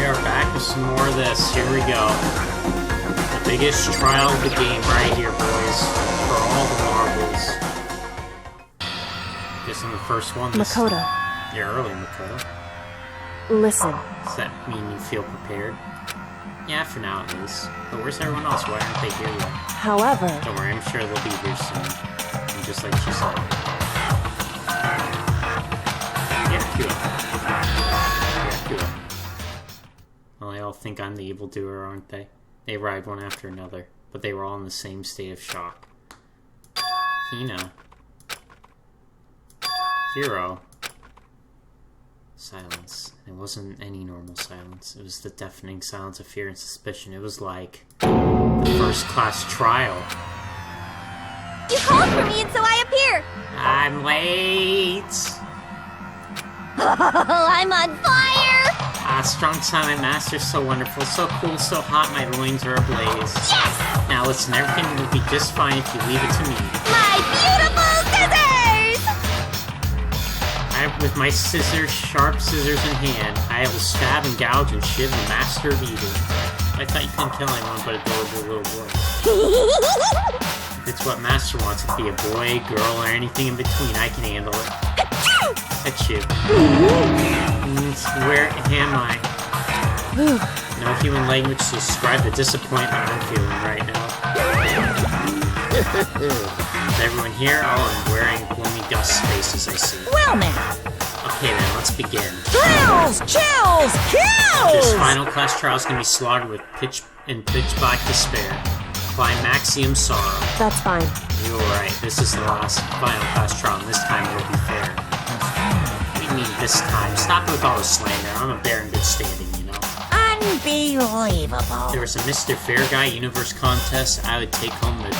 we're back with some more of this. Here we go. The biggest trial of the game right here, boys. For all the marbles. Guess I'm the first one. Makoto. You're early, Makoto. Listen. Does that mean you feel prepared? Yeah, for now it is. But where's everyone else? Why aren't they here yet? However... Don't worry, I'm sure they'll be here soon. And just like she said. Yeah, Kira. Well, they all think I'm the evildoer, aren't they? They arrived one after another, but they were all in the same state of shock. Hina. Hiro. Silence. It wasn't any normal silence. It was the deafening silence of fear and suspicion. It was like the first-class trial. You called for me and so I appear! I'm late! I'm on fire! Ah, strong silent master, so wonderful, so cool, so hot, my loins are ablaze. Yes! Now listen, everything will be just fine if you leave it to me. My beautiful scissors! With my scissors, sharp scissors in hand, I will stab and gouge and shiv the master of evil. I thought you couldn't kill anyone but adorable little boy. If it's what master wants, it be a boy, girl, or anything in between, I can handle it. Achoo. Where am I? No human language to describe the disappointment I'm feeling right now. Is everyone here? Oh, I'm wearing gloomy dust faces, I see. Well now! Okay then, let's begin. Thrills! Chills! Kills! This final class trial is going to be slaughtered with pitch black despair. Climaxium sorrow. That's fine. You're right, this is the last final class trial, and this time it will be fair. What do you mean this time? Stop with all the slander. I'm a bear in good standing, you know. Unbelievable. If there was a Mr. Fair Guy Universe contest, I would take home the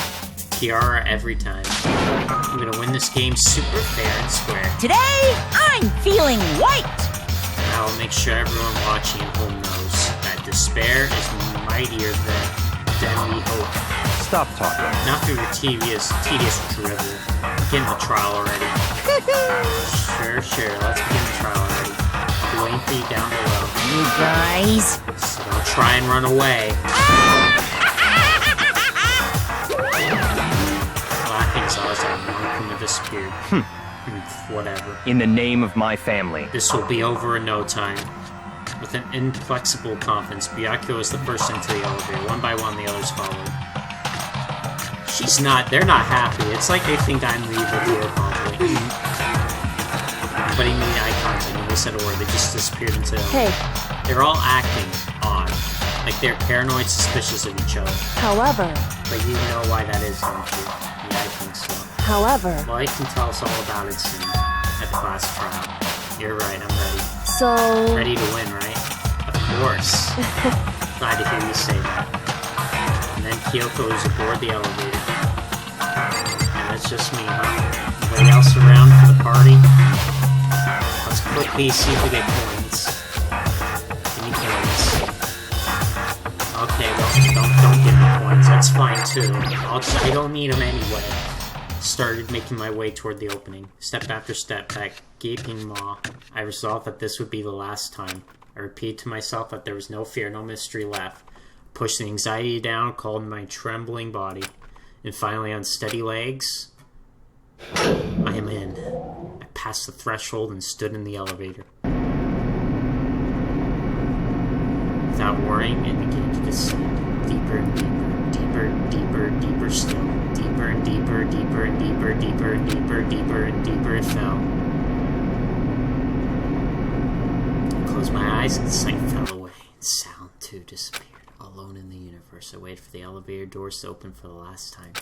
tiara every time. I'm gonna win this game super fair and square. Today, I'm feeling white! I will make sure everyone watching at home knows that despair is mightier than we hope. Stop talking. Not through your tedious drivel. Begin the trial already. Sure, let's begin the trial already. I'll be waiting for you down below. You guys... So don't try and run away. Laughing's always like Monkuma disappeared. Whatever. In the name of my family. This will be over in no time. With an inflexible confidence, Byakuya was the first into the elevator. One by one, the others followed. They're not happy. It's like they think I'm the evildoer, probably. But he made eye contact and they said a word. They just disappeared into the elevator. Hey. They're all acting odd. Like they're paranoid, suspicious of each other. However... But you know why that is, don't you? Yeah, I think so. However... Well, you can tell us all about it soon. At the class trial. You're right, I'm ready. So... Ready to win, right? Of course. Glad to hear you say that. And then Kyoko is aboard the elevator. And it's just me, huh? Anybody else around for the party? Let's quickly see if we get coins. Give me coins. Okay, well, don't give me coins. That's fine too. I don't need them anyway. Started making my way toward the opening. Step after step, that gaping maw. I resolved that this would be the last time. I repeated to myself that there was no fear, no mystery left. Pushed the anxiety down, calmed my trembling body. And finally, on steady legs, I am in. I passed the threshold and stood in the elevator. Without worrying, it began to descend. Deeper and deeper still. Deeper and deeper and deeper and deeper it fell. I closed my eyes and the sight fell away. Sound too disappeared. Alone in the universe, I waited for the elevator doors to open for the last time.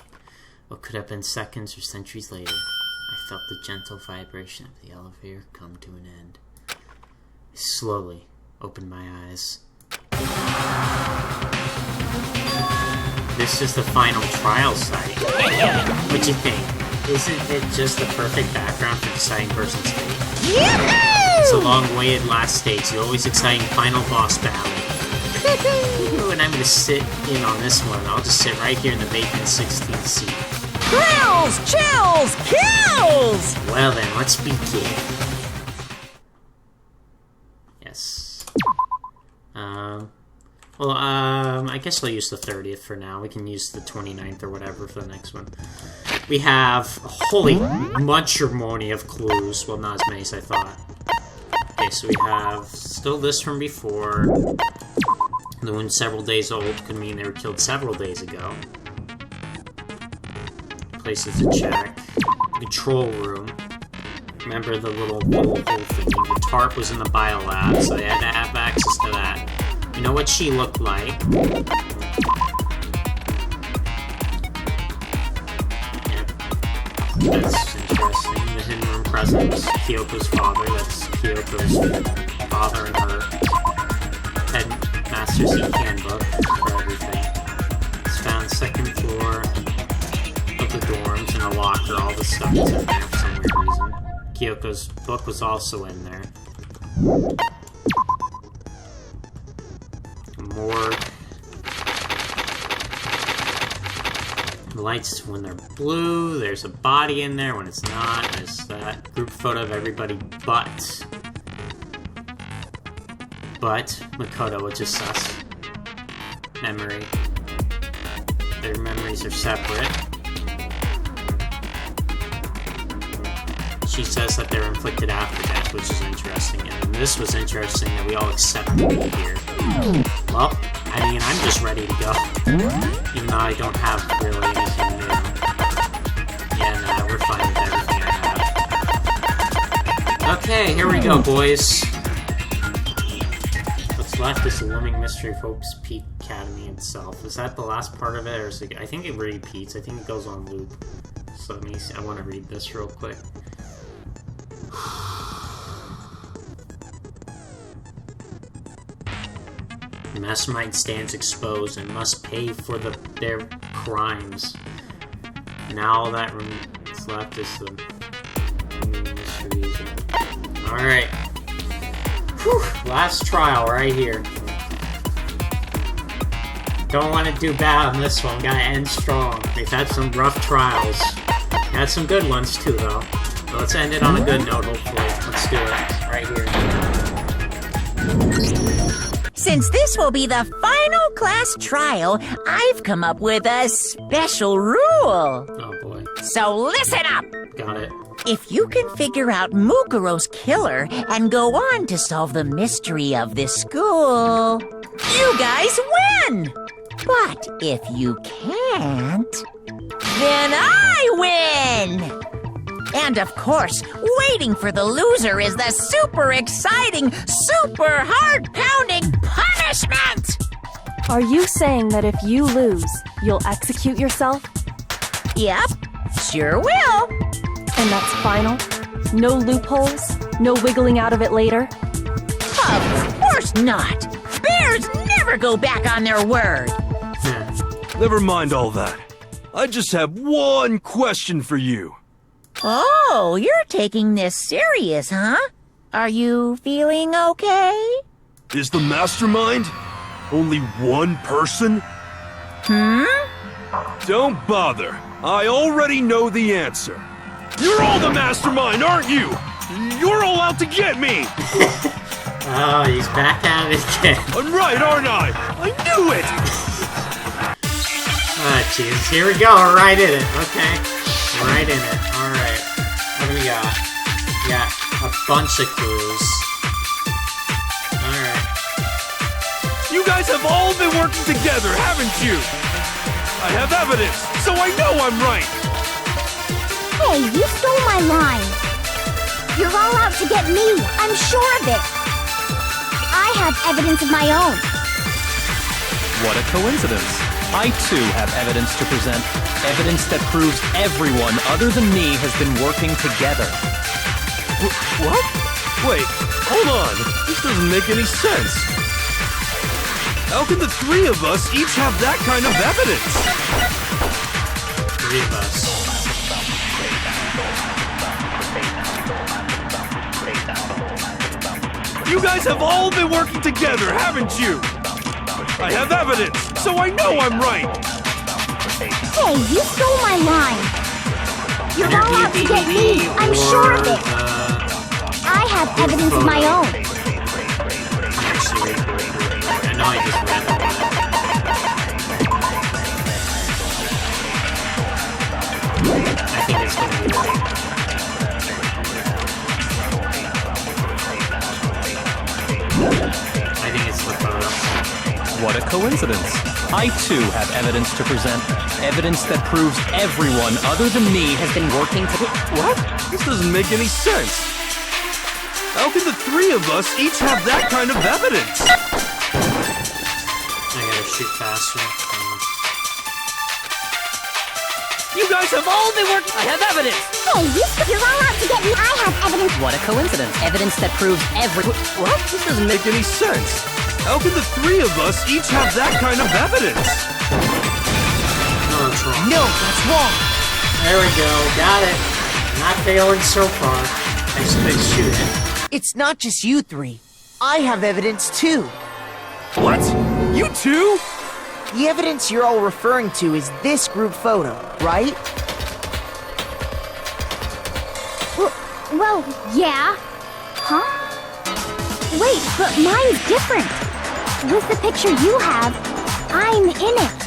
What could have been seconds or centuries later, I felt the gentle vibration of the elevator come to an end. I slowly opened my eyes. This is the final trial site. What'd you think? Isn't it just the perfect background for deciding person's fate? It's a long-awaited last stage, the always exciting final boss battle. And I'm gonna sit in on this one. I'll just sit right here in the vacant 16th seat. Thrills! Chills! Kills! Well then, let's begin. Yes. I guess I'll use the 30th for now. We can use the 29th or whatever for the next one. We have a holy munchermony of clues. Well, not as many as I thought. Okay, so we have still this from before. The wound several days old could mean they were killed several days ago. Places to check. Control room. Remember the little hole thing. The tarp was in the biolab, so they had to have access to that. You know what she looked like. Yep. That's interesting. The hidden room presence. Kyoko's father. That's Kyoko's father and her headmaster's handbook for everything. It's found second floor of the dorms in a locker. All the stuff is in there for some weird reason. Kyoko's book was also in there. More lights when they're blue. There's a body in there when it's not. There's that group photo of everybody but Makoto, which is sus. Memory. Their memories are separate. She says that they're inflicted after death, which is interesting. And this was interesting that we all accept to be here. Well, I mean, I'm just ready to go. Even though I don't have really anything new. Yeah, nah, we're fine with everything I have. Okay, here we go, boys. What's left is the looming mystery of Hope's Peak Academy itself. Is that the last part of it, or is it... I think it repeats. I think it goes on loop. So let me see. I want to read this real quick. The mastermind stands exposed and must pay for their crimes. Now all that is left is the mysteries. Alright. Whew, last trial right here. Don't want to do bad on this one. Gotta end strong. We've had some rough trials. Had some good ones too, though. But let's end it on a good note, hopefully. Let's do it. Right here. Since this will be the final class trial, I've come up with a special rule. Oh boy. So listen up! Got it. If you can figure out Mukuro's killer and go on to solve the mystery of this school, you guys win! But if you can't, then I win! And of course, waiting for the loser is the super exciting, super heart-pounding punishment! Are you saying that if you lose, you'll execute yourself? Yep, sure will. And that's final? No loopholes? No wiggling out of it later? Of course not! Bears never go back on their word! Never mind all that. I just have one question for you. Oh, you're taking this serious, huh? Are you feeling okay? Is the mastermind only one person? Don't bother. I already know the answer. You're all the mastermind, aren't you? You're all out to get me! Oh, he's back at it again. I'm right, aren't I? I knew it! Ah, jeez. Here we go. Right in it. Okay. Right in it. Alright. What do we got? We got a bunch of clues. Alright. You guys have all been working together, haven't you? I have evidence, so I know I'm right! Hey, you stole my line. You're all out to get me. I'm sure of it. I have evidence of my own. What a coincidence. I too have evidence to present. Evidence that proves everyone other than me has been working together. What? Wait, hold on. This doesn't make any sense. How can the three of us each have that kind of evidence? Three of us. You guys have all been working together, haven't you? I have evidence, so I know I'm right. Hey, you stole my line. You're all out to get me. I'm sure of it. I have evidence of my own. What a coincidence. I too have evidence to present. Evidence that proves everyone other than me has been working to... What? This doesn't make any sense. How can the three of us each have that kind of evidence? I gotta shoot faster. You guys have all been working. I have evidence. Hey, you're all out to get me. I have evidence. What a coincidence. Evidence that proves What? This doesn't make any sense. How can the three of us each have that kind of evidence? No, that's wrong. No, that's wrong. There we go. Got it. Not failing so far. I just couldn't shoot it. It's not just you three. I have evidence too. What? You too? The evidence you're all referring to is this group photo, right? Well, yeah. Huh? Wait, but mine's different. With the picture you have, I'm in it.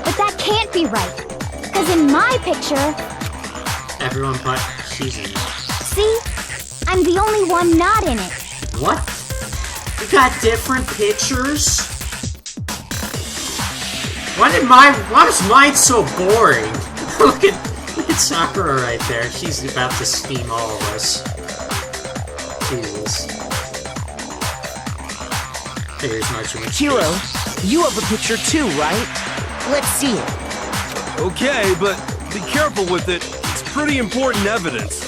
But that can't be right. Because in my picture, Everyone but she's in it. see? I'm the only one not in it. What? You got different pictures? Why was mine so boring? look at Sakura right there. She's about to steam all of us. Jesus. Figures much of a Hiro, you have a picture too, right? Let's see it. Okay, but be careful with it. It's pretty important evidence.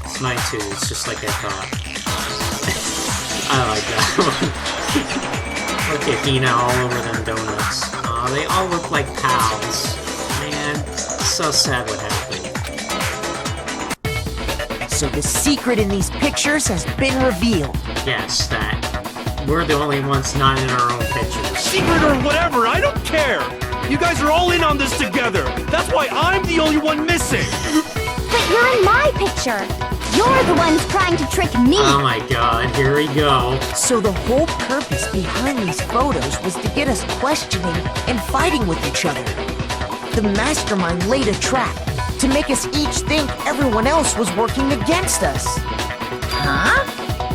It's mine too. It's just like I thought. I like that one. Look at Hina all over them donuts. Aw, they all look like pals. Man, it's so sad what happened. So the secret in these pictures has been revealed. Yes, that we're the only ones not in our own pictures. Secret or whatever, I don't care. You guys are all in on this together. That's why I'm the only one missing. But you're in my picture. You're the ones trying to trick me. Oh my god, here we go. So the whole purpose behind these photos was to get us questioning and fighting with each other. The mastermind laid a trap to make us each think everyone else was working against us. Huh?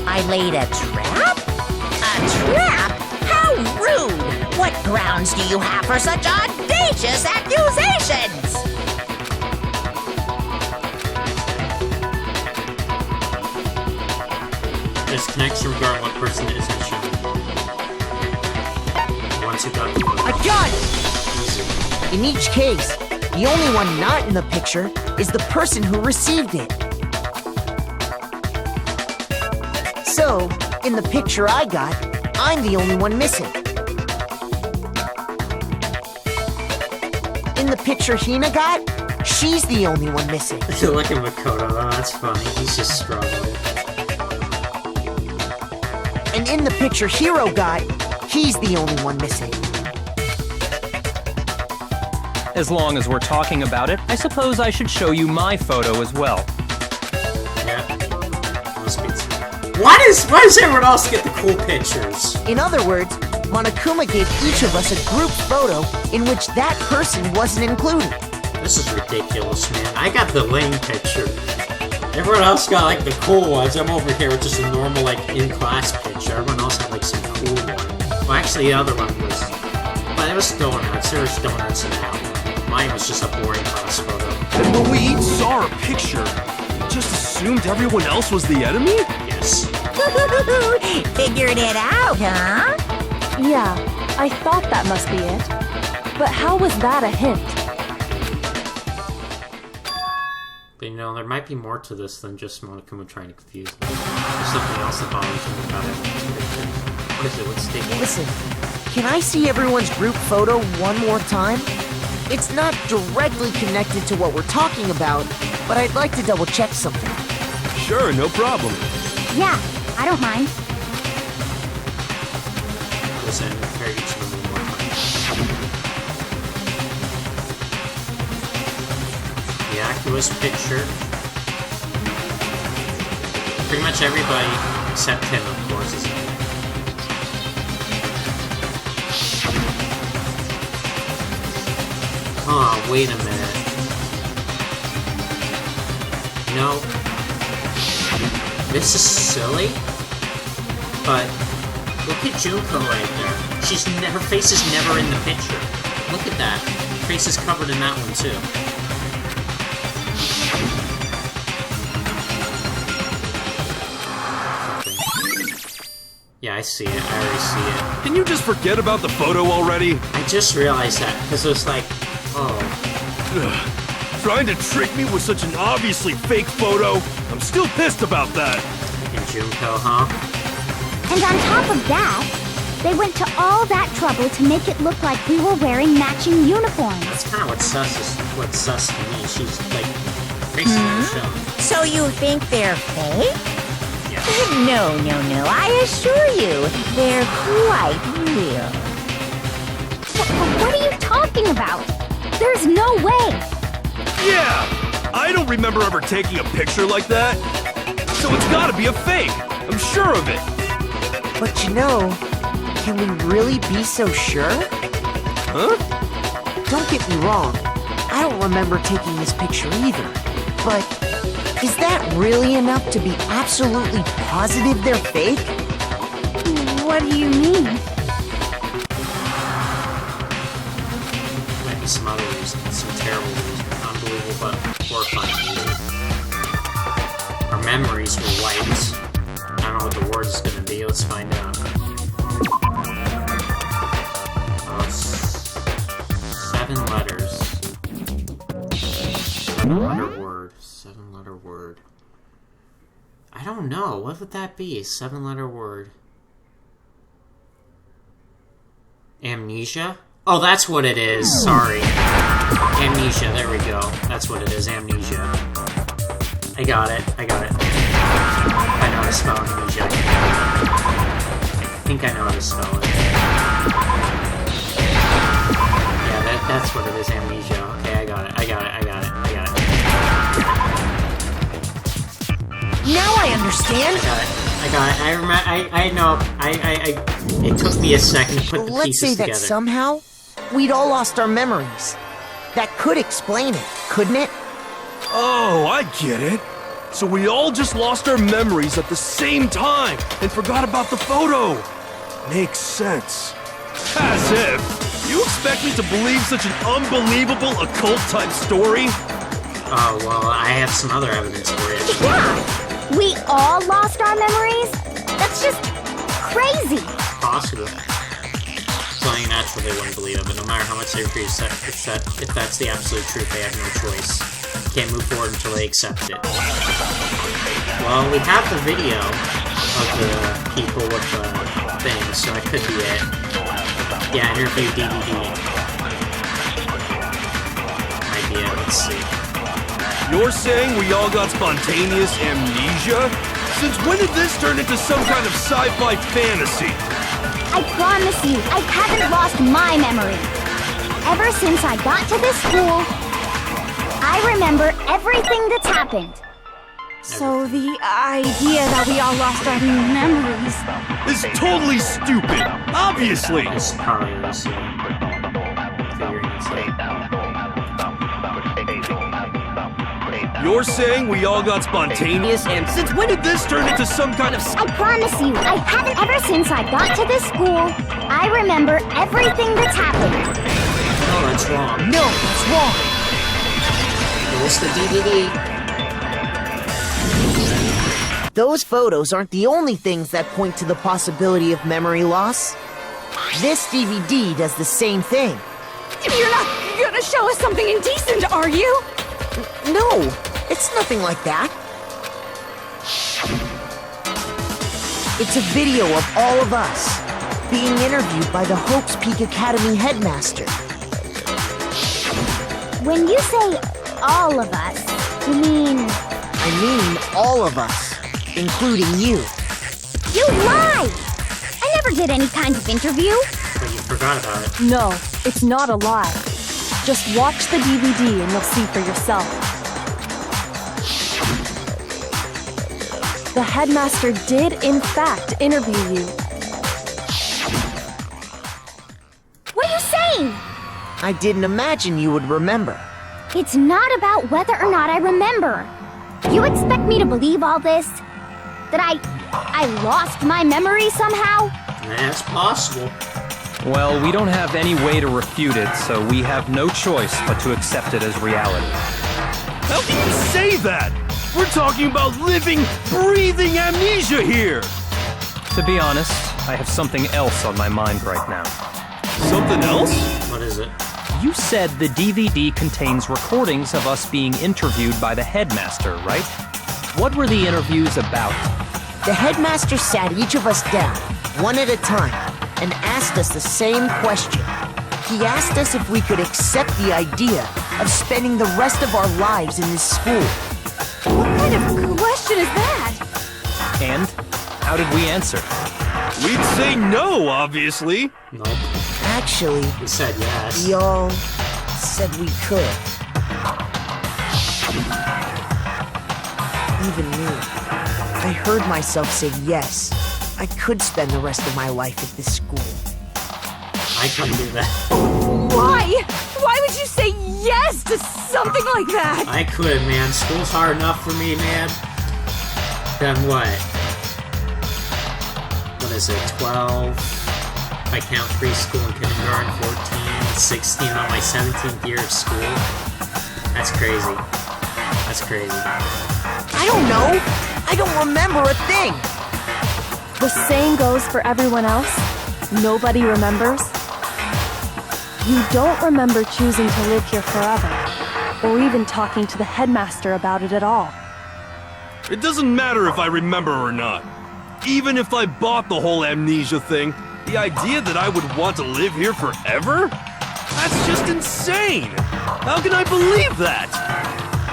I laid a trap? A trap? How rude! What grounds do you have for such audacious accusations? This connection regarding what person it is in show. Once you got the I got it! easy. In each case, the only one not in the picture is the person who received it. So, in the picture I got, I'm the only one missing. In the picture Hina got, she's the only one missing. Look at Makoto though, that's funny. He's just struggling. And in the picture Hiro got, he's the only one missing. As long as we're talking about it, I suppose I should show you my photo as well. Yeah. Must be why does everyone else get the cool pictures? In other words, Monokuma gave each of us a group photo in which that person wasn't included. This is ridiculous, man. I got the lame picture. Everyone else got like the cool ones. I'm over here with just a normal like in-class picture. Everyone else had like some cool one. Well, actually the other one was, but it was donuts. There was donuts in that one. Mine was just a boring class photo. But we each saw our picture. Just assumed everyone else was the enemy? Yes. Figured it out, huh? Yeah, I thought that must be it. But how was that a hint? But you know, there might be more to this than just Monokuma trying to confuse me. There's something else that bothers me about it. What is it? What's taking? Listen, can I see everyone's group photo one more time? It's not directly connected to what we're talking about, but I'd like to double check something. Sure, no problem. Yeah, I don't mind. Listen, compare each of them one more time. The Aqua's picture. Pretty much everybody except him, of course, is in it. Oh, wait a minute. No. This is silly, but look at Junko right there. Her face is never in the picture. Look at that. Her face is covered in that one too. Yeah, I see it. I already see it. Can you just forget about the photo already? I just realized that because it was like, oh. Ugh. Trying to trick me with such an obviously fake photo? I'm still pissed about that. And Junko, huh? And on top of that, they went to all that trouble to make it look like we were wearing matching uniforms. That's kind of what's sus to me. She's like facing the show. So you think they're fake? Yeah. No. I assure you, they're quite real. What are you talking about? There's no way. Yeah! I don't remember ever taking a picture like that. So it's gotta be a fake. I'm sure of it. But you know, can we really be so sure? Huh? Don't get me wrong, I don't remember taking this picture either. But is that really enough to be absolutely positive they're fake? What do you mean? Might be some other reasons, some terrible reasons. Unbelievable, but horrifying reasons. Our memories were wiped. I don't know what the word is going to be. Let's find out. 7 letters. 7-letter word. 7-letter word. I don't know. What would that be? A 7-letter word. Amnesia? Oh, that's what it is. Sorry. Amnesia. There we go. That's what it is. Amnesia. I got it. I know how to spell amnesia. I think I know how to spell it. Yeah, that's what it is. Amnesia. Okay, I got it. Now I understand. I got it. I know. It took me a second to put the Let's pieces say that together. somehow we'd all lost our memories. That could explain it, couldn't it? Oh, I get it. So we all just lost our memories at the same time and forgot about the photo. Makes sense. As if. You expect me to believe such an unbelievable occult-type story? Oh, well, I have some other evidence for it. Yeah, we all lost our memories? That's just crazy. Possible. It's only natural they wouldn't believe it, but no matter how much they refuse, if that's the absolute truth, they have no choice. Can't move forward until they accept it. Well, we have the video of the people with the thing, so it could be it. Yeah, interview DVD. Might be it, let's see. You're saying we all got spontaneous amnesia? Since when did this turn into some kind of sci-fi fantasy? I promise you, I haven't lost my memory. Ever since I got to this school, I remember everything that's happened. So the idea that we all lost our memories. It's totally stupid! Obviously! It's probably this, figuring it's like... You're saying we all got spontaneous and since when did this turn into some kind of... I promise you, I haven't. Ever since I got to this school, I remember everything that's happened. Oh, that's wrong. No, that's wrong. Here's the DVD. Those photos aren't the only things that point to the possibility of memory loss. This DVD does the same thing. You're not gonna show us something indecent, are you? No, it's nothing like that. It's a video of all of us being interviewed by the Hope's Peak Academy headmaster. When you say all of us, you mean... I mean all of us, including you. You lie! I never did any kind of interview. But you forgot about it. No, it's not a lie. Just watch the DVD and you'll see for yourself. The headmaster did, in fact, interview you. What are you saying? I didn't imagine you would remember. It's not about whether or not I remember. You expect me to believe all this? That I lost my memory somehow? That's possible. Well, we don't have any way to refute it, so we have no choice but to accept it as reality. How can you say that? We're talking about living, breathing amnesia here! To be honest, I have something else on my mind right now. Something else? What is it? You said the DVD contains recordings of us being interviewed by the headmaster, right? What were the interviews about? The headmaster sat each of us down, one at a time, and asked us the same question. He asked us if we could accept the idea of spending the rest of our lives in this school. What kind of question is that? And how did we answer? We'd say no, obviously. Nope. Actually, We said yes. we all said we could. Even me. I heard myself say yes. I could spend the rest of my life at this school. I couldn't do that. Why? Why would you say yes to something like that? I could, man. School's hard enough for me, man. Then what? What is it, 12? If I count preschool and kindergarten, 14, 16, on my 17th year of school. That's crazy. That's crazy. I don't know. I don't remember a thing. The same goes for everyone else. Nobody remembers. You don't remember choosing to live here forever, or even talking to the headmaster about it at all. It doesn't matter if I remember or not. Even if I bought the whole amnesia thing, the idea that I would want to live here forever? That's just insane! How can I believe that?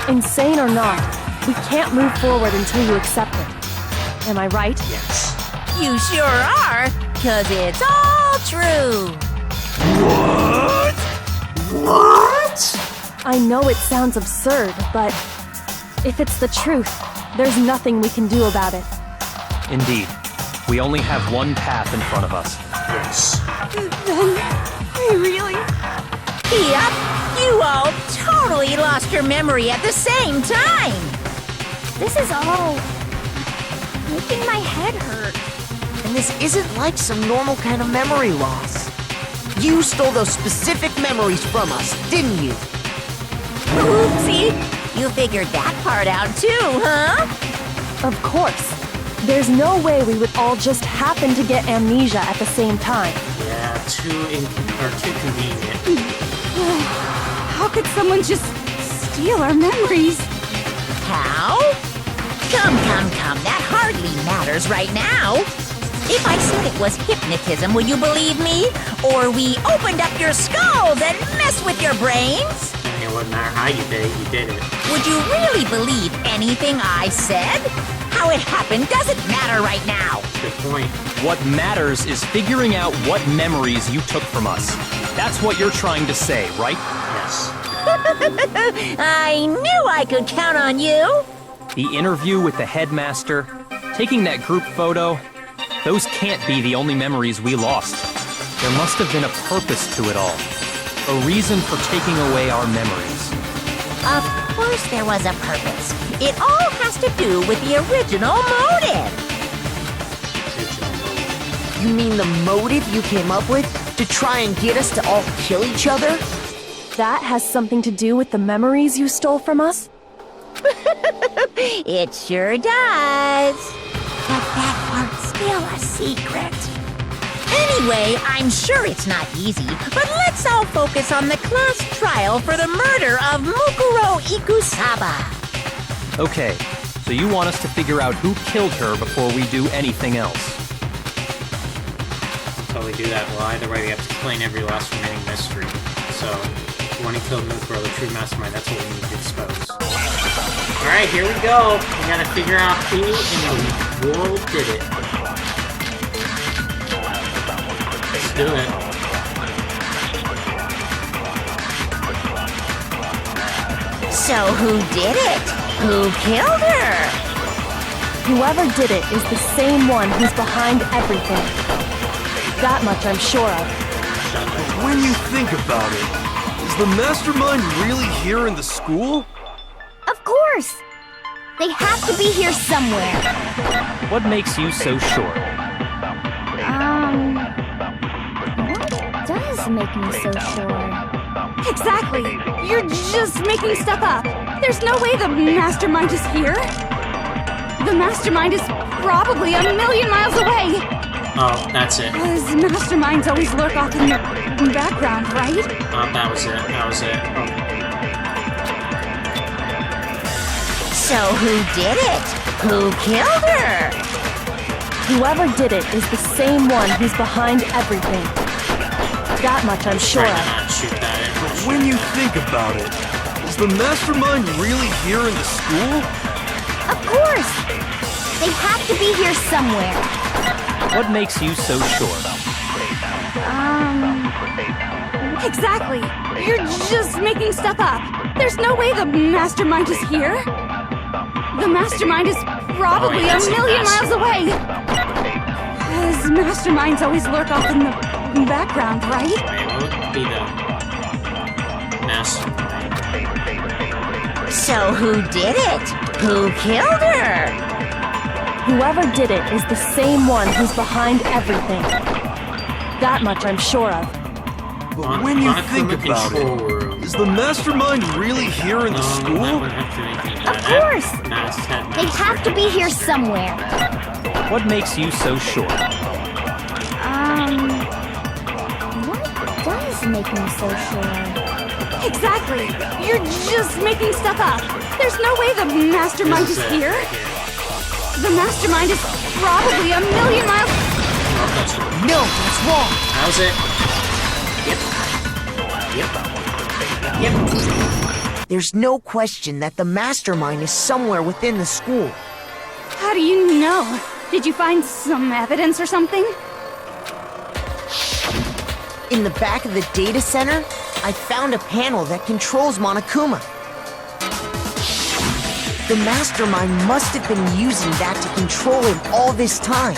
Insane or not, we can't move forward until you accept it. Am I right? Yes. You sure are, 'cause it's all true. What? What? I know it sounds absurd, but if it's the truth, there's nothing we can do about it. Indeed. We only have one path in front of us. Yes. Then, I really... Yep, you all totally lost your memory at the same time. This is all making my head hurt. And this isn't like some normal kind of memory loss. You stole those specific memories from us, didn't you? Oopsie, you figured that part out too, huh? Of course. There's no way we would all just happen to get amnesia at the same time. Yeah, too convenient. How could someone just steal our memories? How? Come, that hardly matters right now. If I said it was hypnotism, will you believe me? Or we opened up your skulls and messed with your brains? It wouldn't matter how you did it. Would you really believe anything I said? How it happened doesn't matter right now. Good point. What matters is figuring out what memories you took from us. That's what you're trying to say, right? Yes. I knew I could count on you. The interview with the headmaster, taking that group photo, those can't be the only memories we lost. There must have been a purpose to it all. A reason for taking away our memories. Of course there was a purpose. It all has to do with the original motive. You mean the motive you came up with to try and get us to all kill each other? That has something to do with the memories you stole from us? It sure does. But that part's still a secret. Anyway, I'm sure it's not easy, but let's all focus on the class trial for the murder of Mukuro Ikusaba. Okay, so you want us to figure out who killed her before we do anything else. Until we do that, well, either way, we have to explain every last remaining mystery. So, the one who killed Mukuro, the true mastermind, that's what we need to expose. Alright, here we go. We gotta figure out who in the world did it. Let's do it. So who did it? Who killed her? Whoever did it is the same one who's behind everything. That much I'm sure of. When you think about it, is the mastermind really here in the school? Of course! They have to be here somewhere. What makes you so sure? What does make me so sure? Exactly. You're just making stuff up. There's no way the mastermind is here. The mastermind is probably a million miles away. Oh, that's it. Because masterminds always lurk off in the background, right? That was it. That was it. Oh. So who did it? Who killed her? Whoever did it is the same one who's behind everything. That much I'm sure Trying to of. not shoot that in. When you think about it, is the mastermind really here in the school? Of course! They have to be here somewhere. What makes you so sure? Exactly. You're just making stuff up. There's no way the mastermind is here. The mastermind is probably a million miles away. Because masterminds always lurk off in the background, right? Wait, what would be the mastermind? So who did it? Who killed her? Whoever did it is the same one who's behind everything. That much I'm sure of. But when you think about control it, room. is the mastermind really here in the That school? would have to make me Of course! They They have to be here somewhere. What makes you so sure? What does make me so sure? Exactly. You're just making stuff up. There's no way the mastermind is here. The mastermind is probably a million miles. No, that's wrong. How's it? Yep. There's no question that the mastermind is somewhere within the school. How do you know? Did you find some evidence or something? In the back of the data center, I found a panel that controls Monokuma. The mastermind must have been using that to control him all this time.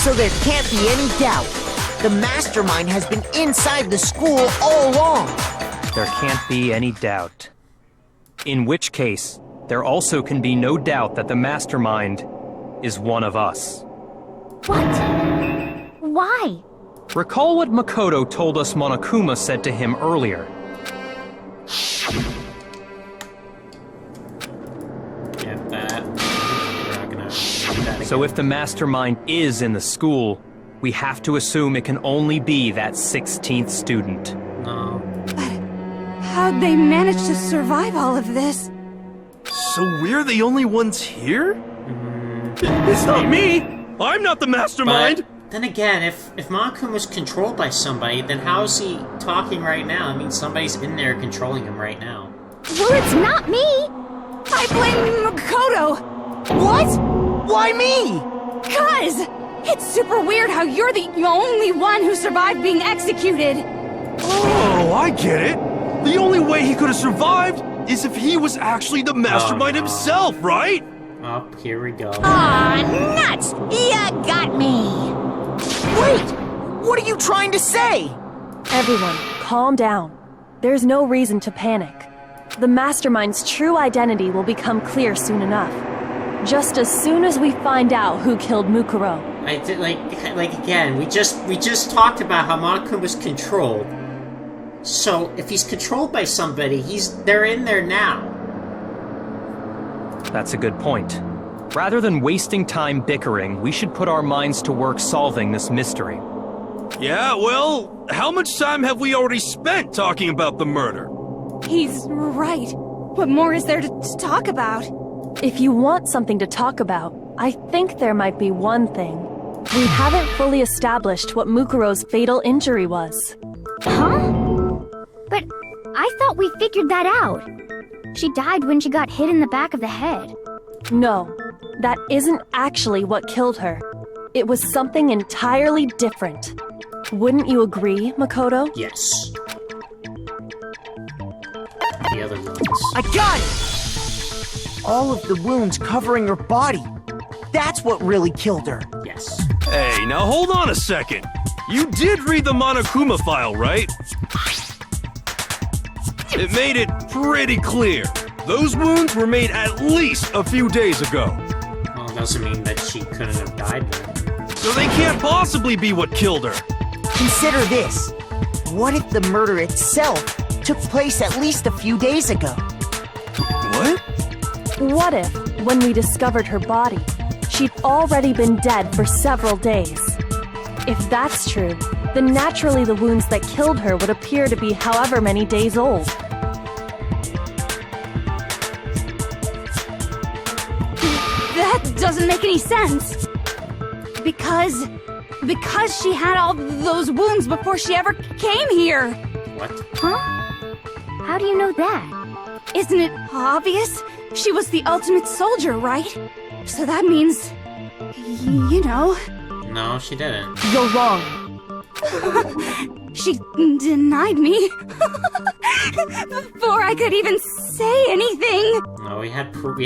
So there can't be any doubt. The mastermind has been inside the school all along. There can't be any doubt. In which case, there also can be no doubt that the mastermind is one of us. What? Why? Recall what Makoto told us Monokuma said to him earlier. Get that. We're not gonna do that So if the mastermind is in the school, we have to assume it can only be that 16th student. No. How'd they manage to survive all of this? So we're the only ones here? It's not me! I'm not the mastermind! But then again, if Monokuma was controlled by somebody, then how is he talking right now? I mean, somebody's in there controlling him right now. Well, it's not me! I blame Makoto! What? Why me? Cuz! It's super weird how you're the only one who survived being executed! Oh, I get it! The only way he could have survived is if he was actually the mastermind no. himself, right? Oh, here we go. Aw, nuts! Ya got me! Wait! What are you trying to say? Everyone, calm down. There's no reason to panic. The mastermind's true identity will become clear soon enough. Just as soon as we find out who killed Mukuro. I did like again. We just talked about how Monokuma's controlled. So if he's controlled by somebody, they're in there now. That's a good point. Rather than wasting time bickering, we should put our minds to work solving this mystery. Yeah, well, how much time have we already spent talking about the murder? He's right. What more is there to talk about? If you want something to talk about, I think there might be one thing. We haven't fully established what Mukuro's fatal injury was. Huh? But I thought we figured that out. She died when she got hit in the back of the head. No, that isn't actually what killed her. It was something entirely different. Wouldn't you agree, Makoto? Yes. The other ones. I got it! All of the wounds covering her body. That's what really killed her. Yes. Hey, now hold on a second. You did read the Monokuma file, right? It made it pretty clear. Those wounds were made at least a few days ago. Well, it doesn't mean that she couldn't have died then. So they can't possibly be what killed her. Consider this. What if the murder itself took place at least a few days ago? What? What if, when we discovered her body, she'd already been dead for several days? If that's true, then naturally the wounds that killed her would appear to be however many days old. That doesn't make any sense. Because she had all those wounds before she ever came here. What? Huh? How do you know that? Isn't it obvious? She was the ultimate soldier, right? So that means, you know. No, she didn't. You're wrong. She denied me before I could even say anything. No, we have proof,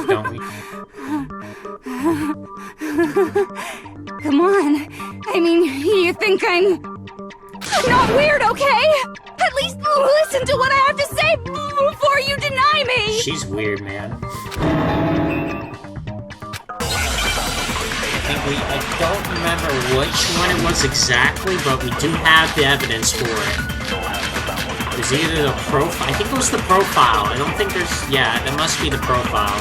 don't we? Come on. I mean, you think I'm not weird, okay? At least listen to what I have to say before you deny me. She's weird, man. I don't remember which one it was exactly, but we do have the evidence for it. It was either the profile. I think it was the profile. I don't think there's... Yeah, that must be the profile.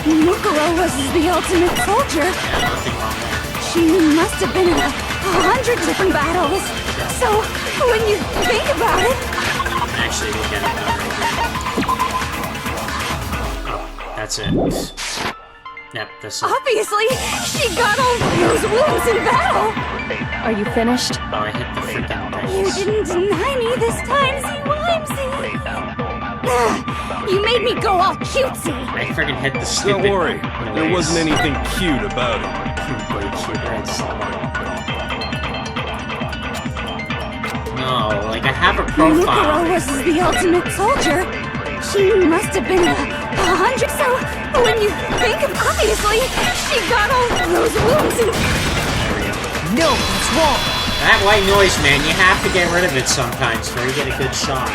Mukuro was the ultimate soldier. Yeah, nothing wrong there. She must have been in 100 different battles. So, when you think about it... Actually, we'll get it done right here. Oh, that's it. Yep, that's it. Obviously, she got all those wounds in battle. Are you finished? Oh, I hit the freaking You dice. didn't deny me this time, Z-Wimsy. You made me go all cutesy. I freaking hit the stupid Don't worry, there noise. wasn't anything cute about it. Way cute, right? No, like I have a Mukuro profile. was the ultimate soldier. She must have been 100. So when you think of, obviously, she got all those wounds and... No, it's wrong. That white noise, man, you have to get rid of it sometimes before you get a good shot.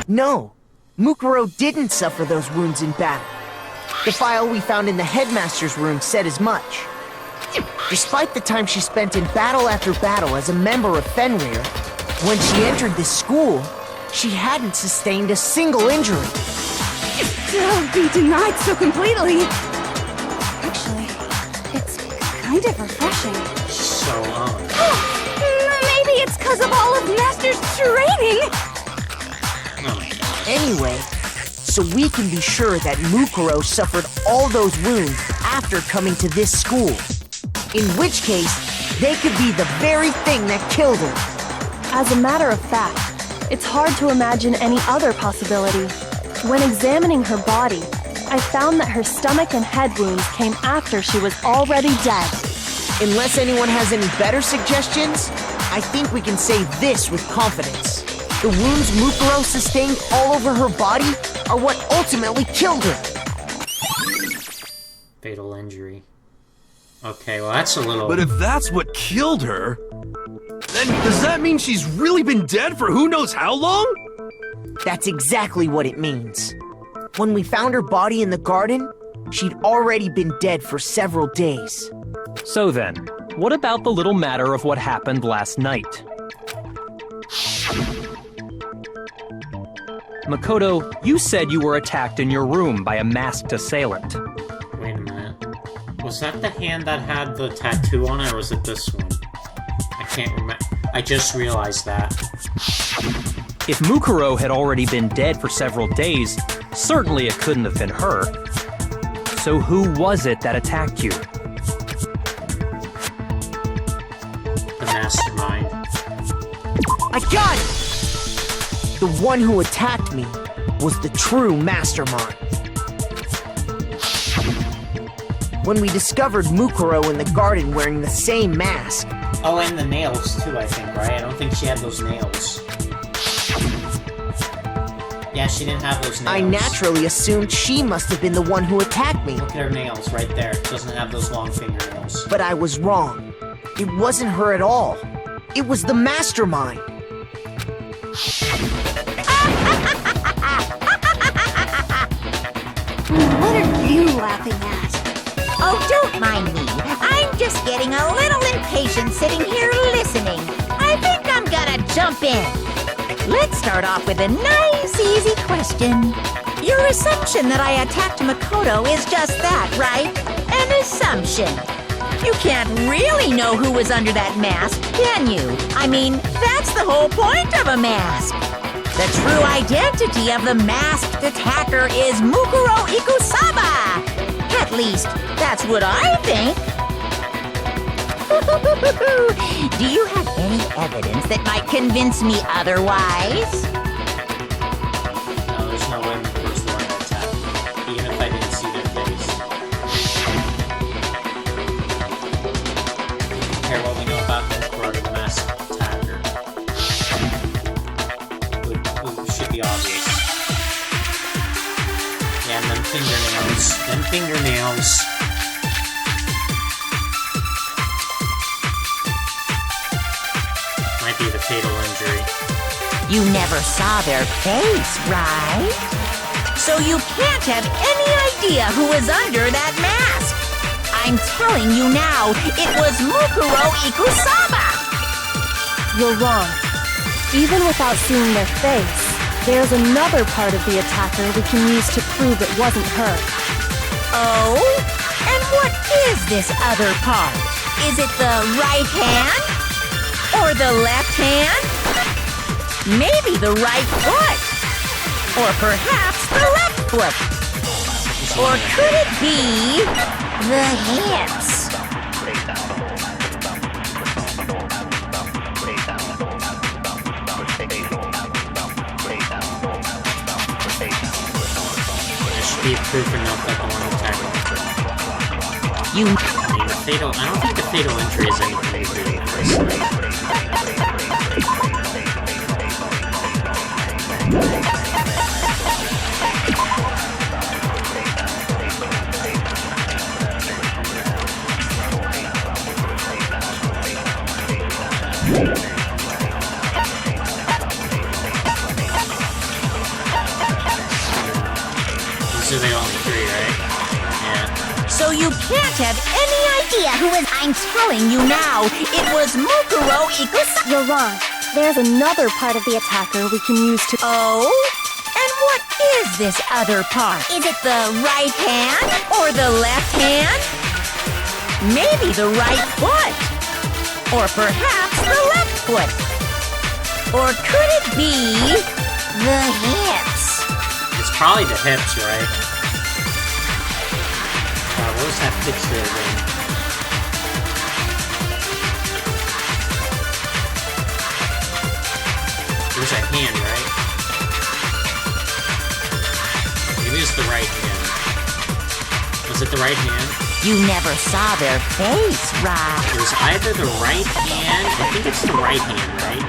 No, Mukuro didn't suffer those wounds in battle. The file we found in the headmaster's room said as much. Despite the time she spent in battle after battle as a member of Fenrir, when she entered this school, she hadn't sustained a single injury. To be denied so completely. Actually, it's kind of refreshing. So long. Maybe it's because of all of Master's training. Oh my god. Anyway, so we can be sure that Mukuro suffered all those wounds after coming to this school. In which case, they could be the very thing that killed her. As a matter of fact, it's hard to imagine any other possibility. When examining her body, I found that her stomach and head wounds came after she was already dead. Unless anyone has any better suggestions, I think we can say this with confidence. The wounds Mukuro sustained all over her body are what ultimately killed her. Fatal injury. Okay, well that's a little... But if that's what killed her, then does that mean she's really been dead for who knows how long? That's exactly what it means. When we found her body in the garden, she'd already been dead for several days. So then, what about the little matter of what happened last night? Makoto, you said you were attacked in your room by a masked assailant. Wait a minute. Was that the hand that had the tattoo on it, or was it this one? I can't remember. I just realized that. If Mukuro had already been dead for several days, certainly it couldn't have been her. So who was it that attacked you? The mastermind. I got it! The one who attacked me was the true mastermind. When we discovered Mukuro in the garden wearing the same mask, Oh, and the nails too, I think, right? I don't think she had those nails. Yeah, she didn't have those nails. I naturally assumed she must have been the one who attacked me. Look at her nails right there. Doesn't have those long fingernails. But I was wrong. It wasn't her at all. It was the mastermind. What are you laughing at? Oh, don't mind me. I'm just getting a little impatient sitting here listening. I think I'm gonna jump in. Let's start off with a nice, easy question. Your assumption that I attacked Makoto is just that, right? An assumption. You can't really know who was under that mask, can you? I mean, that's the whole point of a mask. The true identity of the masked attacker is Mukuro Ikusaba. At least, that's what I think. Do you have any evidence that might convince me otherwise? No, there's no way Mukuro's the one that attacked me, even if I didn't see their face. Here, what we know about Mukuro, the masked attacker. It should be obvious. Yeah, and them fingernails. Them fingernails. Might be the fatal injury. You never saw their face, right? So you can't have any idea who was under that mask. I'm telling you now, it was Mukuro Ikusaba. You're wrong. Even without seeing their face, there's another part of the attacker we can use to prove it wasn't her. Oh? And what is this other part? Is it the right hand? Or the left hand? Maybe the right foot? Or perhaps the left foot? Or could it be the hips? There should be proof enough that the one attacking. You... I mean, the fatal... I don't think the fatal injury is anything to do with this. These are the only three, right? Yeah. So you can't have any idea who is... I'm telling you now, it was Mukuro Ikusaba. You're wrong. There's another part of the attacker we can use to... Oh? And what is this other part? Is it the right hand or the left hand? Maybe the right foot. Or perhaps the left foot. Or could it be the hips? It's probably the hips, right? What was that picture again? There's a hand, right? Maybe it's the right hand. Was it the right hand? You never saw their face, right? It was either the right hand... I think it's the right hand, right?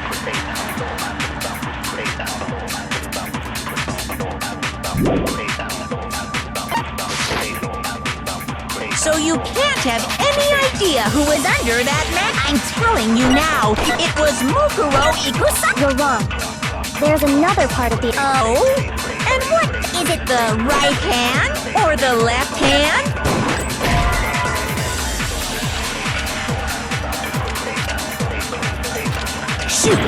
So you can't have any idea who was under that mask. I'm telling you now, it was Mukuro Ikusaba. You're wrong. There's another part of the... Oh? And what? Is it the right hand or the left hand? Shoot!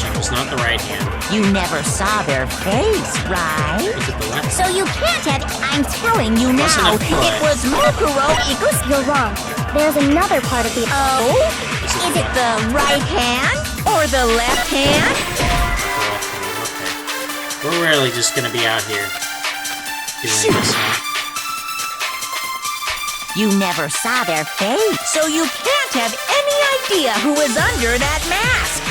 It was not the right hand. You never saw their face, right? Was it the left? So you can't have... I'm telling you now, it was Mukuro Ikusaba. You're wrong. There's another part of the... Oh? Is it the right hand or the left hand? Okay. We're really just gonna be out here doing this, huh? You never saw their face, so you can't have any idea who was under that mask.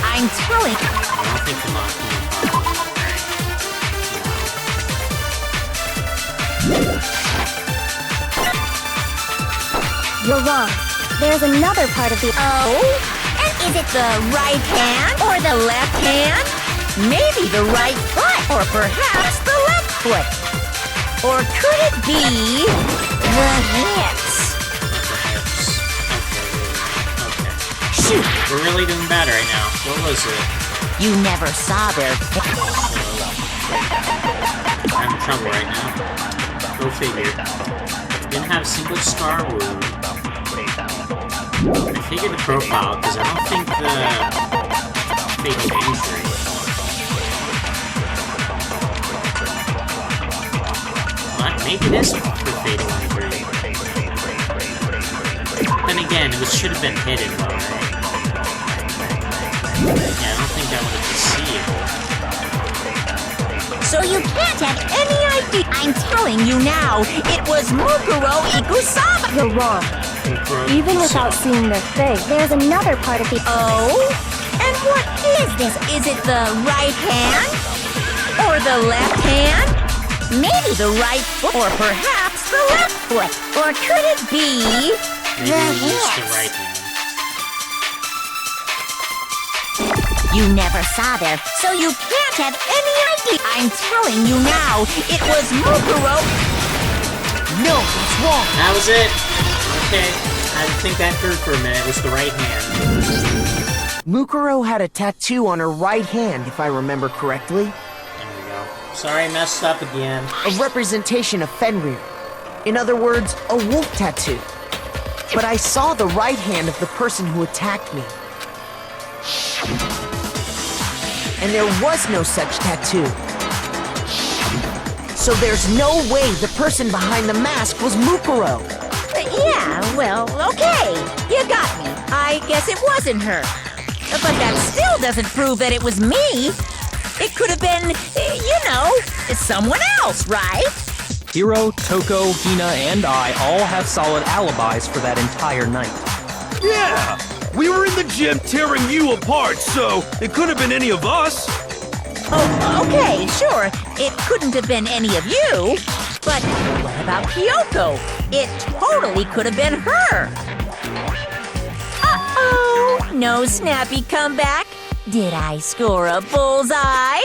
I'm telling... I don't think the mask You're wrong. There's another part of the... Oh? And is it the right hand or the left hand? Maybe the right foot or perhaps the left foot. Or could it be the hips? Okay. Shoot! We're really doing bad right now. What was it? You never saw their face. I'm trouble right now. Go figure. Didn't have a single scar wound. I figured the profile, because I don't think the fatal injury. What? Maybe this was for fatal injury. Then again, it should have been hidden though, right? Yeah, I don't think that would have deceived. So you can't have any idea. I'm telling you now, it was Mukuro Ikusama. You're wrong. Even without seeing their face. There's another part of the... Oh? And what is this? Is it the right hand? Or the left hand? Maybe the right foot, or perhaps the left foot. Or could it be... Maybe we used the right hand. You never saw there, so you can't have any idea. I'm telling you now, it was Mukuro. No, it's wrong. That was it. Okay, I had to think that through for a minute. It was the right hand. Mukuro had a tattoo on her right hand, if I remember correctly. There we go. Sorry, I messed up again. A representation of Fenrir. In other words, a wolf tattoo. But I saw the right hand of the person who attacked me. And there was no such tattoo. So there's no way the person behind the mask was Mukuro. Yeah, well, okay. You got me. I guess it wasn't her. But that still doesn't prove that it was me. It could have been, someone else, right? Hiro, Toko, Hina, and I all have solid alibis for that entire night. Yeah! We were in the gym tearing you apart, so it could have been any of us. Oh, okay, sure. It couldn't have been any of you. But what about Kyoko? It totally could have been her. Uh-oh! No snappy comeback? Did I score a bullseye?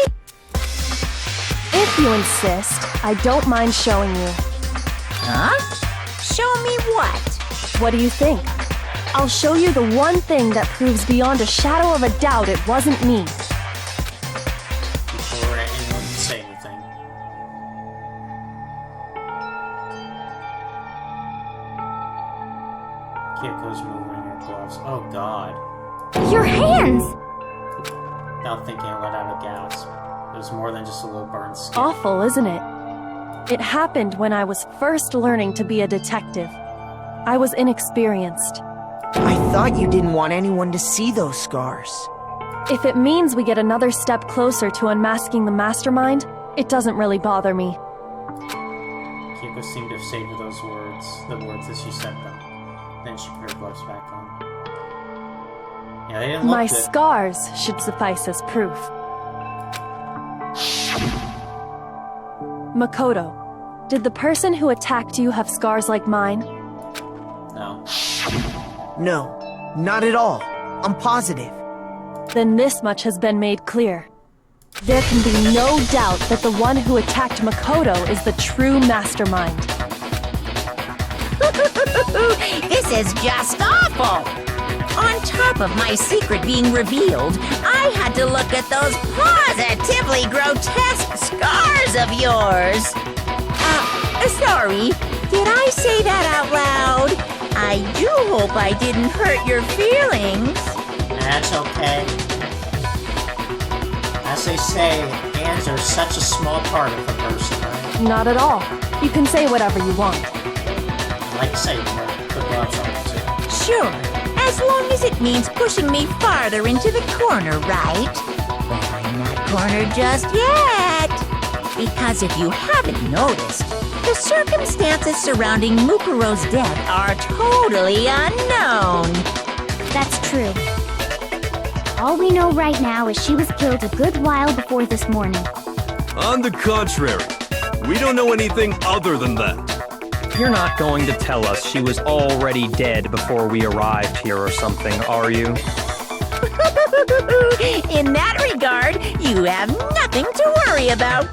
If you insist, I don't mind showing you. Huh? Show me what? What do you think? I'll show you the one thing that proves beyond a shadow of a doubt it wasn't me. Before anyone can say anything. Kyoko's moving her gloves. Oh god. Your hands! Without thinking, I let out a gasp. It was more than just a little burned skin. Awful, isn't it? It happened when I was first learning to be a detective. I was inexperienced. I thought you didn't want anyone to see those scars. If it means we get another step closer to unmasking the mastermind, it doesn't really bother me. Kyoko seemed to have savored those words, the words as she said them. Then she put her gloves back on. Yeah, they didn't look My good. scars should suffice as proof. Makoto, did the person who attacked you have scars like mine? No. No, not at all. I'm positive. Then this much has been made clear. There can be no doubt that the one who attacked Makoto is the true mastermind. This is just awful! On top of my secret being revealed, I had to look at those positively grotesque scars of yours. Sorry, did I say that out loud? I do hope I didn't hurt your feelings. That's okay. As they say, hands are such a small part of a person, right? Not at all. You can say whatever you want. Like I say, put gloves on too. Sure, as long as it means pushing me farther into the corner, right? But I'm not cornered just yet. Because if you haven't noticed, the circumstances surrounding Mukuro's death are totally unknown. That's true. All we know right now is she was killed a good while before this morning. On the contrary, we don't know anything other than that. You're not going to tell us she was already dead before we arrived here or something, are you? In that regard, you have nothing to worry about.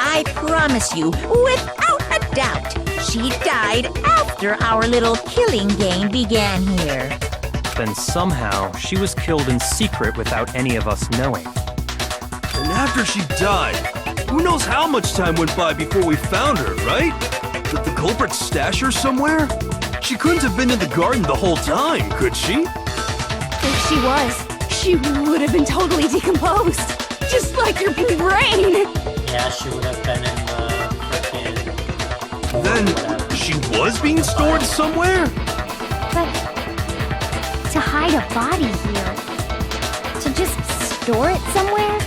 I promise you, without a doubt, she died after our little killing game began here. Then somehow she was killed in secret without any of us knowing. And after she died, Who knows how much time went by before we found her, right? Did the culprit stash her somewhere? She couldn't have been in the garden the whole time, could she? If she was, she would have been totally decomposed. Just like your brain. Yeah, she would have been in the frickin'... Then she was being stored somewhere? But to hide a body here, to just store it somewhere?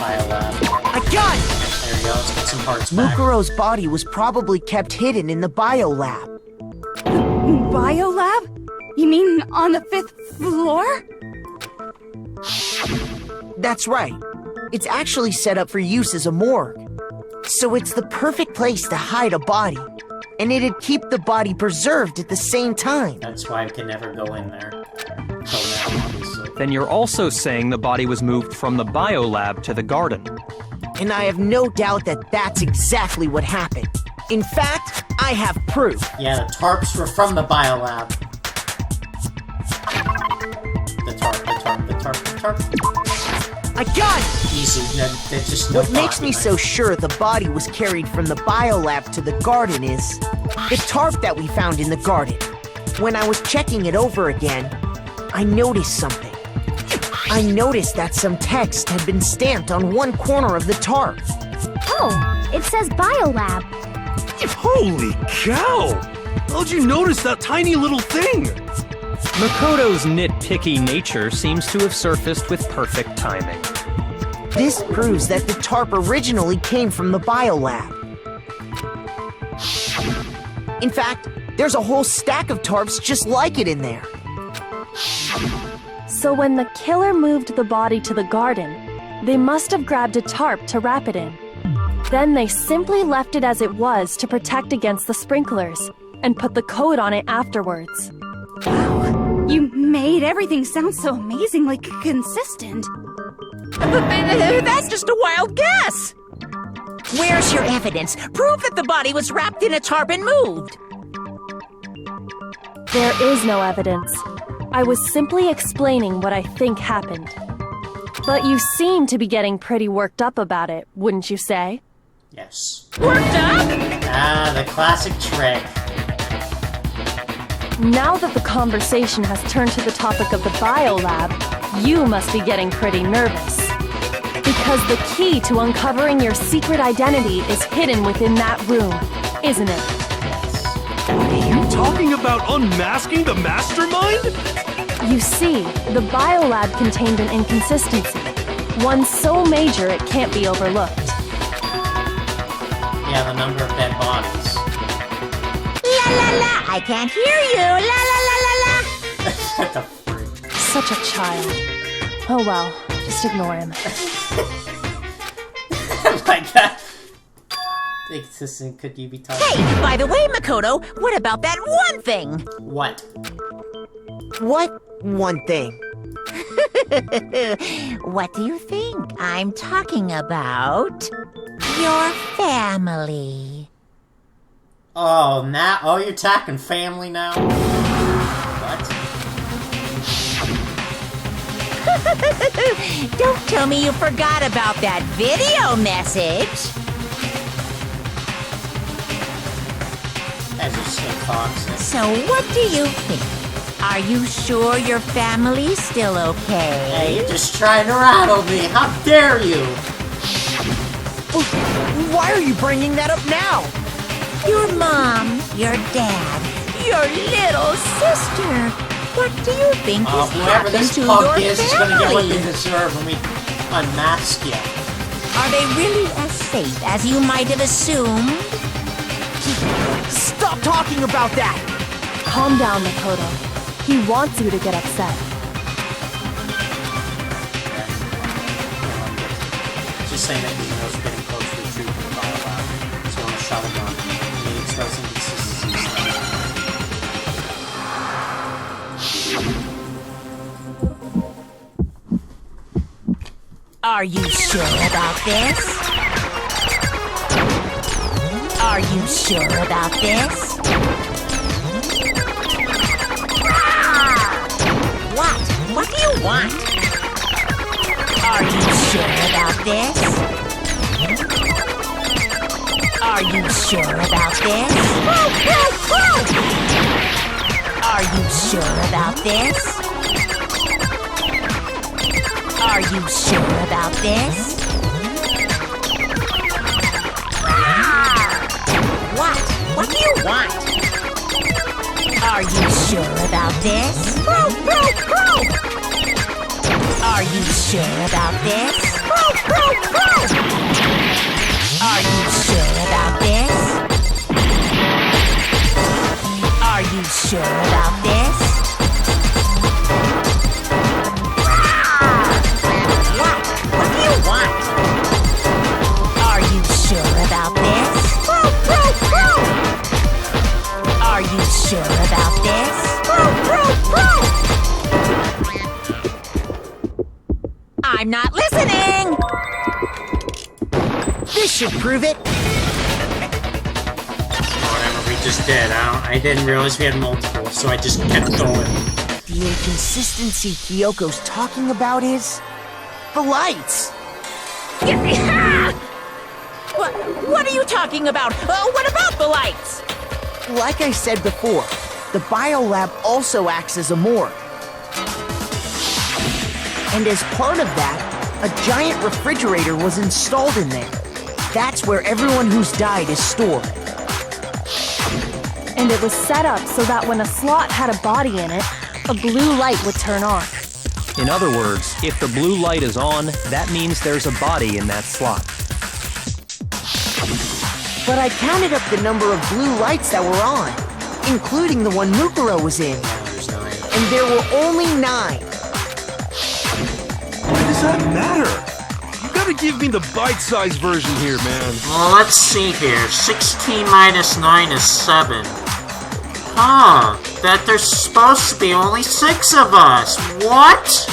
Biolab. I got it! There you go, let's get some parts back. Mukuro's body was probably kept hidden in the biolab. Biolab? You mean on the 5th floor? That's right. It's actually set up for use as a morgue. So it's the perfect place to hide a body. And it'd keep the body preserved at the same time. That's why I could never go in there. Till now, obviously. Then you're also saying the body was moved from the biolab to the garden. And I have no doubt that that's exactly what happened. In fact, I have proof. Yeah, the tarps were from the biolab. The tarp. I got it! Easy, there's just no What makes me so sure the body was carried from the biolab to the garden is the tarp that we found in the garden. When I was checking it over again, I noticed something. I noticed that some text had been stamped on one corner of the tarp. Oh, it says biolab. Holy cow! How'd you notice that tiny little thing? Makoto's nitpicky nature seems to have surfaced with perfect timing. This proves that the tarp originally came from the biolab. In fact, there's a whole stack of tarps just like it in there. So when the killer moved the body to the garden, they must have grabbed a tarp to wrap it in. Then they simply left it as it was to protect against the sprinklers, and put the coat on it afterwards. Wow, you made everything sound so amazingly consistent. That's just a wild guess! Where's your evidence? Prove that the body was wrapped in a tarp and moved! There is no evidence. I was simply explaining what I think happened. But you seem to be getting pretty worked up about it, wouldn't you say? Yes. Worked up? Ah, the classic trick. Now that the conversation has turned to the topic of the biolab, you must be getting pretty nervous. Because the key to uncovering your secret identity is hidden within that room, isn't it? Are you talking about unmasking the mastermind? You see, the biolab contained an inconsistency. One so major it can't be overlooked. Yeah, the number of dead bodies. La la la, I can't hear you. La la la la la. What the freak? Such a child. Oh well, just ignore him. Like that. Existent, could you be talking? Hey, by the way, Makoto, what about that one thing? What? What one thing? What do you think I'm talking about? Your family. Oh, now? Oh, you're attacking family now? What? Don't tell me you forgot about that video message. Guys are so toxic. So what do you think? Are you sure your family's still okay? Hey, you're just trying to rattle me. How dare you? Why are you bringing that up now? Your mom, your dad, your little sister. What do you think has Whoever happened this to punk your is gonna get what they family? deserve when we unmask you. Are they really as safe as you might have assumed? Stop talking about that! Calm down, Makoto. He wants you to get upset. Just saying that he knows we're getting close to the truth of the biolab. So I want to shut him down. He express inconsistencies. Are you sure about this? Are you sure about this? What? What do you want? Are you sure about this? Are you sure about this? Are you sure about this? Are you sure about this? What? What do you want? Are you sure about this? Are you sure about this? Are you sure about this? Are you sure about this? What? What do you want? Are you sure about this? Are you sure about this? I'm not listening! This should prove it. Whatever we just did, I didn't realize we had multiple, so I just kept going. The inconsistency Kyoko's talking about is... the lights! What are you talking about? What about the lights? Like I said before, the biolab also acts as a morgue. And as part of that, a giant refrigerator was installed in there. That's where everyone who's died is stored. And it was set up so that when a slot had a body in it, a blue light would turn on. In other words, if the blue light is on, that means there's a body in that slot. But I counted up the number of blue lights that were on, including the one Mukuro was in. There's 9. And there were only 9. Why does that matter? You gotta give me the bite-sized version here, man. Well, let's see here. 16 minus 9 is 7. Huh. That there's supposed to be only 6 of us. What?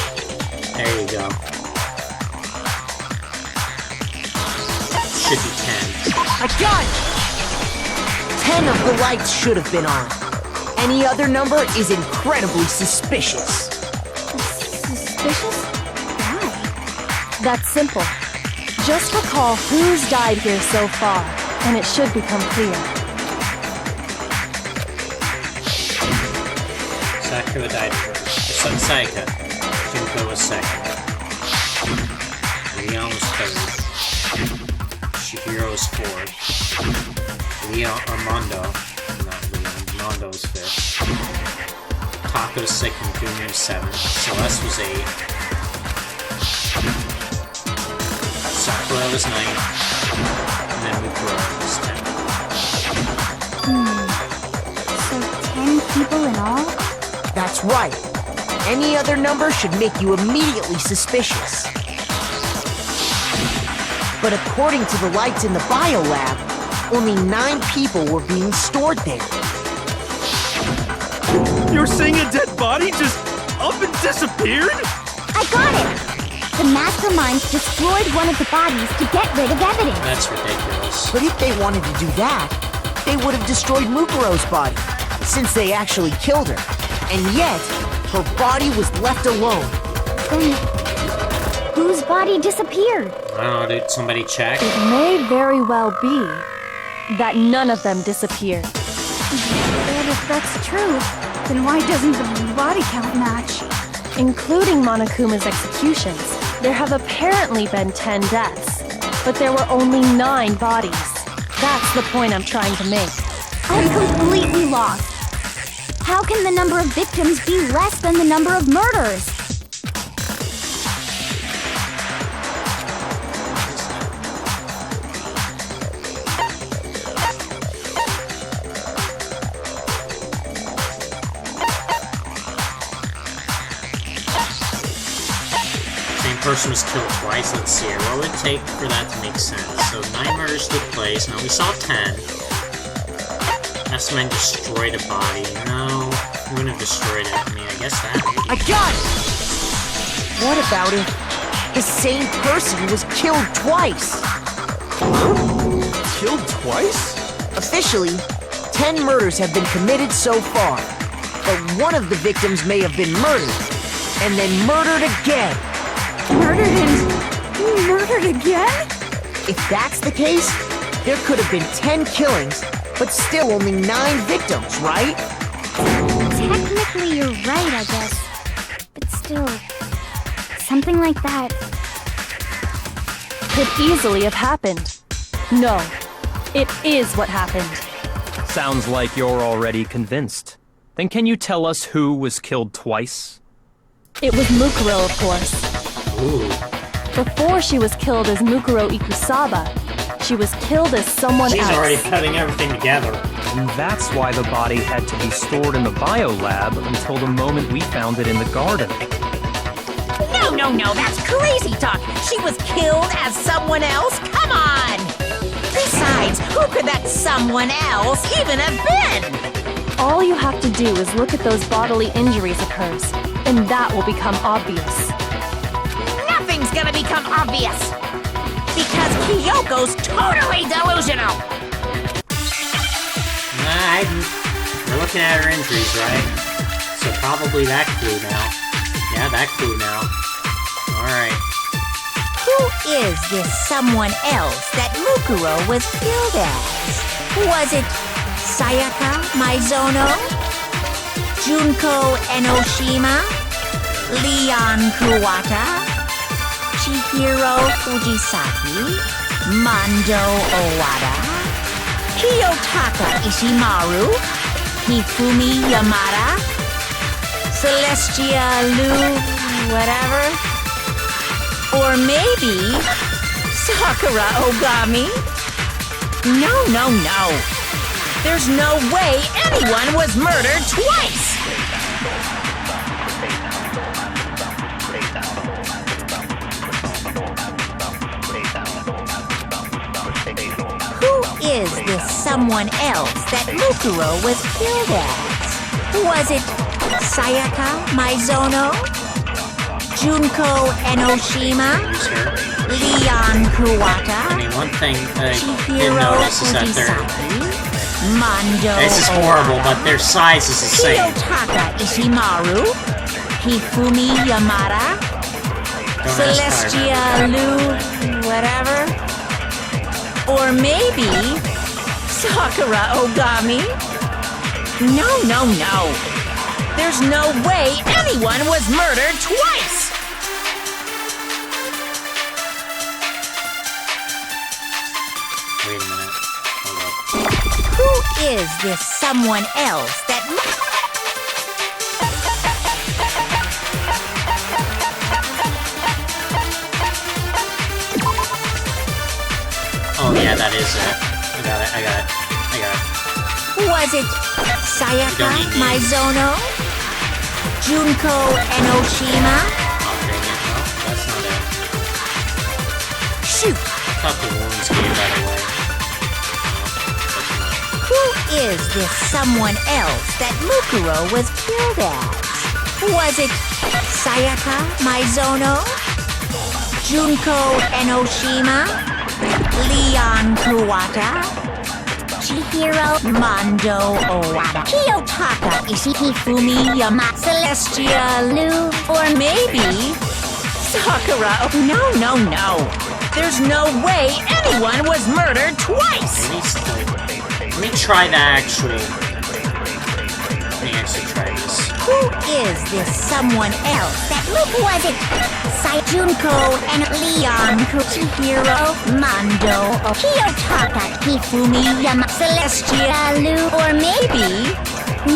There you go. Should be 10. I got it! 10 of the lights should have been on. Any other number is incredibly suspicious. Suspicious? Why? That's simple. Just recall who's died here so far, and it should become clear. Sakura died first. Son Saika. Junko was second. Leon was third. Shihiro was fourth. Armando was fifth. Taka was sixth and Junior was seventh. Celeste was eighth. Sakura was ninth. And then Mukuro was 10th. So 10 people in all? That's right. Any other number should make you immediately suspicious. But according to the lights in the biolab, only 9 people were being stored there. You're saying a dead body just up and disappeared? I got it! The masterminds destroyed one of the bodies to get rid of evidence. That's ridiculous. But if they wanted to do that, they would have destroyed Mukuro's body, since they actually killed her. And yet, her body was left alone. Then, whose body disappeared? I don't know, did somebody check? It may very well be that none of them disappeared. But if that's true, then why doesn't the body count match? Including Monokuma's executions, there have apparently been 10 deaths, but there were only 9 bodies. That's the point I'm trying to make. I'm completely lost. How can the number of victims be less than the number of murders? Person was killed twice. Let's see here. What would it take for that to make sense? So 9 murders took place. Now we saw 10. Mastermind destroyed a body. No, he wouldn't have destroyed it. I mean, I guess that maybe. I got it! What about if the same person was killed twice? Killed twice? Officially, 10 murders have been committed so far, but one of the victims may have been murdered, and then murdered again. Murdered and murdered again? If that's the case, there could have been 10 killings, but still only 9 victims, right? Technically, you're right, I guess. But still, something like that. Could easily have happened. No, it is what happened. Sounds like you're already convinced. Then can you tell us who was killed twice? It was Mukuro, of course. Ooh. Before she was killed as Mukuro Ikusaba, she was killed as someone She's else. already putting everything together. And that's why the body had to be stored in the biolab until the moment we found it in the garden. No, that's crazy talk. She was killed as someone else? Come on! Besides, who could that someone else even have been? All you have to do is look at those bodily injuries of hers, and that will become obvious. Nothing's gonna become obvious. Because Kyoko's totally delusional. We're looking at her injuries, right? So probably that clue now. Yeah, that clue now. Alright. Who is this someone else that Mukuro was killed as? Was it Sayaka Maizono? Junko Enoshima? Leon Kuwata? Chihiro Fujisaki? Mondo Owada? Kiyotaka Ishimaru? Hifumi Yamada? Celestia Lu... whatever? Or maybe... Sakura Ogami? No. There's no way anyone was murdered twice! Who is this someone else that Mukuro was killed as? Was it Sayaka Maizono? Junko Enoshima? Leon Kuwata? I mean, one thing I didn't Chihiro notice is that Fujisaki? Mondo this is horrible, but their size is the same. Kiyotaka Ishimaru? Hifumi Yamada? Don't ask how I Celestia remember Lu... whatever? Or maybe... Sakura Ogami? No. There's no way anyone was murdered twice! Wait a minute. Hold up. Who is this someone else that... Oh yeah, that is it. I got it. Was it Sayaka Maizono? Junko Enoshima? Oh dang it. No, that's not it. Shoot! I thought the wounds gave that away. No, Who is this someone else that Mukuro was killed as? Was it Sayaka Maizono? Junko Enoshima? Leon Kuwata? Chihiro Mondo Owada? Kiyotaka Hifumi Yamada? Celestia Lu? Or maybe... Sakura... No. There's no way anyone was murdered twice! let me try the actual... Let me actually try this. Who is this someone else that was it? Junko and Leon Chihiro Mondo Kiyotaka Hifumi Yamada Celestia Lu? Or maybe...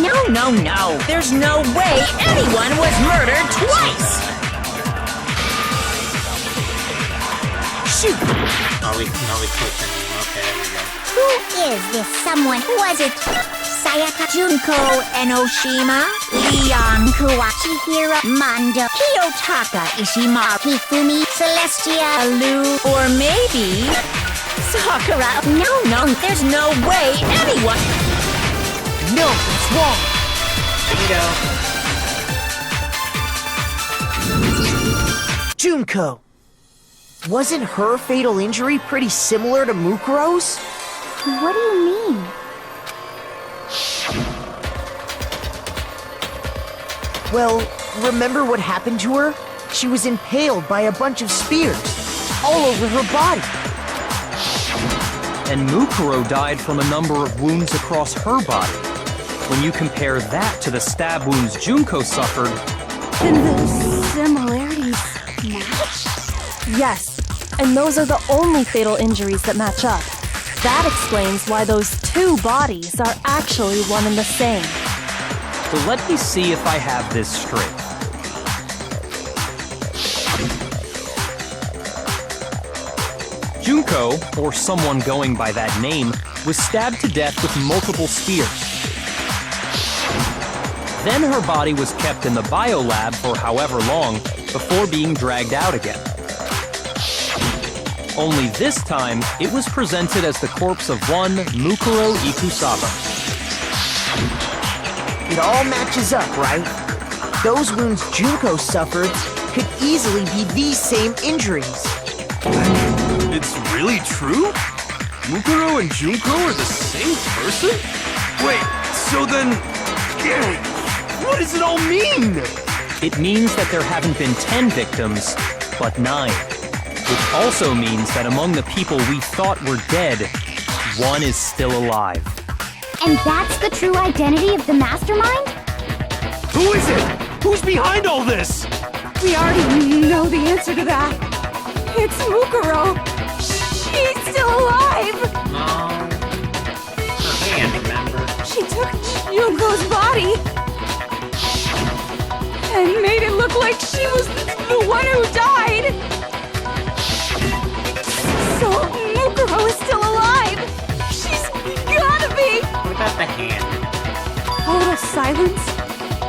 No. There's no way anyone was murdered twice! Shoot! Oh, we clicked the name. Okay, there we go. Who is this someone? Was it Sayaka Junko Enoshima? Leon Kuwachi Hiro Mondo Kiyotaka Ishimaru Hifumi Celestia Lu? Or maybe... Sakura... No, there's no way anyone... No, it's wrong. Bingo. Junko. Wasn't her fatal injury pretty similar to Mukuro's? What do you mean? Well, remember what happened to her? She was impaled by a bunch of spears all over her body. And Mukuro died from a number of wounds across her body. When you compare that to the stab wounds Junko suffered, Then the similarities match? Yes, and those are the only fatal injuries that match up. That explains why those two bodies are actually one and the same. so let me see if I have this straight. Junko, or someone going by that name, was stabbed to death with multiple spears. Then her body was kept in the biolab for however long before being dragged out again. Only this time, it was presented as the corpse of one Mukuro Ikusaba. It all matches up, right? Those wounds Junko suffered could easily be these same injuries. It's really true? Mukuro and Junko are the same person? Wait, so then... what does it all mean? It means that there haven't been 10 victims, but 9. Which also means that among the people we thought were dead, one is still alive. And that's the true identity of the mastermind? Who is it? Who's behind all this? We already know the answer to that. It's Mukuro. She's still alive. No. Her hand, remember? She took Junko's body and made it look like she was the one who died. So Mukuro is still alive. She's gotta be. What about the hand? Total silence?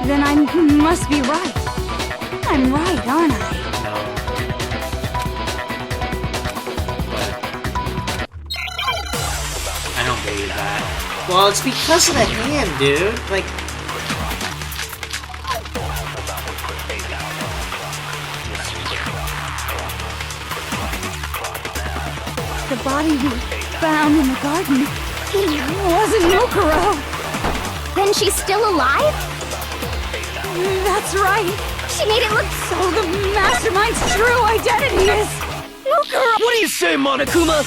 Then I must be right. I'm right, aren't I? No. But I don't believe that. Well, it's because of the hand, dude. Like, The body we found in the garden, it wasn't Mukuro. Then she's still alive? That's right. She made it look so the mastermind's true identity is Mukuro. What do you say, Monokuma?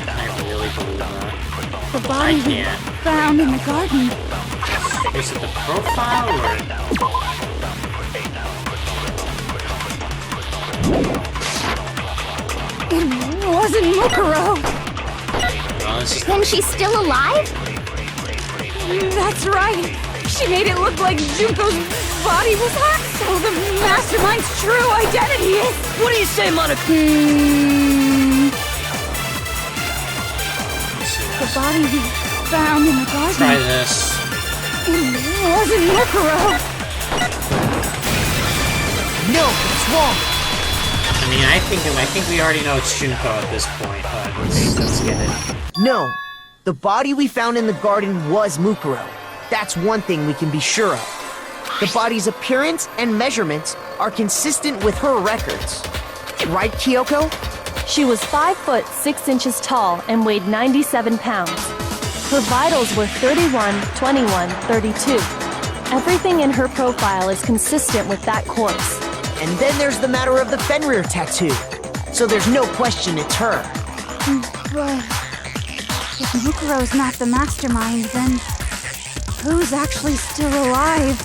I really believe that. The body we can't. found in the garden, Is it the profile or... it wasn't Mukuro. Well, this is Then she's still alive? That's right. She made it look like Junko's body was hot, so the mastermind's true identity is... What do you say, Monica? The body we found in the garden, Try this. it wasn't Mukuro. No, it's wrong. I mean, I think we already know it's Junko at this point, but let's get it. No, the body we found in the garden was Mukuro. That's one thing we can be sure of. The body's appearance and measurements are consistent with her records. Right, Kyoko? She was 5 foot 6 inches tall and weighed 97 pounds. Her vitals were 31, 21, 32. Everything in her profile is consistent with that course. And then there's the matter of the Fenrir tattoo. So there's no question it's her. But if Mukuro's not the mastermind, then who's actually still alive?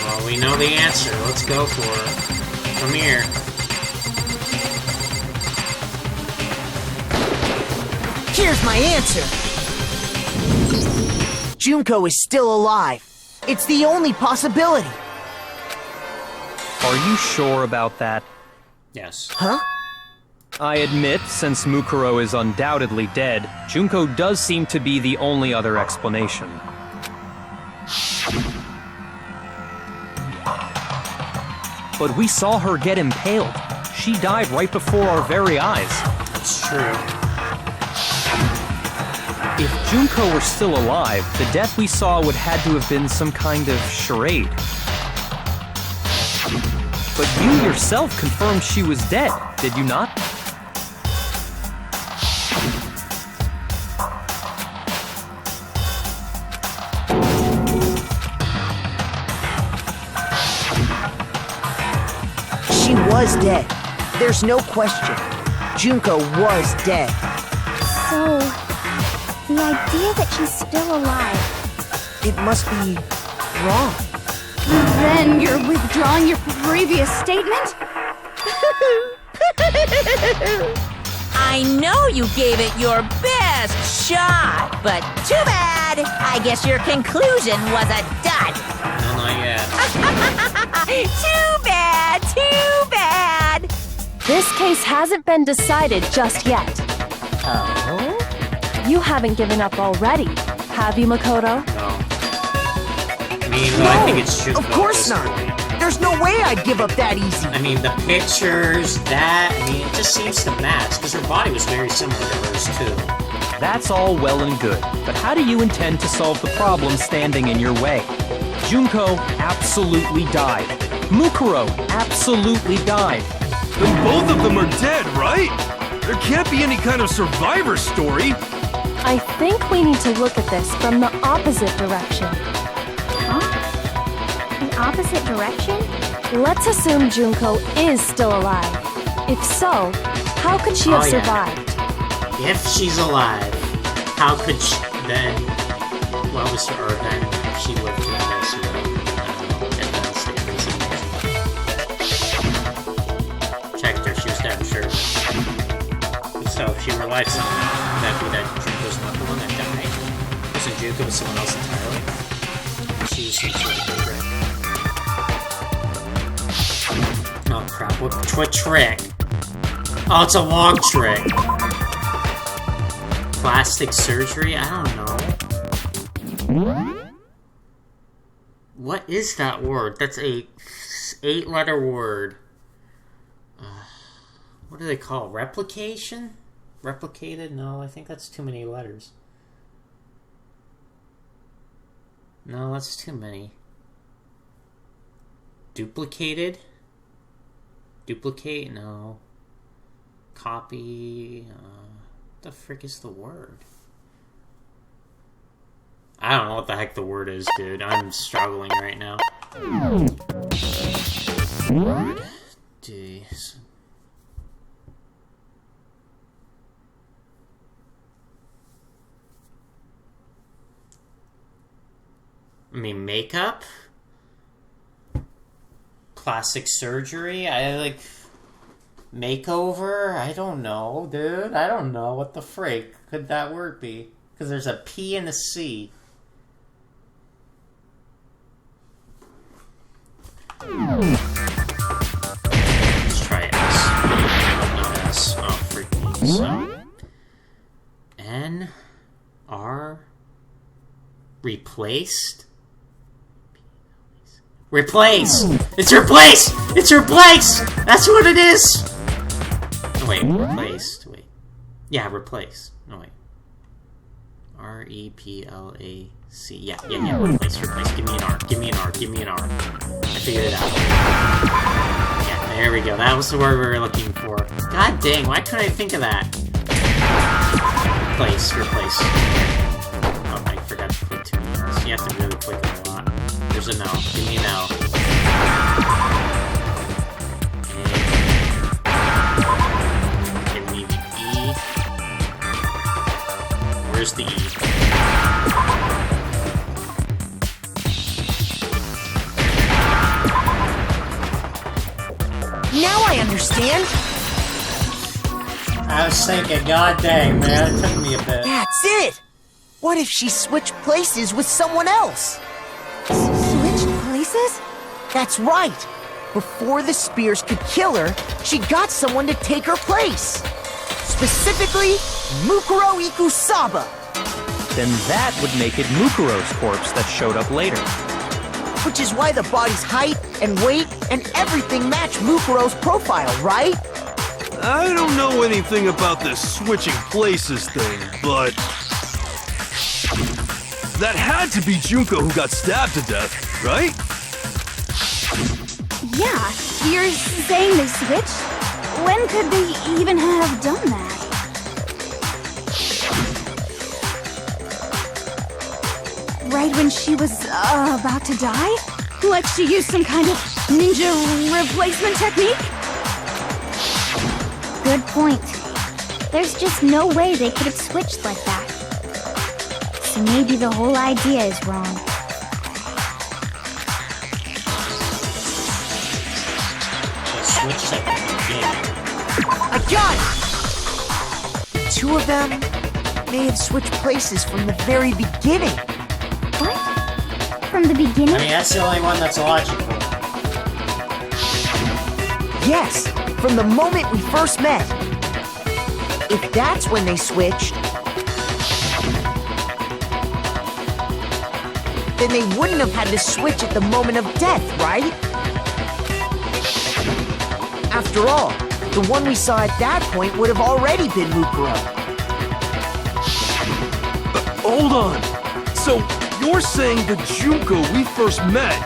Well, we know the answer. Let's go for it. Come here. Here's my answer. Junko is still alive. It's the only possibility. Are you sure about that? Yes. Huh? I admit, since Mukuro is undoubtedly dead, Junko does seem to be the only other explanation. But we saw her get impaled. She died right before our very eyes. It's true. If Junko were still alive, the death we saw would had to have been some kind of charade. But you yourself confirmed she was dead, did you not? was dead. There's no question. Junko was dead. So, the idea that she's still alive. It must be wrong. Then you're withdrawing your previous statement? I know you gave it your best shot, but too bad. I guess your conclusion was a dud. No, not yet. Too bad, too bad. This case hasn't been decided just yet. Oh? You haven't given up already, have you, Makoto? No. I mean, I think it's Junko. Of course at this not. point. There's no way I'd give up that easy. I mean, the pictures, it just seems to match, because her body was very similar to hers, too. That's all well and good, but how do you intend to solve the problem standing in your way? Junko absolutely died. Mukuro absolutely died. Then both of them are dead, right? There can't be any kind of survivor story. I think we need to look at this from the opposite direction. The opposite direction? Let's assume Junko is still alive. If so, how could she have Oh, yeah. survived? If she's alive, how could she then? What was her then? If she lived through this, I don't know. Advanced information. Checked her. She was dead. Sure. So if she were alive, somehow, that'd be that Junko's not the one that died. Wasn't Junko was someone else entirely? She was some sort of trick. Oh crap! What trick? Oh, it's a long trick. Plastic surgery? I don't know. What is that word? That's a 8-letter word. What do they call it? Replication? Replicated? No, I think that's too many letters. No, that's too many. Duplicated? Duplicate? No. Copy? What the frick is the word? I don't know what the heck the word is, dude. I'm struggling right now. Word? Jeez. I mean, makeup? Plastic surgery? Makeover? I don't know, dude. I don't know. What the frick could that word be? Because there's a P and a C. Let's try S. Oh, not S. Oh, freak me. So. N. R. Replaced? Replace! It's replaced! It's replaced! That's what it is! Oh, wait, replaced. Wait. Yeah, replace. No, wait. R-E-P-L-A-C. Yeah, replace. Give me an R. Give me an R. Give me an R. I figured it out. Yeah, there we go. That was the word we were looking for. God dang, why couldn't I think of that? Replace. Oh, I forgot to click 2 minutes. You have to really click a lot. There's an L. Give me an L. Give me the E. Where's the E? Now I understand. I was thinking, god dang, man, it took me a bit. That's it. What if she switched places with someone else? Switched places? That's right. Before the spears could kill her, she got someone to take her place. Specifically, Mukuro Ikusaba. Then that would make it Mukuro's corpse that showed up later. Which is why the body's height and weight and everything match Mukuro's profile, right? I don't know anything about this switching places thing, but that had to be Junko who got stabbed to death, right? Yeah, you're saying they switched? When could they even have done that? Right when she was about to die? Like she used some kind of ninja replacement technique? good point. There's just no way they could have switched like that. So maybe the whole idea is wrong. They switched at the beginning. I got it! The two of them may have switched places from the very beginning. What? From the beginning? I mean, that's the only one that's logical. Yes, from the moment we first met. If that's when they switched, then they wouldn't have had to switch at the moment of death, right? After all, the one we saw at that point would have already been Mukuro. Hold on. So, you're saying the Junko we first met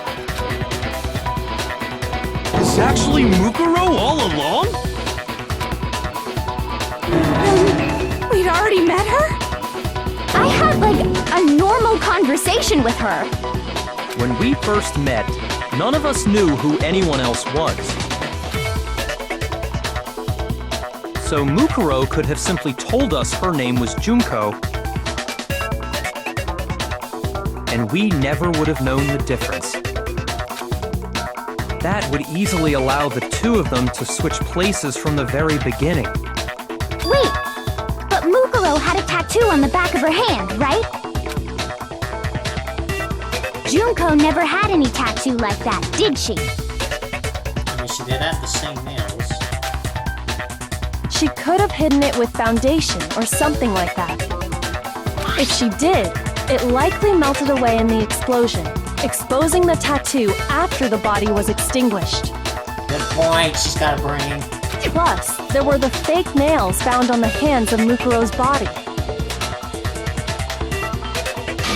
is actually Mukuro all along? We'd already met her? I had, like, a normal conversation with her. When we first met, none of us knew who anyone else was. So Mukuro could have simply told us her name was Junko, and we never would have known the difference. That would easily allow the two of them to switch places from the very beginning. Wait, but Mukuro had a tattoo on the back of her hand, right? Junko never had any tattoo like that, did she? I mean, she did have the same nails. She could have hidden it with foundation or something like that. If she did, it likely melted away in the explosion, exposing the tattoo after the body was extinguished. Good point, she's got a brain. Plus, there were the fake nails found on the hands of Mukuro's body.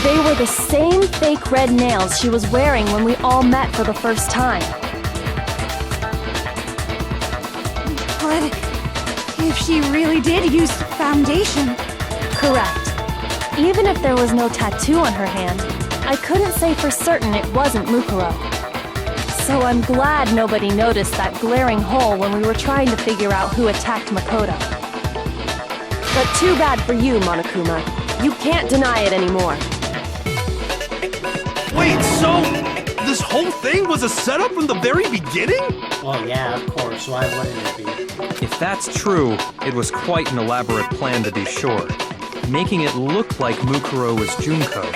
They were the same fake red nails she was wearing when we all met for the first time. But if she really did use foundation... Correct. Even if there was no tattoo on her hand, I couldn't say for certain it wasn't Mukuro. So I'm glad nobody noticed that glaring hole when we were trying to figure out who attacked Makoto. But too bad for you, Monokuma. You can't deny it anymore. Wait, so this whole thing was a setup from the very beginning? Well, yeah, of course. Why wouldn't it be? If that's true, it was quite an elaborate plan to be sure, making it look like Mukuro was Junko.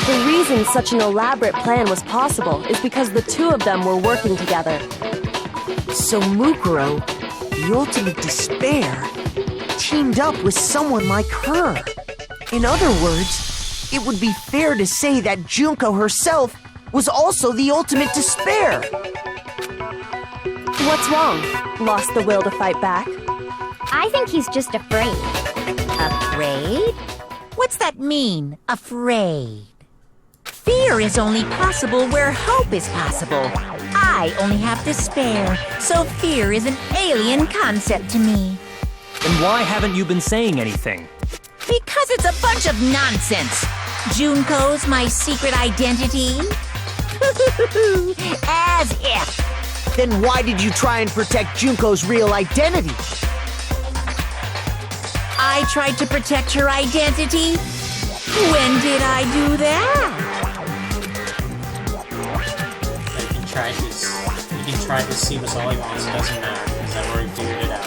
The reason such an elaborate plan was possible is because the two of them were working together. So Mukuro, the ultimate despair, teamed up with someone like her. In other words, it would be fair to say that Junko herself was also the ultimate despair. What's wrong? Lost the will to fight back? I think he's just afraid. Afraid? What's that mean, afraid? Fear is only possible where hope is possible. I only have despair, so fear is an alien concept to me. Then why haven't you been saying anything? Because it's a bunch of nonsense. Junko's my secret identity? As if. Then why did you try and protect Junko's real identity? I tried to protect her identity? When did I do that? You can try to see what's all he wants. It doesn't matter, because I've already figured it out.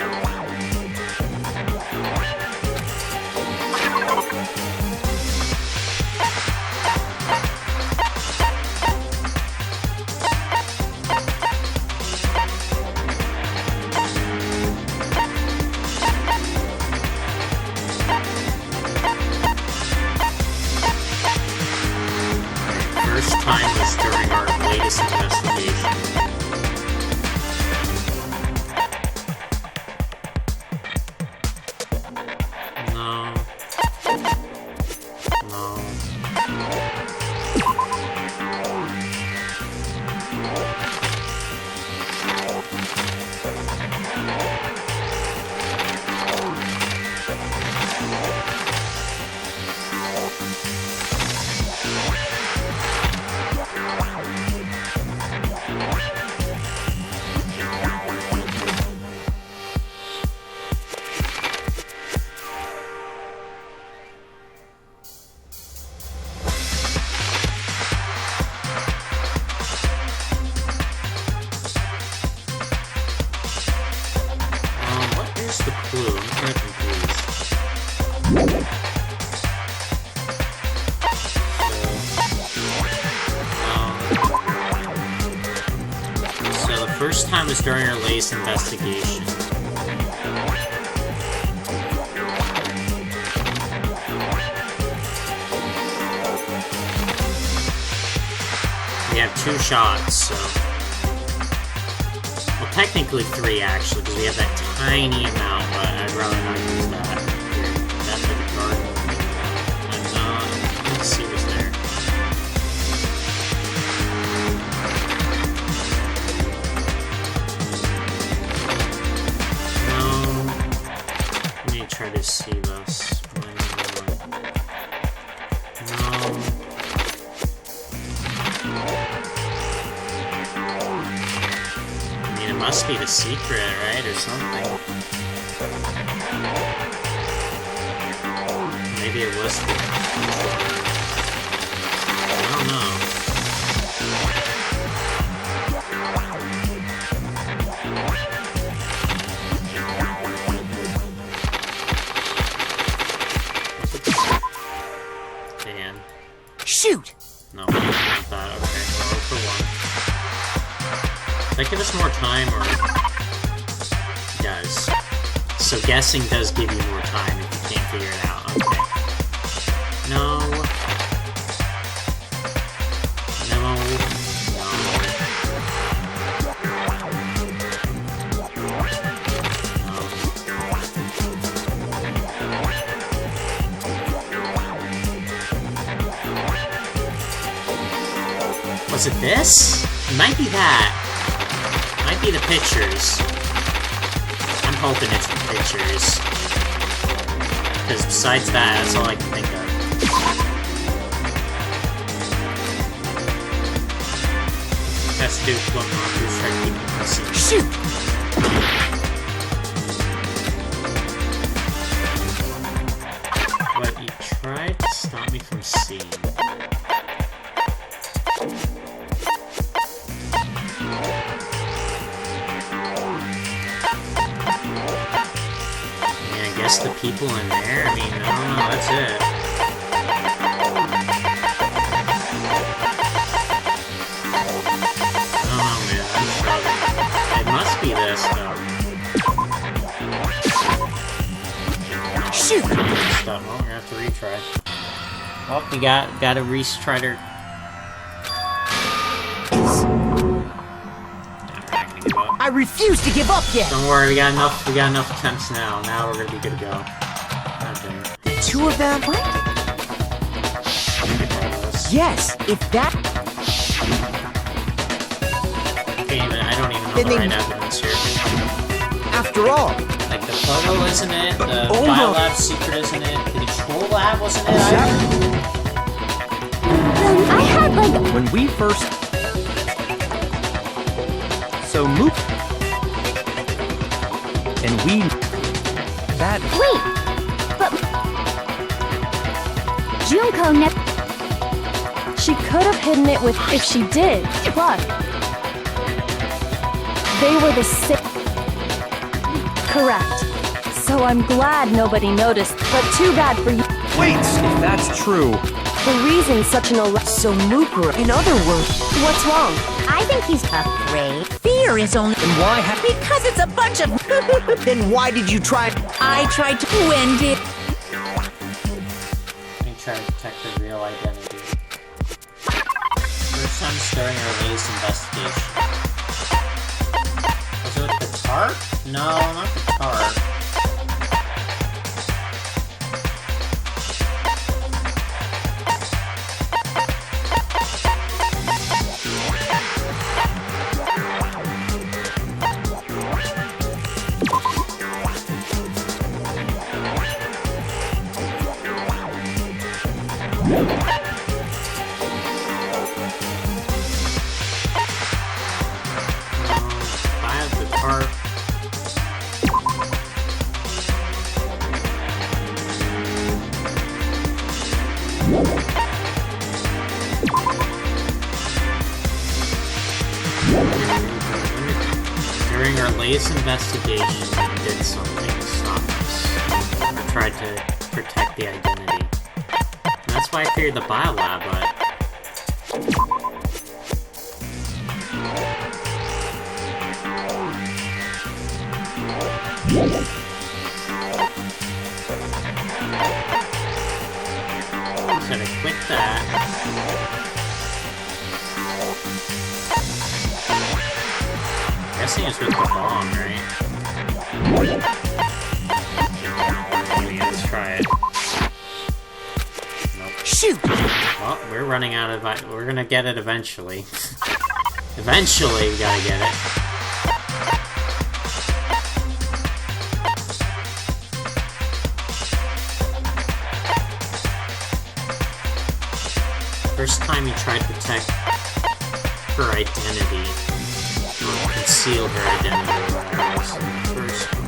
First time was during our latest investigation. No. No. first time was during our latest investigation. We have 2 shots, so... Well, technically 3, actually, because we have that tiny amount, but I'd rather not use that. Here, that for the garden. I'm not... Let's see what's there. No... Let me try to see this. No... It must be the secret, right? Or something. Maybe it was the... I don't know. Dan. Shoot! No, not that. Okay, well, for 1. Does that give us more time, or... It does. So guessing does give you more time if you can't figure it out. Okay. No. No. No. Was it this? It might be that. Might be the pictures. I'm hoping it's the pictures. Because besides that, that's all I can think of. Has to do with what monsters try to keep me from seeing. Shoot! What, you tried to stop me from seeing? The people in there? I mean, I don't know, that's it. I don't know, man, I'm struggling. It must be this, though. Shoot! Stop. Well, we're gonna have to retry. Well, we gotta retry to... I refuse to give up yet! Don't worry, we got enough attempts now. Now we're gonna be good to go. Okay. 2 of them? What? Yes, if that... Okay, I don't even know the right evidence here. After all... Like, the photo isn't it, the biolab secret isn't it, the control lab wasn't it either? I had, like... When we first... So Mook... And we... That... Wait! But... Junko never... She could have hidden it with if she did, but... They were the same... Correct. So I'm glad nobody noticed, but too bad for you. Wait! If that's true... The reason such an So Mooker, in other words... What's wrong? I think he's afraid. Fear is only... Then why Because it's a bunch of... Then why did you try... I tried to... When did... We try to protect their real identity. First time during our latest investigation. Was it with the tarp? No, not the tarp. During our latest investigation, we did something to stop us. We tried to protect the identity. And that's why I figured the biolab, but... guessing it's with the bomb, right? Maybe let's try it. Nope. Shoot! Well, we're running out of... We're gonna get it eventually. Eventually, we gotta get it. First time he tried to protect her identity, or conceal her identity, whatever it was. First one.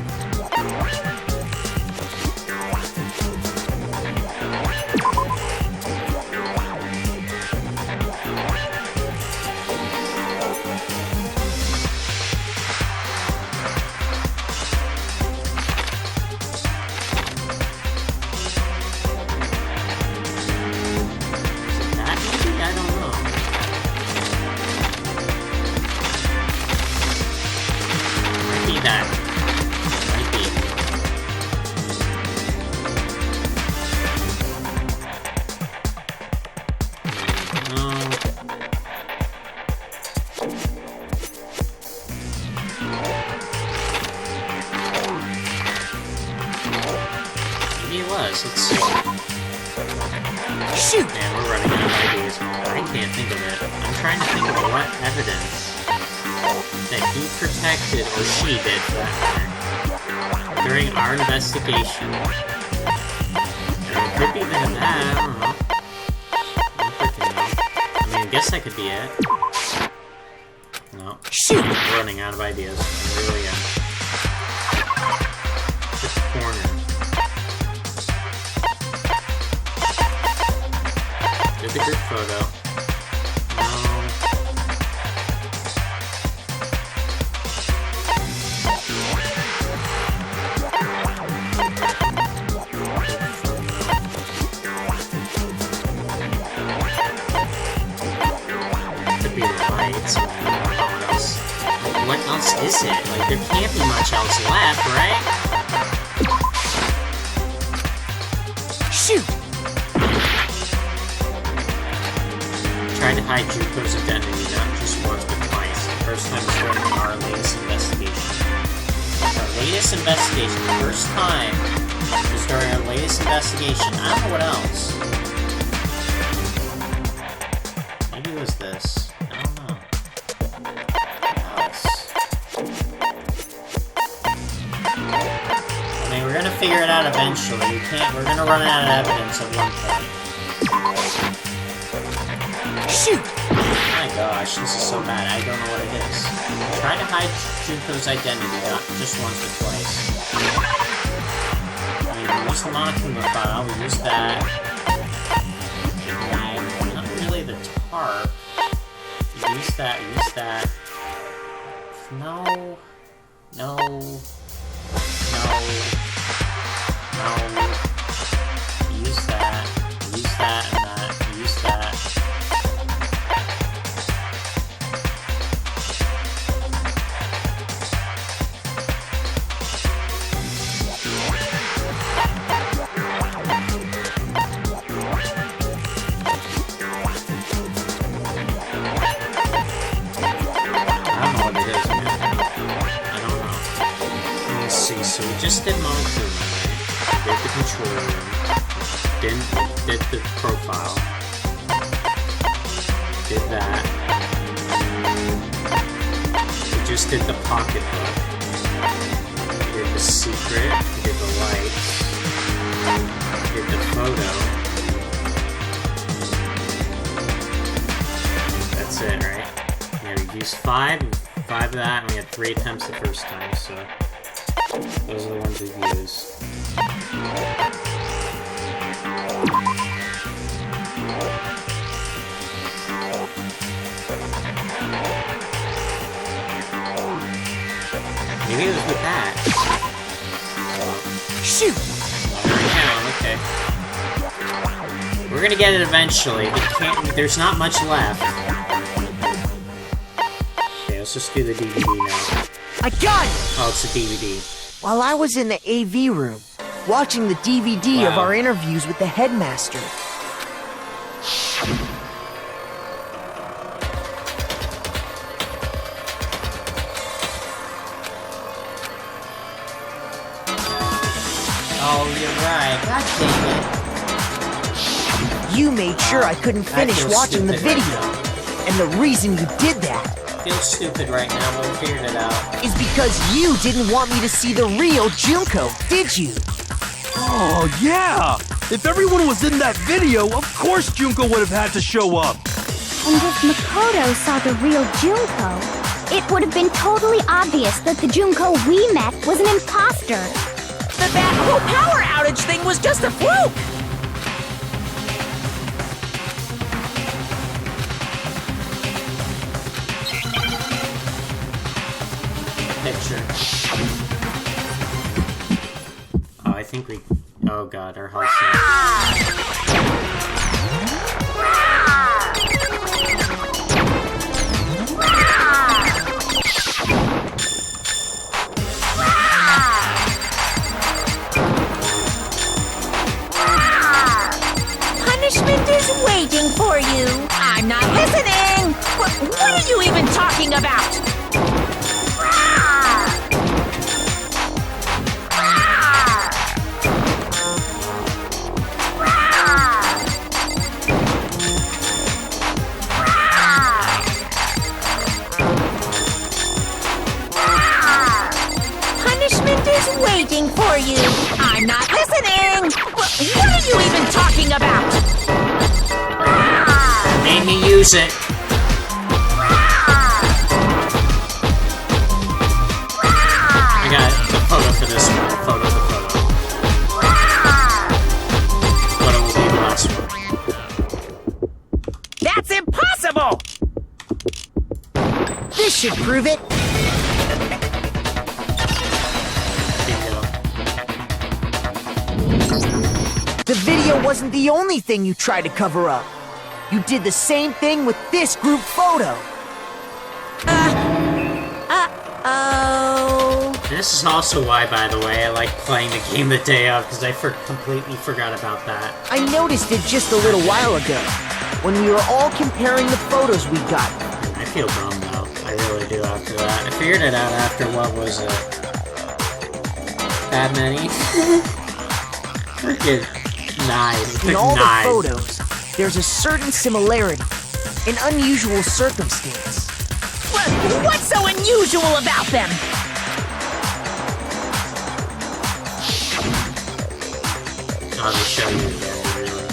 Let's see. Shoot! Man, we're running out of ideas. I can't think of it. I'm trying to think of what evidence that he protected, or she did, for that matter, during our investigation. And it could be that, I don't know. I don't freaking know. I mean, I guess that could be it. No. Shoot! We're running out of ideas. I really am. This corner. Did the group photo. No. Could be lights. What else? Like, what else is it? Like, there can't be much else left, right? Shoot! Tried to hide Juko's identity not just once but twice. The first time was during our latest investigation. Our latest investigation. The first time was during our latest investigation. I don't know what else. Maybe it was this. I don't know. What else? I mean, we're gonna figure it out eventually. We're gonna run out of evidence at one point. Shoot! My gosh, this is so bad. I don't know what it is. Try to hide Junko's identity, not just once but twice. I mean, we used the Monokuma file, we used that. And not really the tarp. We used that, No. No. No. No. Use that. Use that and that. Use that. So we just did Monokuma, right? We did the control room. Did the profile. Did that. We just did the pocketbook. We did the secret. We did the lights. We did the photo. That's it, right? Yeah, we used 5 of that, and we had 3 attempts the first time, so... Those are the ones we've used. Maybe it was with that. Shoot! Right now, okay. We're gonna get it eventually. There's not much left. Okay, let's just do the DVD now. I got it! Oh, it's a DVD. While I was in the AV room, watching the DVD of Wow. our interviews with the headmaster. try. God dang it. You made sure I couldn't finish feels watching the stupid right video. now. And the reason you did that I feel stupid right now, but I figured it out. is because you didn't want me to see the real Junko, did you? Oh, yeah! If everyone was in that video, of course Junko would have had to show up. And if Makoto saw the real Junko, it would have been totally obvious that the Junko we met was an imposter. That whole power outage thing was just a fluke! Picture. Oh, I think we... Oh god, our health's Punishment is waiting for you. I'm not listening. What are you even talking about? Punishment is waiting for you. I'm not listening. What are you even talking about? Made me use it. I got the photo for this one. The photo. Photo will be the last one. That's impossible! This should prove it. Bingo. The video wasn't the only thing you tried to cover up. You did the same thing with this group photo. Oh. This is also why, by the way, I like playing the game the day of, because I completely forgot about that. I noticed it just a little while ago, when we were all comparing the photos we got. I feel dumb, though. I really do after that. I figured it out after, what was it? That many? Freaking 9. It took In all 9. the photos, there's a certain similarity, an unusual circumstance. What's so unusual about them? I'll just show you again, really.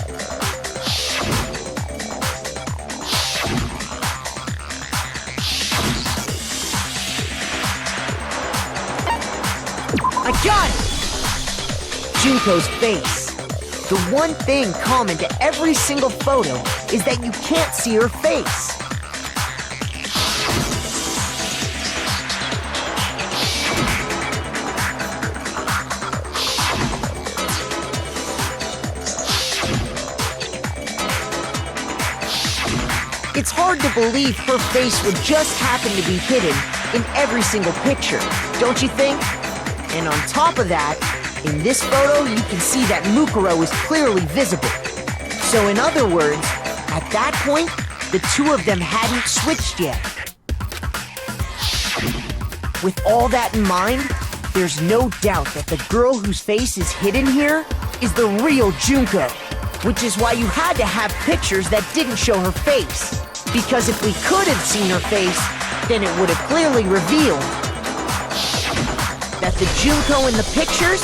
I got it! Junko's face. The one thing common to every single photo is that you can't see her face. It's hard to believe her face would just happen to be hidden in every single picture, don't you think? And on top of that, in this photo you can see that Mukuro is clearly visible. So in other words, at that point, the two of them hadn't switched yet. With all that in mind, there's no doubt that the girl whose face is hidden here is the real Junko, which is why you had to have pictures that didn't show her face. Because if we could have seen her face, then it would have clearly revealed that the Junko in the pictures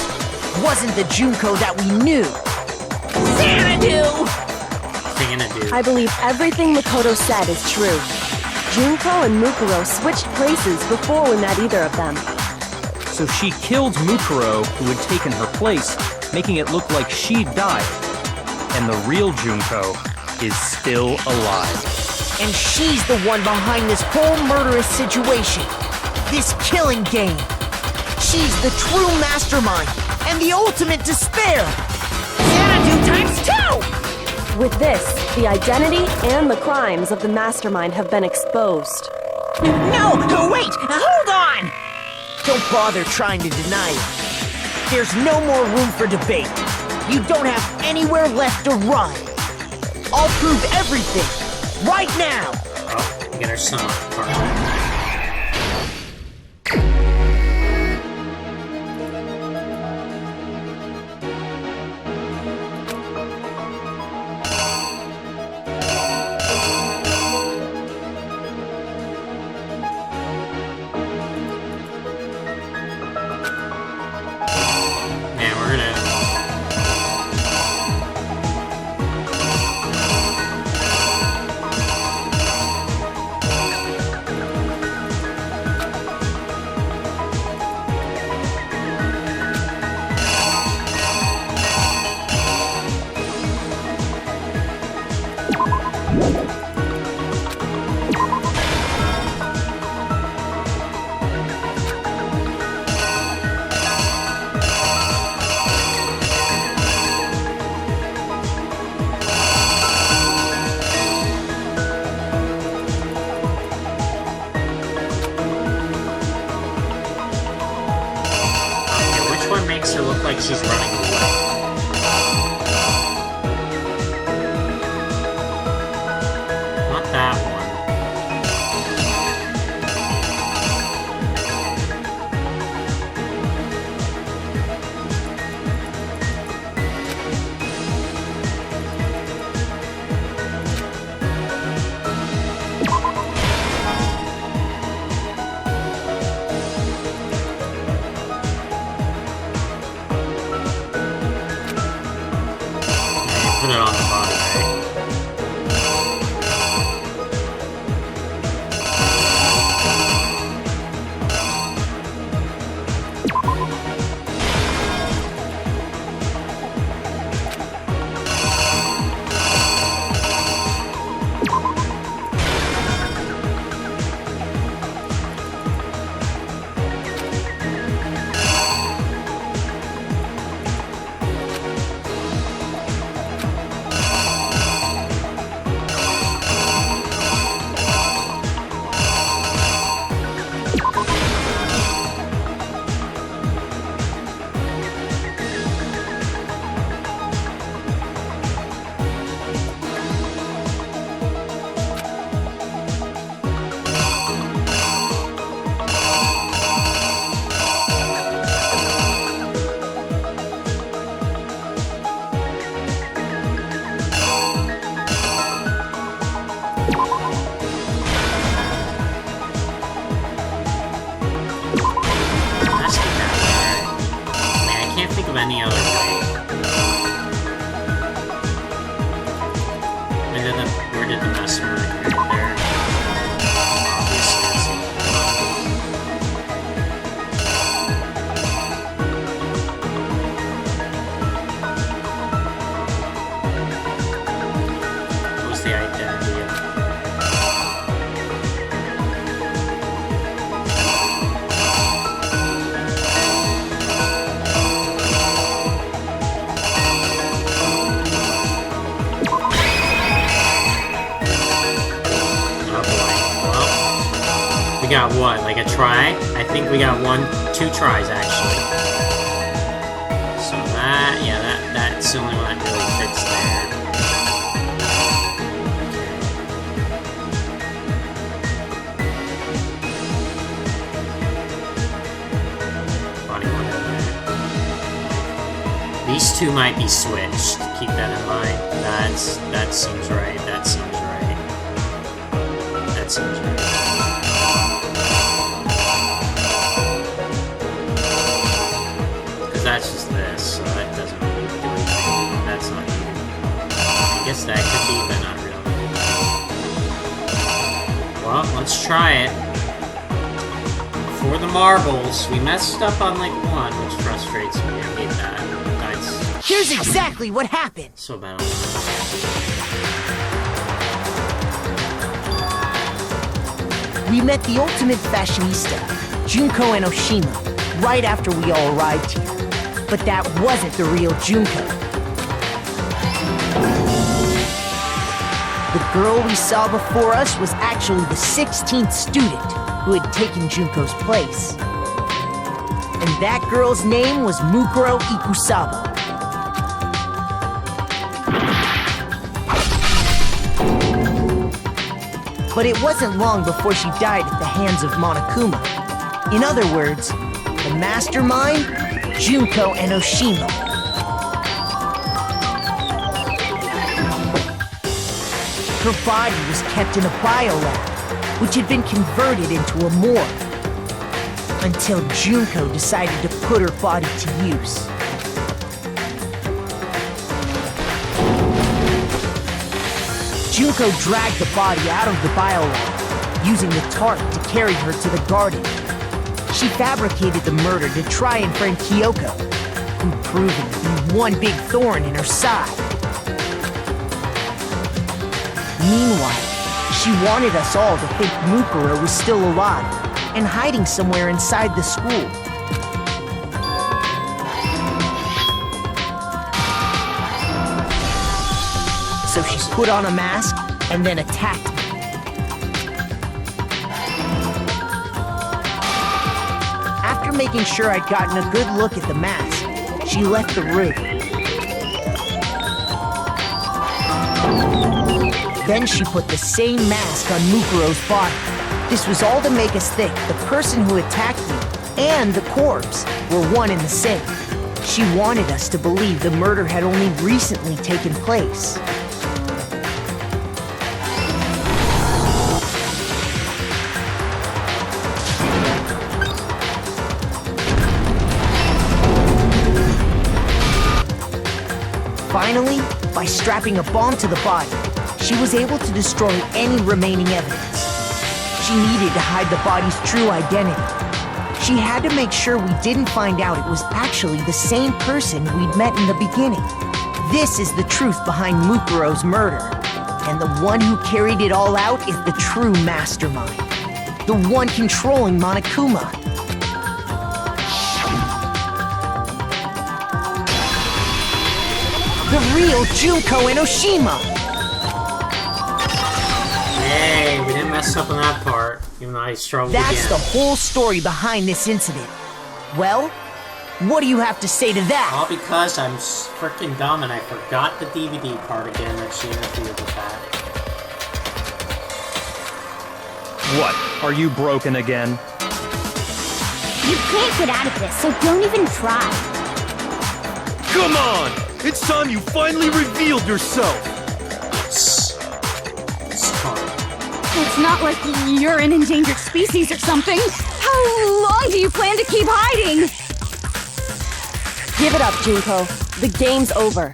wasn't the Junko that we knew. Xanadu! Xanadu. I believe everything Makoto said is true. Junko and Mukuro switched places before we met either of them. So she killed Mukuro, who had taken her place, making it look like she'd died. And the real Junko is still alive. And she's the one behind this whole murderous situation. This killing game. She's the true mastermind and the ultimate despair. Xanadu times 2! With this, the identity and the crimes of the mastermind have been exposed. No, wait, hold on! Don't bother trying to deny it. There's no more room for debate. You don't have anywhere left to run. I'll prove everything, right now. Oh, we get our sum up part. look like she's running away. Not that one. Put it on the body, right? Any other way. Where did the mastermind right there? Obviously. What was the identity of? We got what, like a try? I think we got 2 tries actually. So that, yeah, that's the only one that really fits there. Body one in there. These 2 might be switched. Keep that in mind. That seems right. That seems right. That seems right. That's just this, so that doesn't really do anything. That's not even. I guess that could be, but not really. Well, let's try it. For the marbles, we messed up on like 1, which frustrates me. I hate that. That's Here's exactly what happened. so bad. We met the ultimate fashionista, Junko and Oshima, right after we all arrived here. But that wasn't the real Junko. The girl we saw before us was actually the 16th student who had taken Junko's place. And that girl's name was Mukuro Ikusaba. But it wasn't long before she died at the hands of Monokuma. In other words, the mastermind, Junko and Oshima. Her body was kept in a biolab, which had been converted into a morgue, until Junko decided to put her body to use. Junko dragged the body out of the biolab, using the tarp to carry her to the garden. She fabricated the murder to try and frame Kyoko, who'd proven to be one big thorn in her side. Meanwhile, she wanted us all to think Mukuro was still alive and hiding somewhere inside the school. So she put on a mask and then attacked me. After making sure I'd gotten a good look at the mask, she left the room. Then she put the same mask on Mukuro's body. This was all to make us think the person who attacked me and the corpse were one and the same. She wanted us to believe the murder had only recently taken place. Finally, by strapping a bomb to the body, she was able to destroy any remaining evidence. She needed to hide the body's true identity. She had to make sure we didn't find out it was actually the same person we'd met in the beginning. This is the truth behind Mukuro's murder. And the one who carried it all out is the true mastermind. The one controlling Monokuma. The real Junko Enoshima! Hey, we didn't mess up on that part, even though I struggled That's again. the whole story behind this incident. Well, what do you have to say to that? All because I'm freaking dumb and I forgot the DVD part again that she interfered with that. What? Are you broken again? You can't get out of this, so don't even try. Come on! It's time you finally revealed yourself! It's fun. It's not like you're an endangered species or something. How long do you plan to keep hiding? Give it up, Junko. The game's over.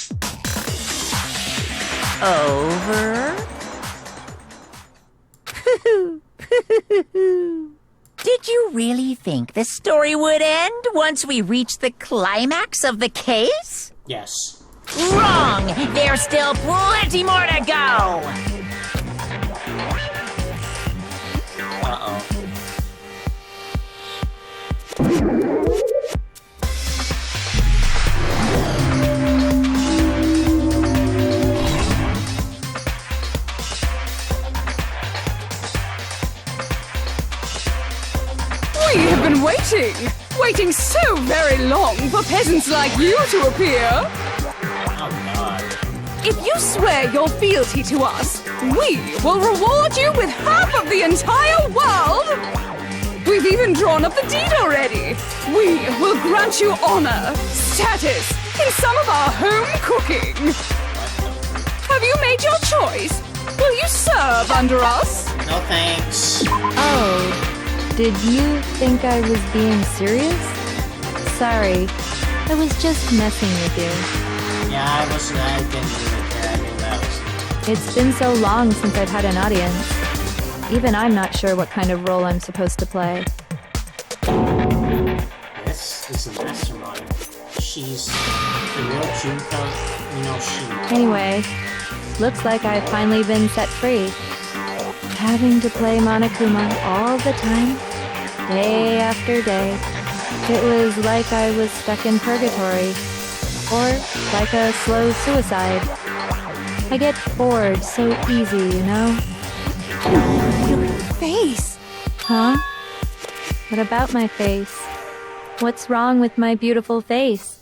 Over? Did you really think the story would end once we reached the climax of the case? Yes. Wrong! There's still plenty more to go! Uh-oh. We have been waiting so very long for peasants like you to appear. Oh, God. If you swear your fealty to us, we will reward you with half of the entire world! We've even drawn up the deed already! We will grant you honor, status, and some of our home cooking! Have you made your choice? Will you serve under us? No thanks. Oh, did you think I was being serious? Sorry, I was just messing with you. Yeah, I didn't really care. I knew that was... It's been so long since I've had an audience. Even I'm not sure what kind of role I'm supposed to play. This is the mastermind. She's the real Junko, Anyway, looks like I've finally been set free. Having to play Monokuma all the time, day after day. It was like I was stuck in purgatory. Or like a slow suicide. I get bored so easy, you know? Your face! Huh? What about my face? What's wrong with my beautiful face?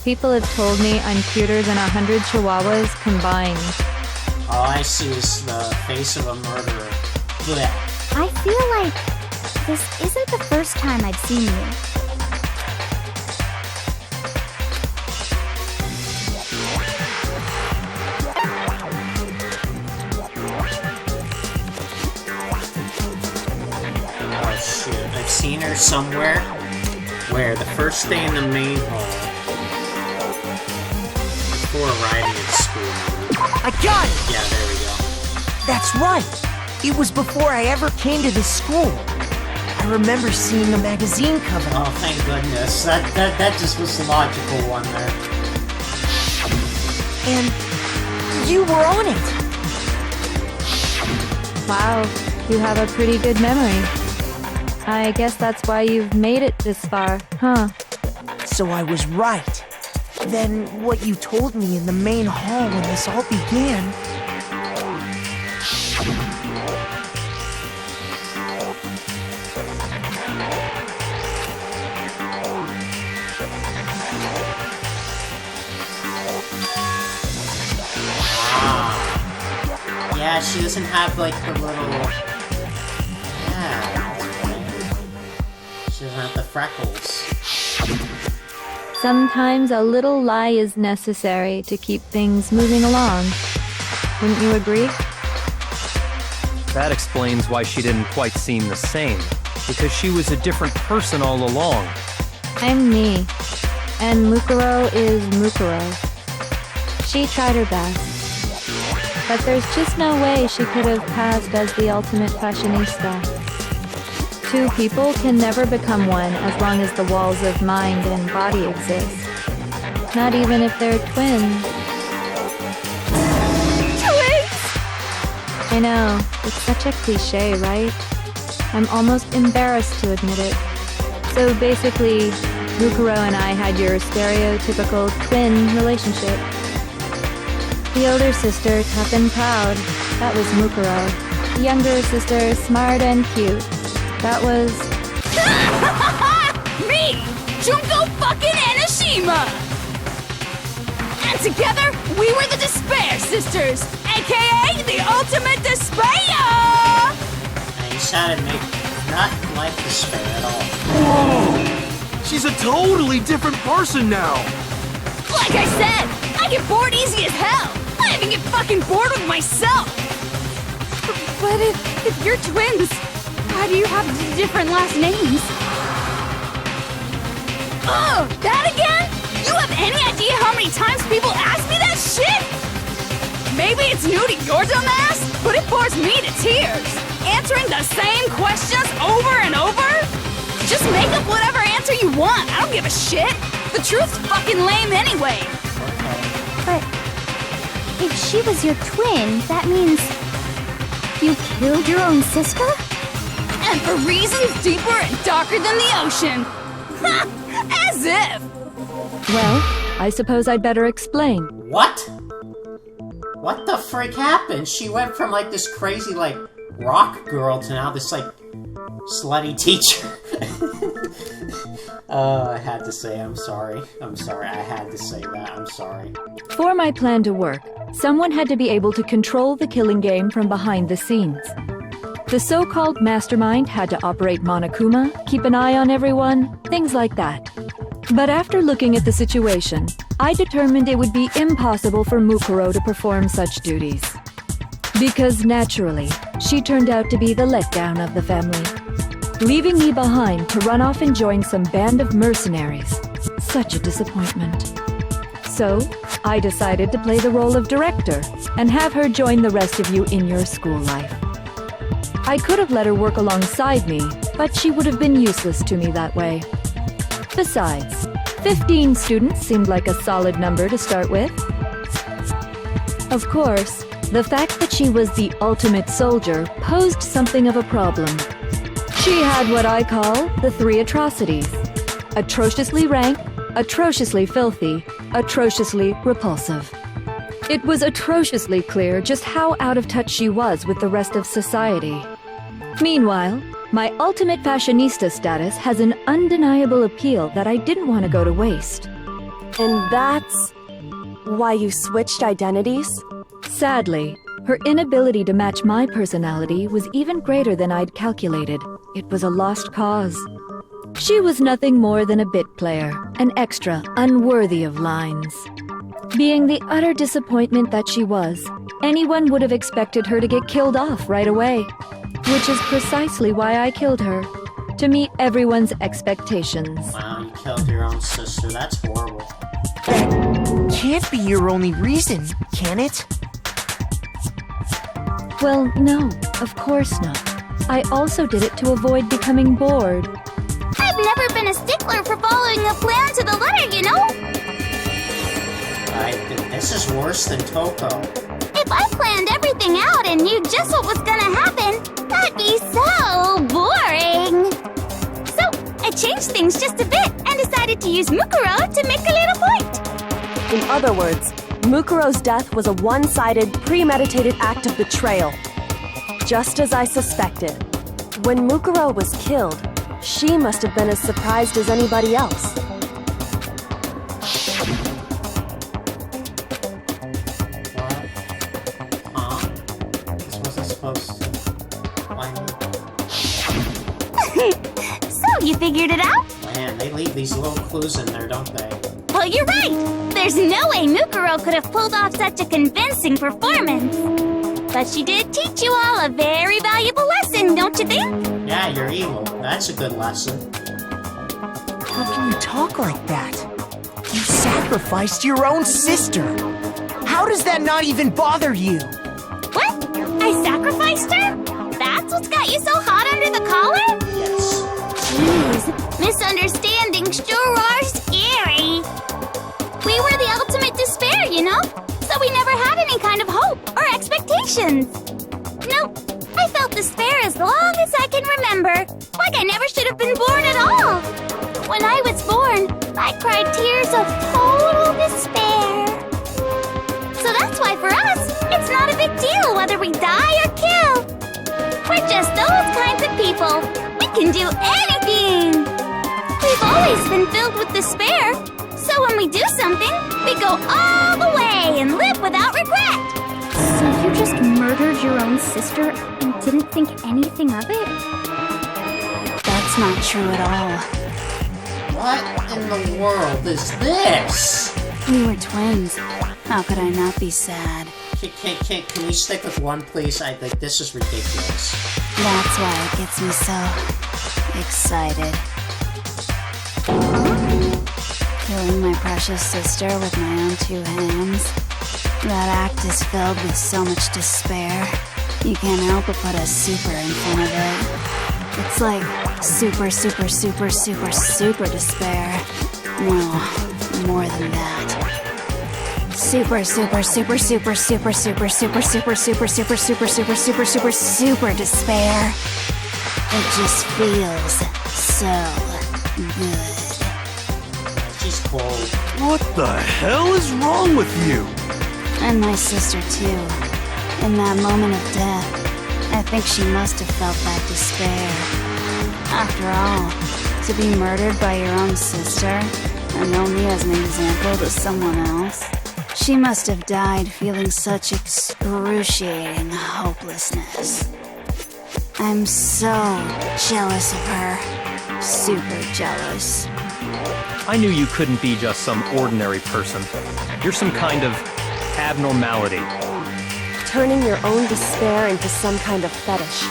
People have told me I'm cuter than 100 chihuahuas combined. All I see is the face of a murderer. Blech. I feel like this isn't the first time I've seen you. Oh shoot, I've seen her somewhere. Where? The first day in the main hall. Before arriving at school. I got it! Yeah, there we go. That's right! It was before I ever came to this school. I remember seeing a magazine cover. Oh, thank goodness. That just was the logical one there. And you were on it! Wow, you have a pretty good memory. I guess that's why you've made it this far, huh? So I was right. Then what you told me in the main hall when this all began... Yeah, she doesn't have like the little... Yeah, that's right. She doesn't have the freckles. Sometimes a little lie is necessary to keep things moving along. Wouldn't you agree? That explains why she didn't quite seem the same, because she was a different person all along. I'm me, and Mukuro is Mukuro. She tried her best, but there's just no way she could have passed as the ultimate fashionista. Two people can never become one as long as the walls of mind and body exist. Not even if they're twins. Twins! I know, it's such a cliche, right? I'm almost embarrassed to admit it. So basically, Mukuro and I had your stereotypical twin relationship. The older sister, tough and proud. That was Mukuro. The younger sister, smart and cute. That was... Me! Junko fucking Enoshima! And together, we were the Despair Sisters, aka the Ultimate Despair! And you sounded not like Despair at all. Whoa! She's a totally different person now! Like I said, I get bored easy as hell! I even get fucking bored with myself! But if you're twins, why do you have different last names? Oh, that again? You have any idea how many times people ask me that shit? Maybe it's new to your dumb ass, but it bores me to tears. Answering the same questions over and over? Just make up whatever answer you want. I don't give a shit. The truth's fucking lame anyway. But if she was your twin, that means you killed your own sister? And for reasons deeper and darker than the ocean. Ha! As if! Well, I suppose I'd better explain. What? What the frick happened? She went from like this crazy like rock girl to now this like slutty teacher. I had to say I'm sorry. I'm sorry. I had to say that. I'm sorry. For my plan to work, someone had to be able to control the killing game from behind the scenes. The so-called mastermind had to operate Monokuma, keep an eye on everyone, things like that. But after looking at the situation, I determined it would be impossible for Mukuro to perform such duties. Because naturally, she turned out to be the letdown of the family, leaving me behind to run off and join some band of mercenaries. Such a disappointment. So, I decided to play the role of director and have her join the rest of you in your school life. I could have let her work alongside me, but she would have been useless to me that way. Besides, 15 students seemed like a solid number to start with. Of course, the fact that she was the ultimate soldier posed something of a problem. She had what I call the three atrocities: atrociously rank, atrociously filthy, atrociously repulsive. It was atrociously clear just how out of touch she was with the rest of society. Meanwhile, my ultimate fashionista status has an undeniable appeal that I didn't want to go to waste. And that's why you switched identities? Sadly, her inability to match my personality was even greater than I'd calculated. It was a lost cause. She was nothing more than a bit player, an extra unworthy of lines. Being the utter disappointment that she was, anyone would have expected her to get killed off right away. Which is precisely why I killed her, to meet everyone's expectations. Wow, you killed your own sister. That's horrible. That can't be your only reason, can it? Well, no, of course not. I also did it to avoid becoming bored. I've never been a stickler for following a plan to the letter, you know? This is worse than Toko. If I planned everything out and knew just what was gonna happen, that'd be so boring. So, I changed things just a bit and decided to use Mukuro to make a little point. In other words, Mukuro's death was a one-sided, premeditated act of betrayal. Just as I suspected. When Mukuro was killed, she must have been as surprised as anybody else. So, you figured it out? Man, they leave these little clues in there, don't they? Well, you're right! There's no way Mukuro could have pulled off such a convincing performance. But she did teach you all a very valuable lesson, don't you think? Yeah, you're evil. That's a good lesson. How can you talk like that? You sacrificed your own sister. How does that not even bother you? What? I sacrificed her? That's what's got you so hot under the collar? Yes. Jeez, misunderstandings sure are scary. We were the ultimate despair, you know? So we never had any kind of hope or expectations. Nope, I felt despair as long as I can remember. Like I never should have been born at all. When I was born, I cried tears of total despair. So that's why for us, it's not a big deal whether we die or kill. We're just those kinds of people. We can do anything. We've always been filled with despair. So when we do something, we go all the way and live without regret. So you just murdered your own sister and didn't think anything of it? That's not true at all. What in the world is this? We were twins. How could I not be sad? Can we stick with one, please? I think this is ridiculous. That's why it gets me so excited. Killing my precious sister with my own two hands. That act is filled with so much despair. You can't help but put a super in front of it. It's like super despair. No, more than that. Super despair. It just feels so good. She's cold. What the hell is wrong with you? And my sister too. In that moment of death, I think she must have felt that despair. After all, to be murdered by your own sister, and only as an example to someone else, she must have died feeling such excruciating hopelessness. I'm so jealous of her. Super jealous. I knew you couldn't be just some ordinary person. You're some kind of abnormality. Turning your own despair into some kind of fetish.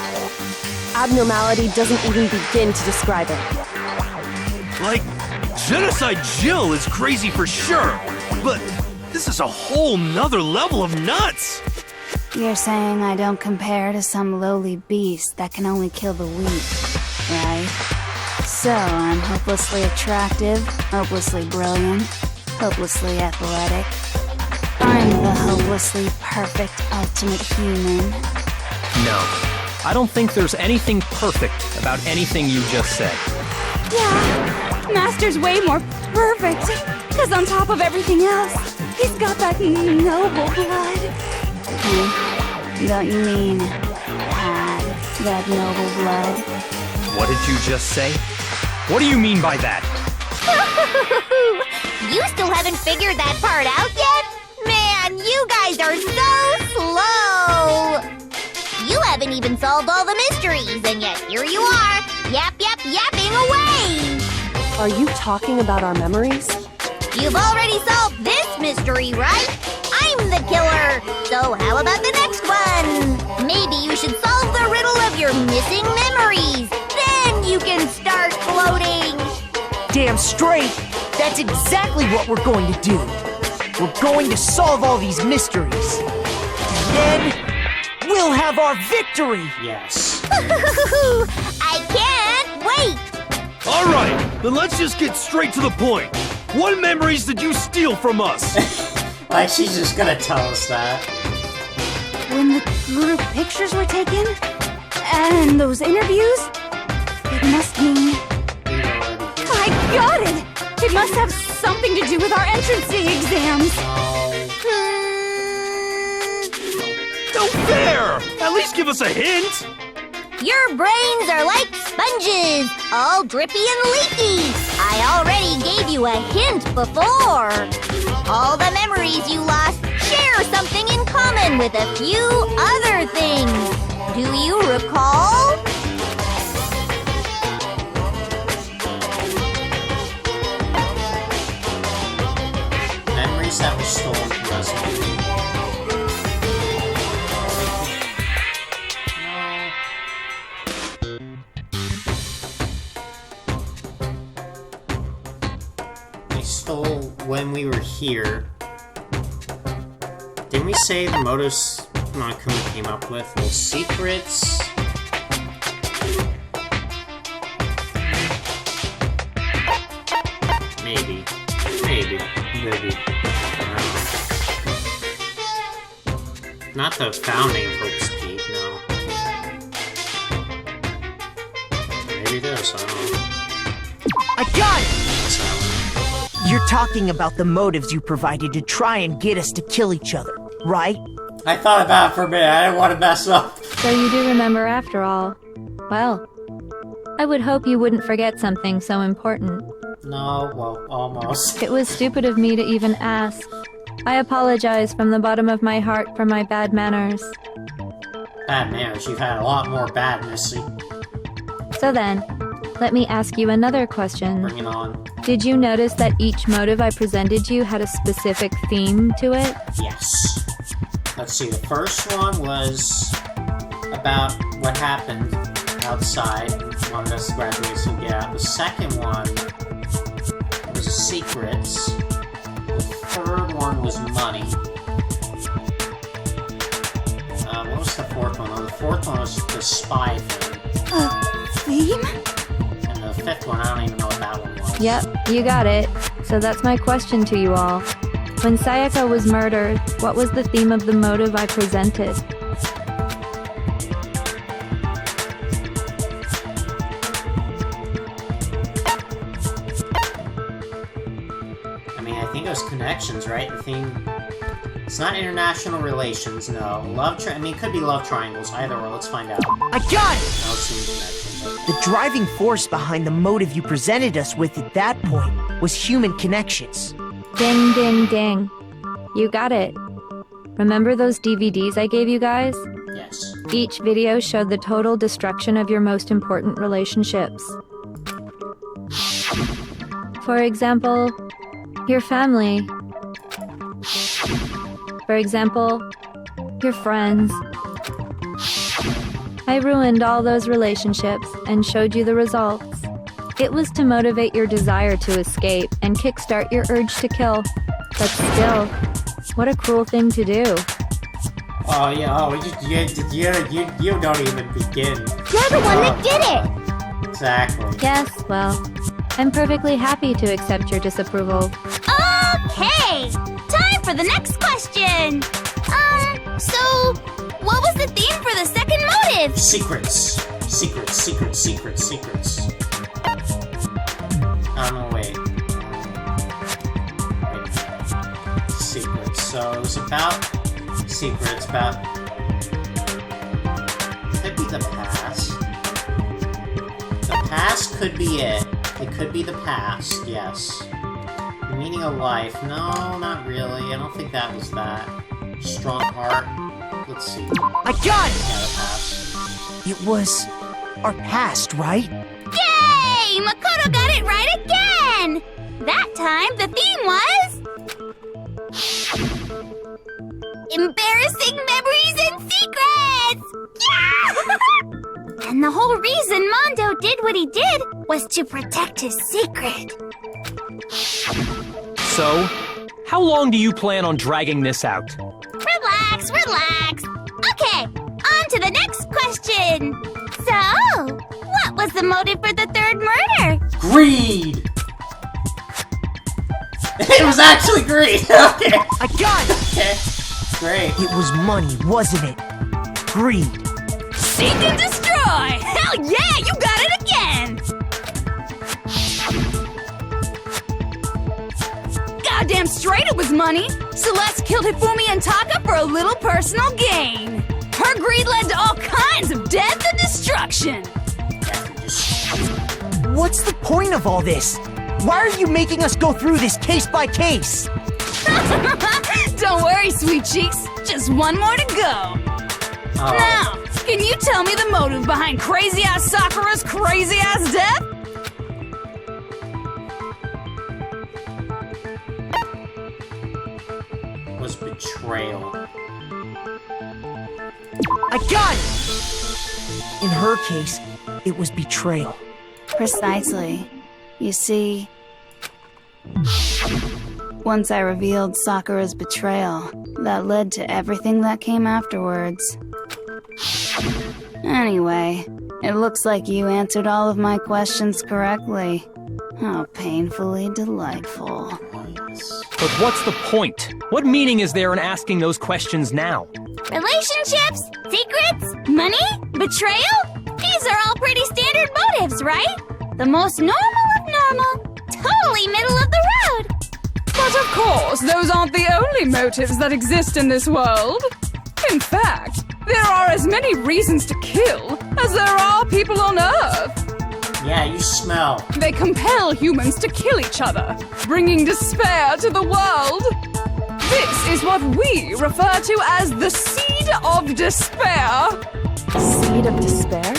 Abnormality doesn't even begin to describe it. Like, Genocide Jill is crazy for sure, but this is a whole nother level of nuts! You're saying I don't compare to some lowly beast that can only kill the weak, right? So I'm hopelessly attractive, hopelessly brilliant, hopelessly athletic. I'm the hopelessly perfect ultimate human. No, I don't think there's anything perfect about anything you just said. Yeah, Master's way more perfect. Because on top of everything else, he's got that noble blood. Don't you mean had that noble blood? What did you just say? What do you mean by that? You still haven't figured that part out yet? Man, you guys are so slow! You haven't even solved all the mysteries, and yet here you are, yapping away! Are you talking about our memories? You've already solved this mystery, right? I'm the killer! So how about the next one? Maybe you should solve the riddle of your missing memories. Then you can start floating! Damn straight! That's exactly what we're going to do. We're going to solve all these mysteries. And then, we'll have our victory! Yes. I can't wait! Alright, then let's just get straight to the point. What memories did you steal from us? Like she's just gonna tell us that. When the group pictures were taken, and those interviews, it must mean... I got it! It must have something to do with our entrance exams. No fair! At least give us a hint! Your brains are like sponges, all drippy and leaky. I already gave you a hint before. All the memories you lost share something in common with a few other things. Do you recall? stole when we were here. Didn't we say the motives Monokuma came up with? Little secrets? Maybe. Not the founding of Hope's Peak, no. Maybe this, I don't know. I got it! What's that one? You're talking about the motives you provided to try and get us to kill each other, right? I thought about it for a minute, I didn't want to mess up. So you do remember after all. Well, I would hope you wouldn't forget something so important. No, well, almost. It was stupid of me to even ask. I apologize from the bottom of my heart for my bad manners. Bad manners, you've had a lot more bad, Missy. So then, let me ask you another question. Bring it on. Did you notice that each motive I presented you had a specific theme to it? Yes. Let's see, the first one was about what happened outside. Wanted us to graduate so we get out. The second one was secrets. The third one was money. What was the fourth one? Oh, the fourth one was the spy thing. Theme? And the fifth one, I don't even know what that one was. Yep, you got it. So that's my question to you all. When Sayaka was murdered, what was the theme of the motive I presented? I mean, I think it was connections, right? The theme... It's not international relations, no. I mean, it could be love triangles, either or. Let's find out. I got it! No, it's connections. The driving force behind the motive you presented us with at that point was human connections. Ding, ding, ding. You got it. Remember those DVDs I gave you guys? Yes. Each video showed the total destruction of your most important relationships. For example, your family. For example, your friends. I ruined all those relationships and showed you the results. It was to motivate your desire to escape and kickstart your urge to kill. But still, what a cruel thing to do. Oh, yeah, you don't even begin. You're the one that did it! Exactly. Yes, well, I'm perfectly happy to accept your disapproval. Okay! Time for the next question! So, what was the theme for the second motive? Secrets. Wait. Secrets. So, it was about secrets, about... Could be the past. The past could be it. It could be the past, yes. The meaning of life. No, not really. I don't think that was that. Strong heart. Let's see. I got it! Yeah, the past. It was our past, right? Yay! Makoto got it right again! That time, the theme was... embarrassing memories and secrets! Yeah! And the whole reason Mondo did what he did was to protect his secret. So, how long do you plan on dragging this out? Relax. Okay, on to the next question. So, what was the motive for the third murder? Greed! It was actually greed! Okay. I got it! Okay. Great. It was money, wasn't it? Greed. Seek and destroy! Hell yeah, you got it again! Goddamn straight it was money! Celeste killed Hifumi and Taka for a little personal gain. Her greed led to all kinds of death and destruction. What's the point of all this? Why are you making us go through this case by case? Don't worry, sweet cheeks. Just one more to go. Oh. Now, can you tell me the motive behind crazy-ass Sakura's crazy-ass death? Was betrayal. I got it! In her case, it was betrayal. Precisely. You see, Once I revealed Sakura's betrayal, that led to everything that came afterwards. Anyway, it looks like you answered all of my questions correctly. How painfully delightful. But what's the point? What meaning is there in asking those questions now? Relationships? Secrets? Money? Betrayal? These are all pretty standard motives, right? The most normal of normal. Totally middle of the road. But of course, those aren't the only motives that exist in this world. In fact, there are as many reasons to kill as there are people on Earth. Yeah, you smell. They compel humans to kill each other, bringing despair to the world. This is what we refer to as the seed of despair. Seed of despair?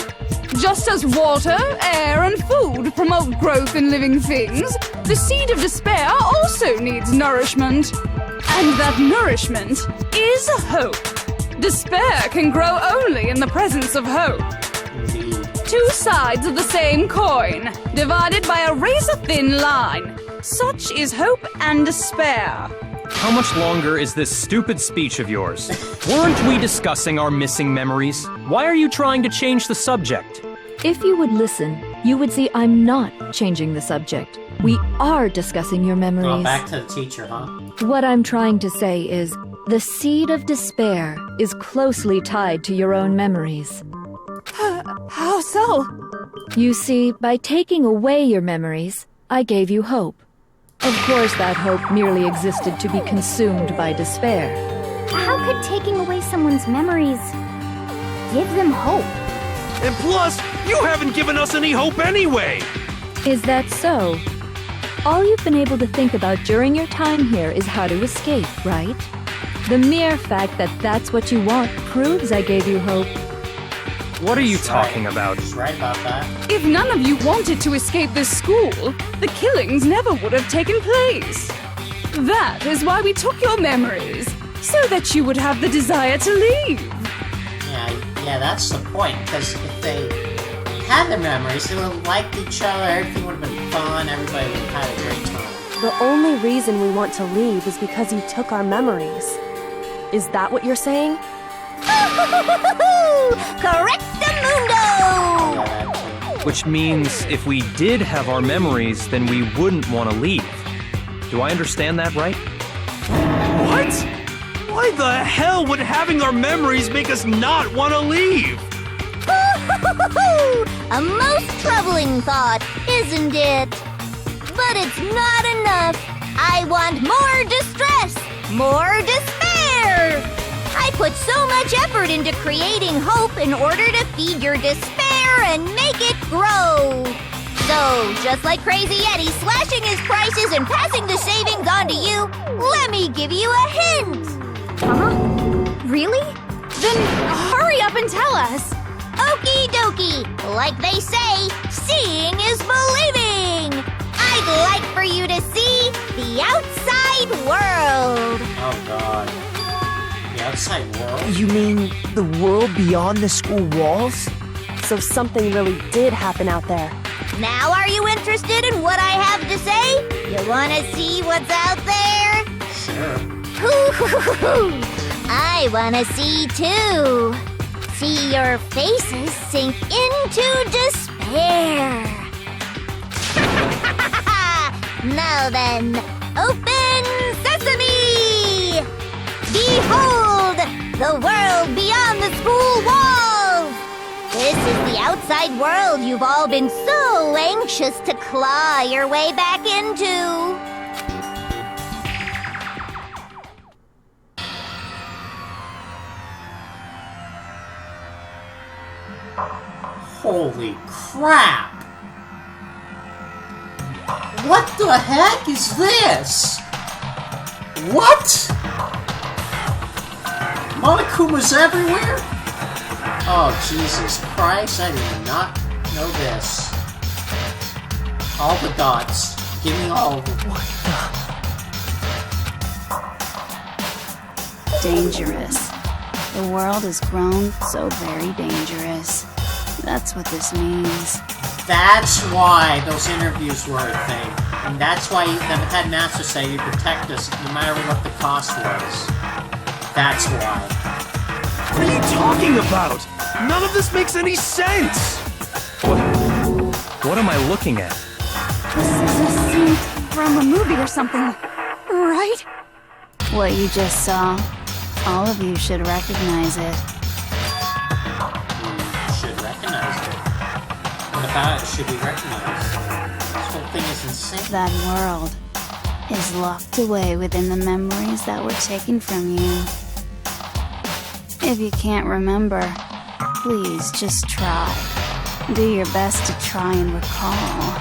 Just as water, air, and food promote growth in living things, the seed of despair also needs nourishment. And that nourishment is hope. Despair can grow only in the presence of hope. Two sides of the same coin, divided by a razor-thin line. Such is hope and despair. How much longer is this stupid speech of yours? Weren't we discussing our missing memories? Why are you trying to change the subject? If you would listen, you would see I'm not changing the subject. We are discussing your memories. Oh, back to the teacher, huh? What I'm trying to say is, the seed of despair is closely tied to your own memories. How so? You see, by taking away your memories, I gave you hope. Of course, that hope merely existed to be consumed by despair. How could taking away someone's memories give them hope? And plus, you haven't given us any hope anyway! Is that so? All you've been able to think about during your time here is how to escape, right? The mere fact that that's what you want proves I gave you hope. What are you talking about? She's right about that. If none of you wanted to escape this school, the killings never would have taken place. That is why we took your memories, so that you would have the desire to leave. Yeah, that's the point, because if they had their memories, they would have liked each other, everything would have been fun, everybody would have had a great time. The only reason we want to leave is because you took our memories. Is that what you're saying? Correctamundo! Which means if we did have our memories, then we wouldn't want to leave. Do I understand that right? What? Why the hell would having our memories make us not want to leave? A most troubling thought, isn't it? But it's not enough. I want more distress, more despair. I put so much effort into creating hope in order to feed your despair and make it grow. So, just like Crazy Eddie slashing his prices and passing the savings on to you, let me give you a hint. Really? Then hurry up and tell us. Okie dokie. Like they say, seeing is believing. I'd like for you to see the outside world. Oh, God. The outside world? You mean the world beyond the school walls? So something really did happen out there. Now are you interested in what I have to say? You want to see what's out there? Sure. I want to see too. See your faces sink into despair. Now then, open sesame! Behold, the world beyond the school walls! This is the outside world you've all been so anxious to claw your way back into. Holy crap! What the heck is this? What? Monokuma's everywhere? Oh, Jesus Christ, I did not know this. All the dots. Give me all of them. What the? Dangerous. The world has grown so very dangerous. That's what this means. That's why those interviews were a thing. And that's why the headmaster said he'd protect us no matter what the cost was. That's why. What are you talking about? None of this makes any sense! What am I looking at? This is a scene from a movie or something, right? What you just saw, all of you should recognize it. We should recognize it. What about it should we recognize? This whole thing is insane. That world is locked away within the memories that were taken from you. If you can't remember, please just try. Do your best to try and recall.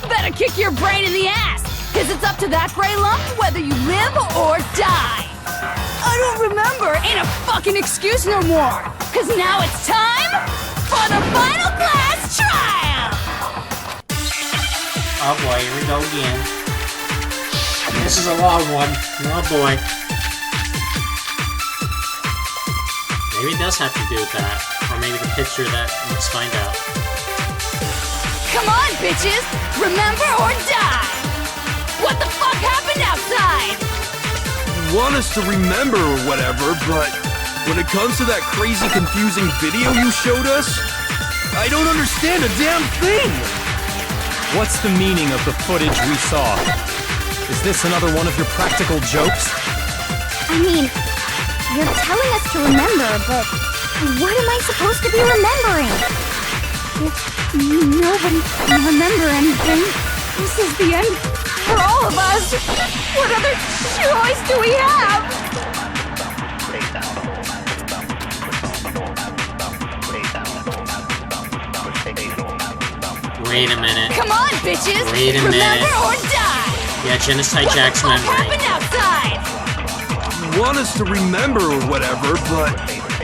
Better kick your brain in the ass, because it's up to that gray lump whether you live or die. I don't remember ain't a fucking excuse no more, because now it's time for the final class trial! Oh boy, here we go again. This is a long one. Oh boy. Maybe it does have to do with that. Or maybe the picture that. Let's find out. Come on, bitches! Remember or die! What the fuck happened outside? You want us to remember or whatever, but when it comes to that crazy, confusing video you showed us, I don't understand a damn thing! What's the meaning of the footage we saw? Is this another one of your practical jokes? I mean, you're telling us to remember, but what am I supposed to be remembering? If nobody can remember anything, this is the end for all of us. What other choice do we have? Wait a minute. Come on, bitches! Wait a Remember minute. or die! Yeah, Genocide What Jack's the fuck memory. happened outside? You want us to remember or whatever, but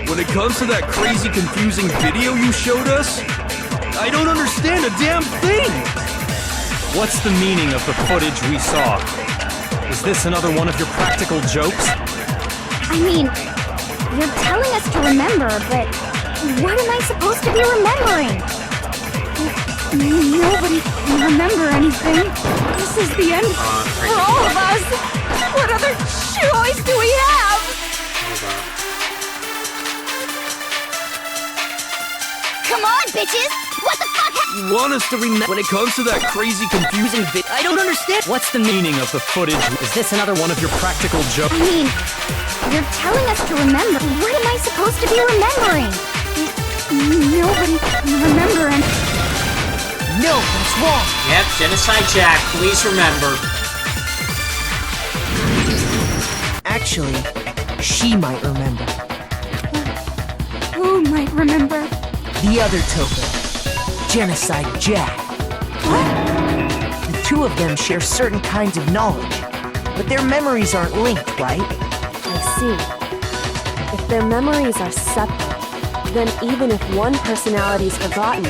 when it comes to that crazy, confusing video you showed us, I don't understand a damn thing! What's the meaning of the footage we saw? Is this another one of your practical jokes? I mean, you're telling us to remember, but what am I supposed to be remembering? If nobody can remember anything, this is the end for all of us. What other choice do we have? Come on, bitches! What the fuck You want us to remember when it comes to that crazy, confusing video? I don't understand. What's the meaning of the footage? Is this another one of your practical jokes? I mean, you're telling us to remember. What am I supposed to be remembering? Nobody can remember anything. No, that's wrong. Yep, Genocide Jack, please remember. Actually, she might remember. Who might remember? The other Toko, Genocide Jack. The two of them share certain kinds of knowledge, but their memories aren't linked, right? I see. If their memories are separate, then even if one personality's forgotten,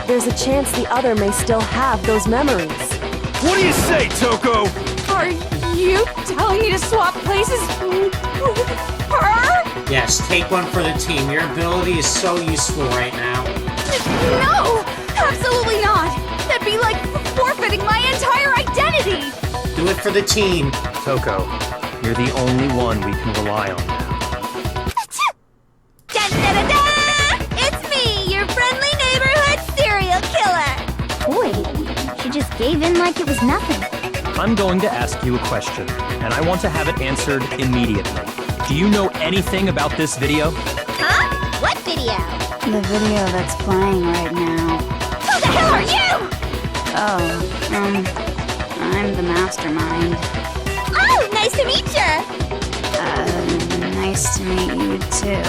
there's a chance the other may still have those memories. What do you say, Toko? Are you telling me to swap places with her? Yes, take one for the team. Your ability is so useful right now. No! Absolutely not! That'd be like forfeiting my entire identity! Do it for the team. Toko, you're the only one we can rely on now. Da-da-da-da! It's me, your friendly neighborhood serial killer! Boy, she just gave in like it was nothing. I'm going to ask you a question, and I want to have it answered immediately. Do you know anything about this video? Huh? What video? The video that's playing right now. Who the hell are you? Oh, I'm the mastermind. Oh, nice to meet ya! Nice to meet you too.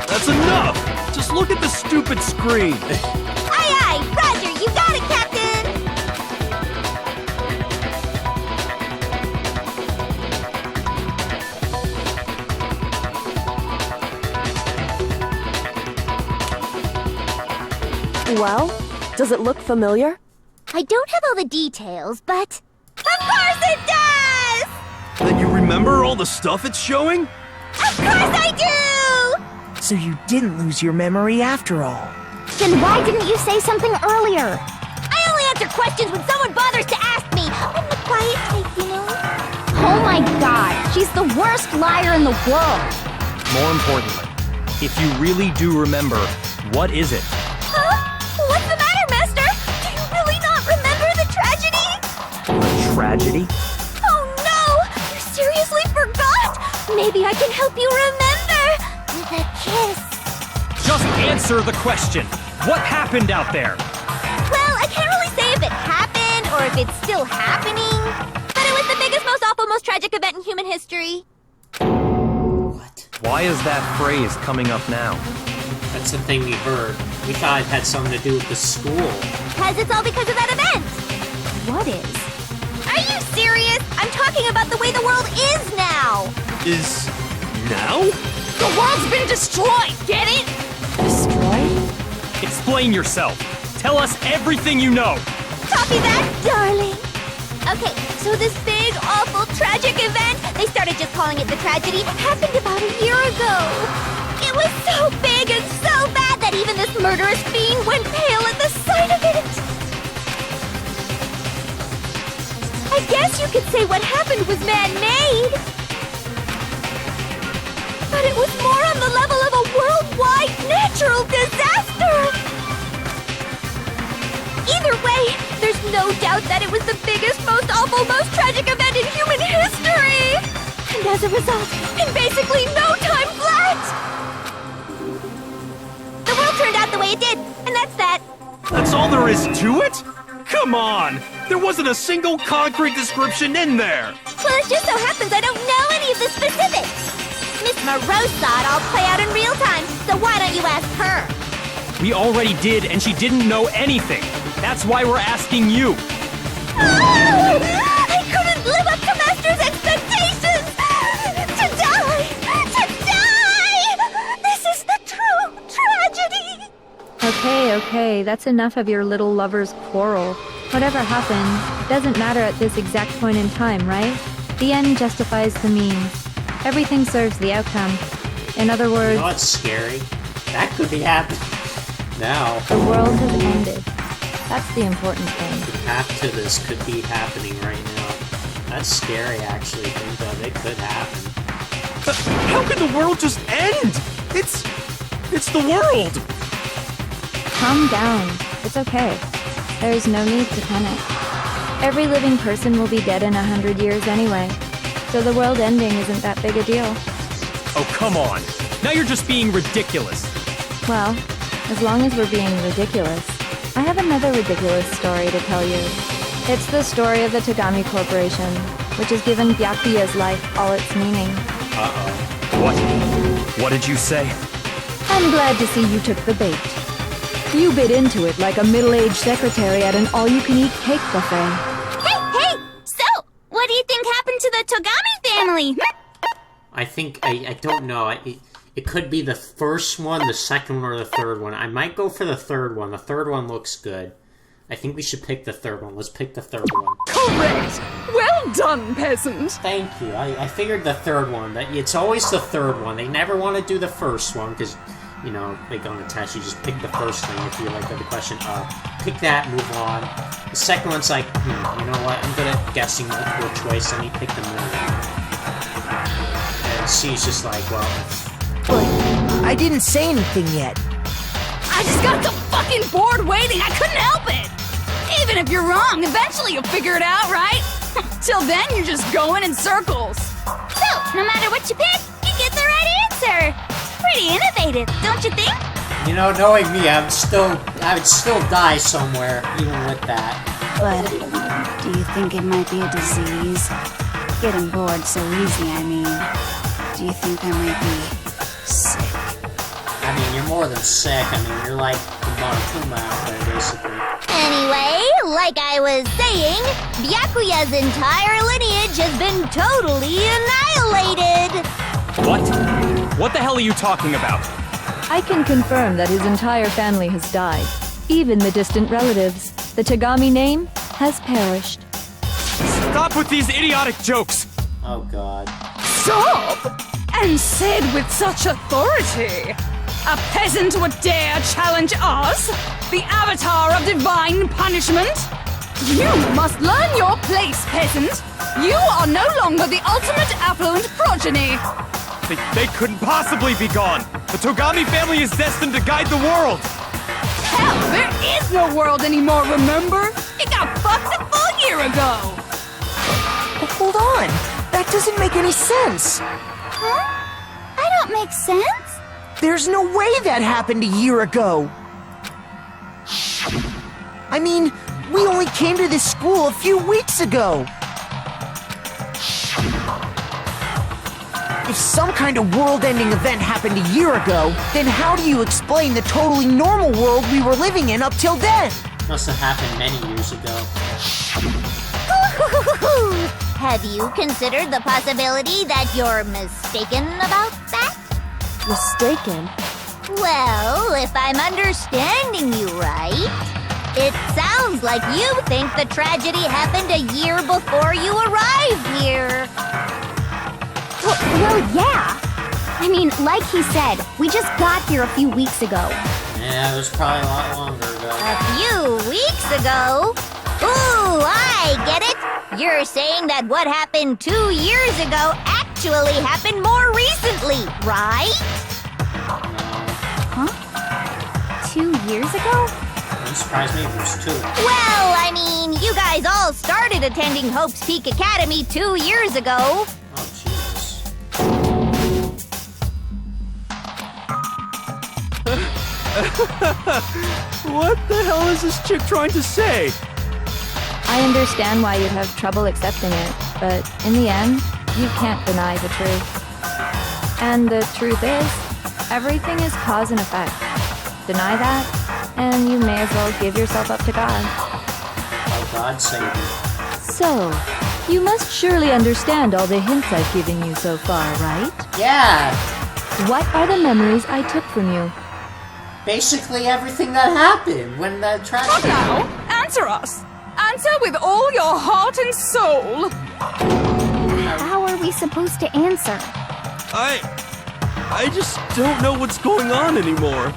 That's enough! Just look at the stupid screen! Aye aye, Roger, you got it, Captain! Well, does it look familiar? I don't have all the details, but Of course it does! Then you remember all the stuff it's showing? Of course I do! So you didn't lose your memory after all. then why didn't you say something earlier? I only had answer questions when someone bothers to ask me. I'm the quiet type, you know? Oh my god, she's the worst liar in the world. More importantly, if you really do remember, what is it? Huh? What's the matter, Master? Do you really not remember the tragedy? A tragedy? Oh no! You seriously forgot? Maybe I can help you remember with a kiss. Just answer the question. What happened out there? Well, I can't really say if it happened or if it's still happening, but it was the biggest, most awful, most tragic event in human history. Why is that phrase coming up now? That's the thing we heard. We thought it had something to do with the school. Because it's all because of that event. What is? Are you serious? I'm talking about the way the world is now. Is now? The world's been destroyed, get it? Destroyed? Explain yourself. Tell us everything you know. Copy that, darling. Okay, so this big, awful, tragic event, they started just calling it the tragedy, happened about a year ago. It was so big and so bad that even this murderous fiend went pale at the sight of it. I guess you could say what happened was man-made. But it was more on the level of a worldwide natural disaster. Either way, there's no doubt that it was the biggest, most awful, most tragic event in human history! And as a result, in basically no time flat! The world turned out the way it did, and that's that. That's all there is to it? Come on! There wasn't a single concrete description in there! Well, it just so happens I don't know any of the specifics. Miss Moreau saw it all play out in real time, so why don't you ask her? We already did, and she didn't know anything. That's why we're asking you. I couldn't live up to Master's expectations! To die! To die! This is the true tragedy! Okay, that's enough of your little lover's quarrel. Whatever happened, doesn't matter at this exact point in time, right? The end justifies the means. Everything serves the outcome. In other words... You know what's scary? That could be happening now. The world has ended. That's the important thing. The path to this could be happening right now. That's scary, actually. Think of it. Could happen. But how could the world just end? It's the world! Calm down. It's okay. There's no need to panic. Every living person will be dead in 100 years anyway. So the world ending isn't that big a deal. Oh, come on. Now you're just being ridiculous. Well, as long as we're being ridiculous, I have another ridiculous story to tell you. It's the story of the Tagami Corporation, which has given Byakuya's life all its meaning. What? What did you say? I'm glad to see you took the bait. You bit into it like a middle-aged secretary at an all-you-can-eat cake buffet. Hey! So, what do you think happened to the Togami family? I think, I don't know. It could be the first one, the second one, or the third one. I might go for the third one. The third one looks good. I think we should pick the third one. Let's pick the third one. Correct! Well done, peasant! Thank you. I figured the third one. It's always the third one. They never want to do the first one, because, you know, like on the test, you just pick the first thing if you like the question. Pick that, move on. The second one's like, you know what? I'm good at guessing multiple choice. Let me pick the middle one. And C's just like, well... But I didn't say anything yet. I just got so fucking bored waiting, I couldn't help it! Even if you're wrong, eventually you'll figure it out, right? Till then, you're just going in circles. So, no matter what you pick, you get the right answer. Pretty innovative, don't you think? You know, knowing me, I would still die somewhere, even with that. But do you think it might be a disease? Getting bored so easy, I mean. Do you think I might be sick? I mean, you're more than sick. I mean, you're like the Monokuma out there, basically. Anyway, like I was saying, Byakuya's entire lineage has been totally annihilated! What? What the hell are you talking about? I can confirm that his entire family has died. Even the distant relatives. The Tagami name has perished. Stop with these idiotic jokes! Oh, God. Stop! And said with such authority! A peasant would dare challenge us? The avatar of divine punishment? You must learn your place, peasant! You are no longer the ultimate affluent progeny! They couldn't possibly be gone! The Togami family is destined to guide the world! Hell, there is no world anymore, remember? It got fucked a full year ago! Hold on! That doesn't make any sense! Huh? I don't make sense. There's no way that happened a year ago! I mean, we only came to this school a few weeks ago! If some kind of world-ending event happened a year ago, then how do you explain the totally normal world we were living in up till then? Must have happened many years ago. Have you considered the possibility that you're mistaken about that? Mistaken? Well, if I'm understanding you right, it sounds like you think the tragedy happened a year before you arrived here. Well, yeah. I mean, like he said, we just got here a few weeks ago. Yeah, it was probably a lot longer ago. A few weeks ago? Ooh, I get it! You're saying that what happened 2 years ago actually happened more recently, right? Huh? 2 years ago? Wouldn't surprise me if it was 2. Well, I mean, you guys all started attending Hope's Peak Academy 2 years ago. Oh, Jesus. What the hell is this chick trying to say? I understand why you'd have trouble accepting it, but in the end, you can't deny the truth. And the truth is, everything is cause and effect. Deny that, and you may as well give yourself up to God. Oh, God save me. So, you must surely understand all the hints I've given you so far, right? Yeah! What are the memories I took from you? Basically everything that happened when the Come tragedy... now, answer us! Answer with all your heart and soul! How are we supposed to answer? I just don't know what's going on anymore.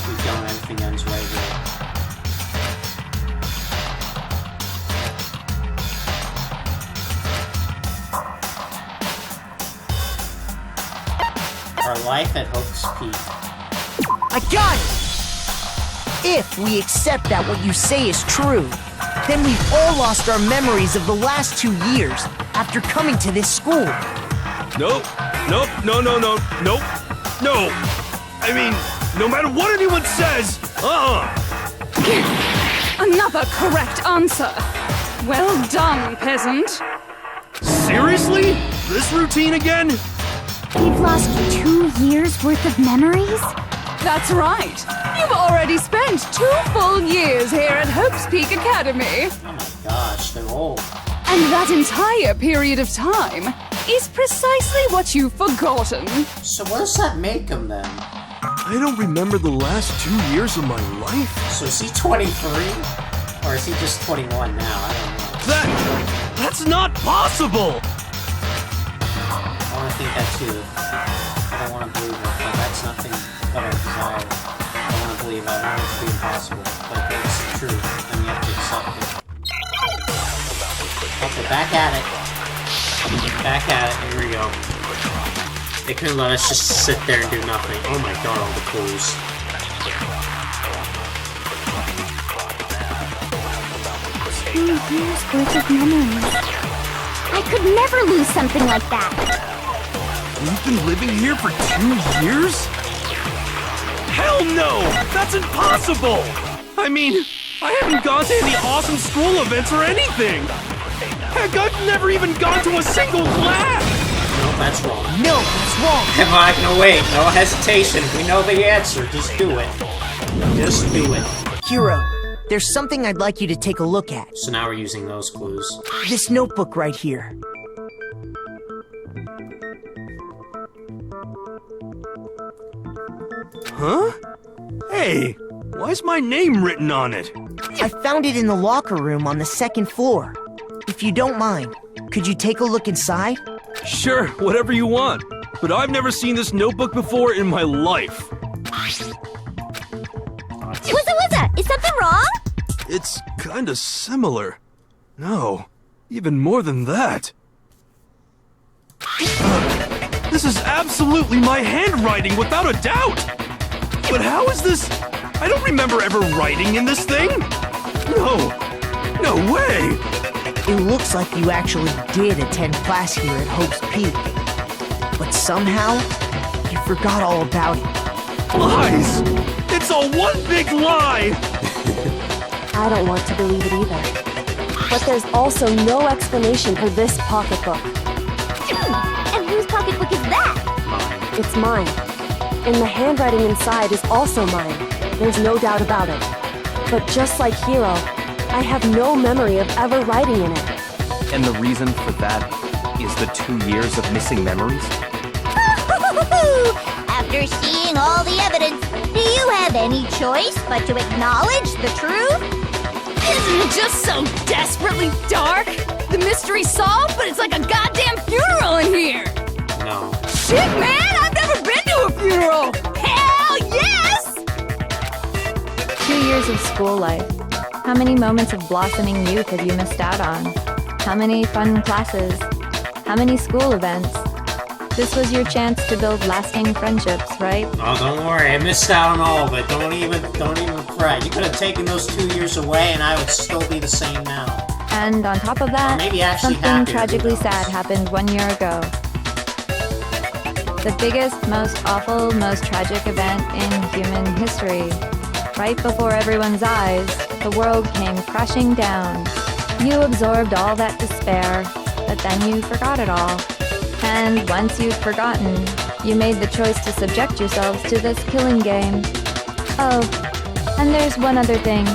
We don't, everything ends right here. Our life at Hope's Peak. I got it! If we accept that what you say is true, then we've all lost our memories of the last 2 years after coming to this school. Nope. No. I mean, no matter what anyone says, Another correct answer! Well done, peasant! Seriously? This routine again? We've lost 2 years worth of memories? That's right! You've already spent 2 full years here at Hope's Peak Academy! Oh my gosh, they're old. And that entire period of time is precisely what you've forgotten. So what does that make them then? I don't remember the last 2 years of my life. So is he 23? Or is he just 21 now? I don't know. That's not possible! I want to think that too. I don't want to believe it, but that's nothing but a desire. I want to believe it. I want it to be impossible. But if it's the truth, then you have to accept it. Okay, back at it. Back at it. Here we go. They couldn't let us just sit there and do nothing. Oh my god, all the clues. 2 years worth of memories. I could never lose something like that. You've been living here for 2 years? Hell no! That's impossible! I mean, I haven't gone to any awesome school events or anything! Heck, I've never even gone to a single class! No, that's wrong. No, it's wrong! Come on, no wait, no hesitation. We know the answer, just do it. Just do it. Hiro, there's something I'd like you to take a look at. So now we're using those clues. This notebook right here. Huh? Hey, why's my name written on it? I found it in the locker room on the 2nd floor. If you don't mind, could you take a look inside? Sure, whatever you want. But I've never seen this notebook before in my life. not. Wuzza, is something wrong? It's kinda similar. No, even more than that. This is absolutely my handwriting, without a doubt! But how is this? I don't remember ever writing in this thing! No way! It looks like you actually did attend class here at Hope's Peak. But somehow, you forgot all about it. Lies! It's all one big lie! I don't want to believe it either. But there's also no explanation for this pocketbook. And whose pocketbook is that? It's mine. And the handwriting inside is also mine. There's no doubt about it. But just like Hiro, I have no memory of ever writing in it. And the reason for that is the 2 years of missing memories? After seeing all the evidence, do you have any choice but to acknowledge the truth? Isn't it just so desperately dark? The mystery's solved, but it's like a goddamn funeral in here! No. Shit, man! I've never been to a funeral! Hell yes! 2 years of school life. How many moments of blossoming youth have you missed out on? How many fun classes? How many school events? This was your chance to build lasting friendships, right? Oh, don't worry. I missed out on all of it. Don't even fret. You could have taken those 2 years away and I would still be the same now. And on top of that, Maybe actually something happier, tragically who knows? sad happened 1 year ago. The biggest, most awful, most tragic event in human history. Right before everyone's eyes, the world came crashing down. You absorbed all that despair, but then you forgot it all. And once you'd forgotten, you made the choice to subject yourselves to this killing game. Oh, and there's one other thing.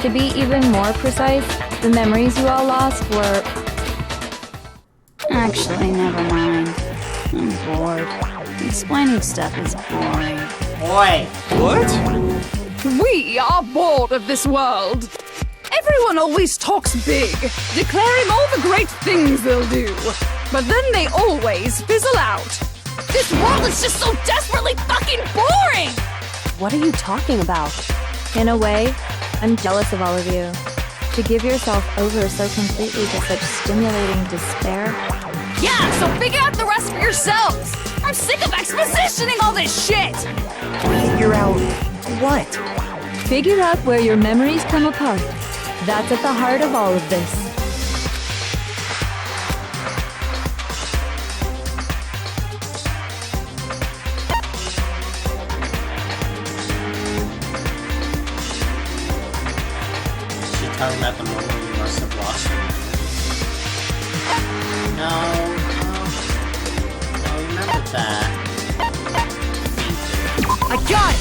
To be even more precise, the memories you all lost were... Actually, never mind. I'm bored. Explaining stuff is boring. Boy! What? We are bored of this world. Everyone always talks big, declaring all the great things they'll do. But then they always fizzle out. This world is just so desperately fucking boring! What are you talking about? In a way, I'm jealous of all of you. To give yourself over so completely to such stimulating despair. Yeah, so figure out the rest for yourselves! I'm sick of expositioning all this shit! Figure out what? Figure out where your memories come apart. That's at the heart of all of this. Is she talking about the moment you must have lost your memories? No, remember that. I got it!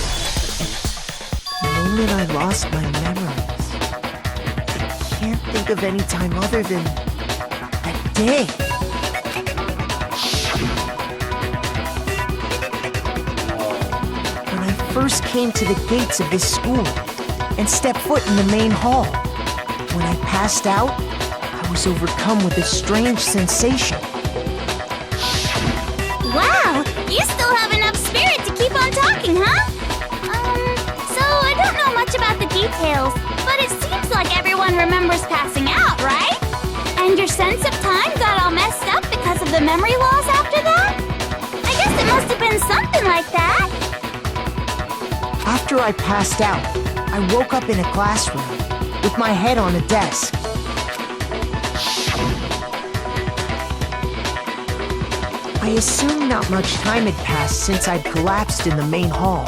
The moment I lost my memories. I can't think of any time other than that day. When I first came to the gates of this school and stepped foot in the main hall. When I passed out, I was overcome with a strange sensation. Wow, you still have enough spirit to keep on talking, huh? So I don't know much about the details, but it seems like everyone remembers passing out, right? And your sense of time got all messed up because of the memory loss after that? I guess it must have been something like that. After I passed out, I woke up in a classroom with my head on a desk. I assumed not much time had passed since I'd collapsed in the main hall.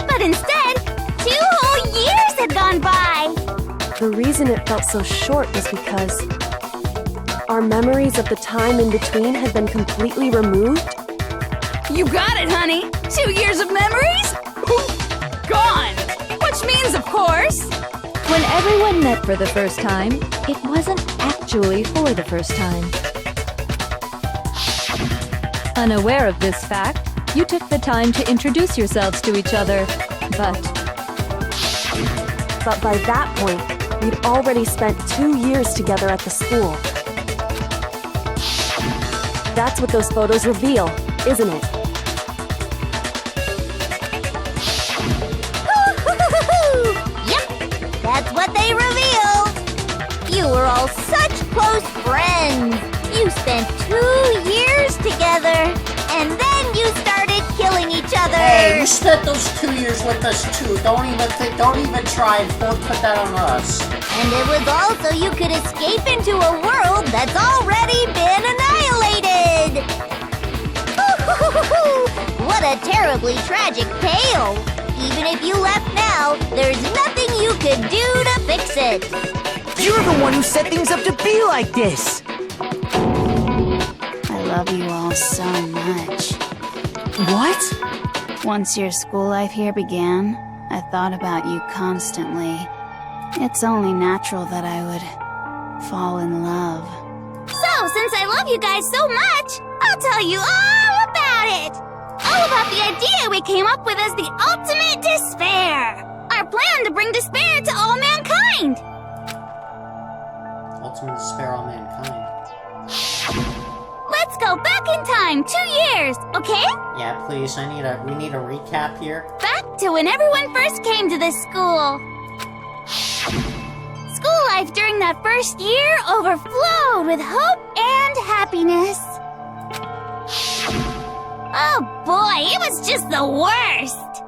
But instead, 2 whole years had gone by. The reason it felt so short was because our memories of the time in between had been completely removed. You got it, honey! 2 years of memories? Gone! Which means, of course... When everyone met for the first time, it wasn't actually for the first time. Unaware of this fact, you took the time to introduce yourselves to each other, but by that point, we'd already spent 2 years together at the school. That's what those photos reveal, isn't it? that's what they revealed. You were all such close friends. You spent 2 years together, and then you started killing each other. Hey, you spent those 2 years with us too. Don't even try and put that on us. And it was all so you could escape into a world that's already been annihilated. What a terribly tragic tale. Even if you left now, there's nothing you could do to fix it. You're the one who set things up to be like this! I love you all so much. What? Once your school life here began, I thought about you constantly. It's only natural that I would fall in love. So, since I love you guys so much, I'll tell you all about it! All about the idea we came up with as the ultimate despair! Our plan to bring despair to all mankind! Ultimate despair on mankind. Let's go back in time 2 years, okay? Yeah, please, we need a recap here. Back to when everyone first came to this school. School life during that first year overflowed with hope and happiness. Oh boy, it was just the worst!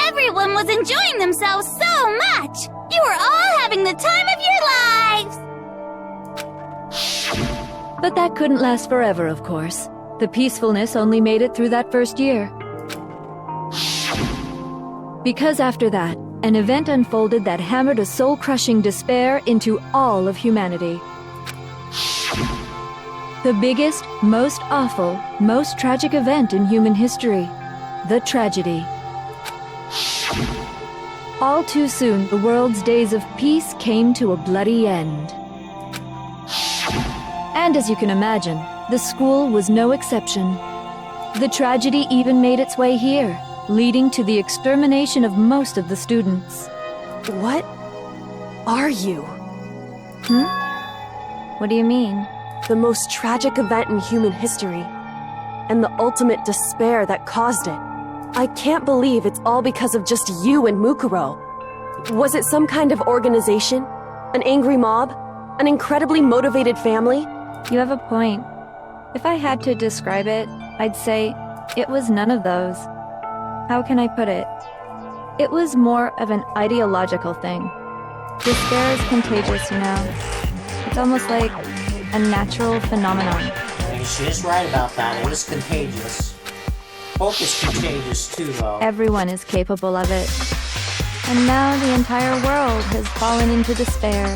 Everyone was enjoying themselves so much! You were all having the time of your lives! But that couldn't last forever, of course. The peacefulness only made it through that first year. Because after that, an event unfolded that hammered a soul-crushing despair into all of humanity. The biggest, most awful, most tragic event in human history. The tragedy. All too soon, the world's days of peace came to a bloody end. And as you can imagine, the school was no exception. The tragedy even made its way here, leading to the extermination of most of the students. What are you? What do you mean? The most tragic event in human history, and the ultimate despair that caused it. I can't believe it's all because of just you and Mukuro. Was it some kind of organization? An angry mob? An incredibly motivated family? You have a point. If I had to describe it, I'd say it was none of those. How can I put it? It was more of an ideological thing. Despair is contagious, you know. It's almost like a natural phenomenon. I mean, she is right about that. It is contagious. Hope is contagious too, though. Everyone is capable of it. And now the entire world has fallen into despair.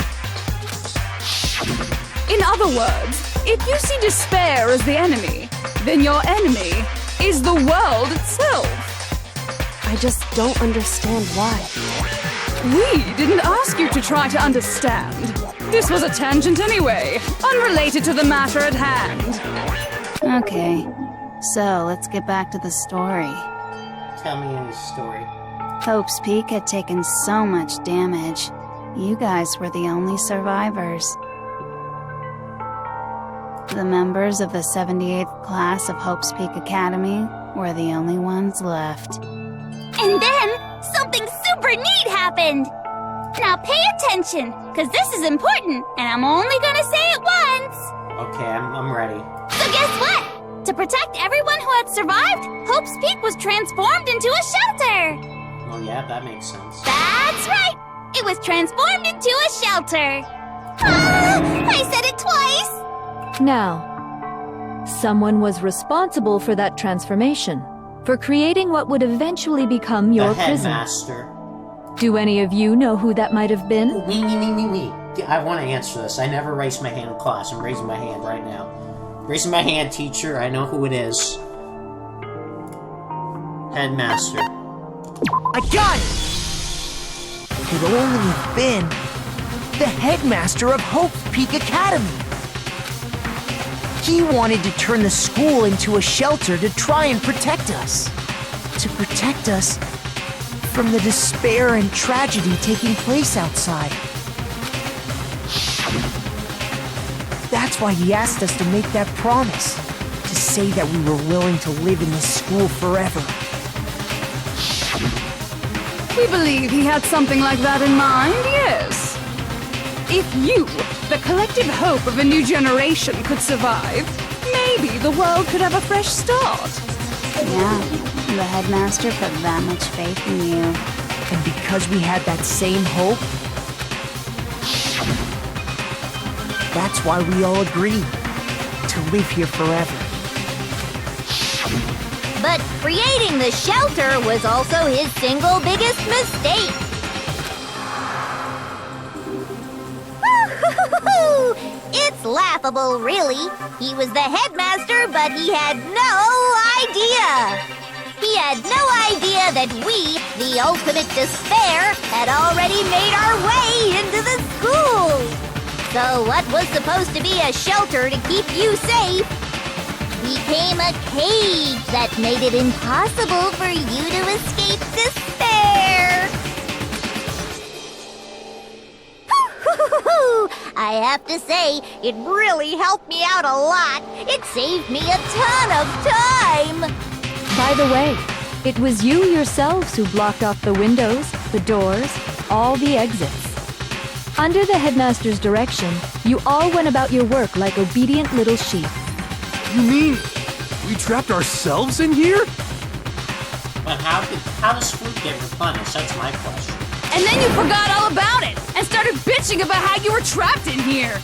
In other words, if you see despair as the enemy, then your enemy is the world itself. I just don't understand why. We didn't ask you to try to understand. This was a tangent anyway, unrelated to the matter at hand. Okay, so let's get back to the story. Tell me any story. Hope's Peak had taken so much damage. You guys were the only survivors. The members of the 78th class of Hope's Peak Academy were the only ones left. And then, something super neat happened! Now pay attention, because this is important, and I'm only gonna say it once! Okay, I'm ready. So guess what? To protect everyone who had survived, Hope's Peak was transformed into a shelter! Well, yeah, that makes sense. That's right! It was transformed into a shelter! Ah, I said it twice! Now, someone was responsible for that transformation, for creating what would eventually become your the prison. headmaster. Do any of you know who that might have been? Me. I want to answer this. I never raised my hand in class. I'm raising my hand right now. Raising my hand, teacher. I know who it is. Headmaster. I got it! It could only have been the headmaster of Hope's Peak Academy. He wanted to turn the school into a shelter to try and protect us. To protect us from the despair and tragedy taking place outside. That's why he asked us to make that promise, to say that we were willing to live in this school forever. We believe he had something like that in mind, yes. If you, the collective hope of a new generation, could survive, maybe the world could have a fresh start. Yeah, the headmaster put that much faith in you. And because we had that same hope, that's why we all agreed to live here forever. But creating the shelter was also his single biggest mistake. It's laughable, really. He was the headmaster, but he had no idea. He had no idea that we, the ultimate despair, had already made our way into the school. So what was supposed to be a shelter to keep you safe became a cage that made it impossible for you to escape despair. I have to say, it really helped me out a lot. It saved me a ton of time. By the way, it was you yourselves who blocked off the windows, the doors, all the exits. Under the headmaster's direction, you all went about your work like obedient little sheep. You mean we trapped ourselves in here? But how does food get replenished? That's my question. And then you forgot all about it and started bitching about how you were trapped in here.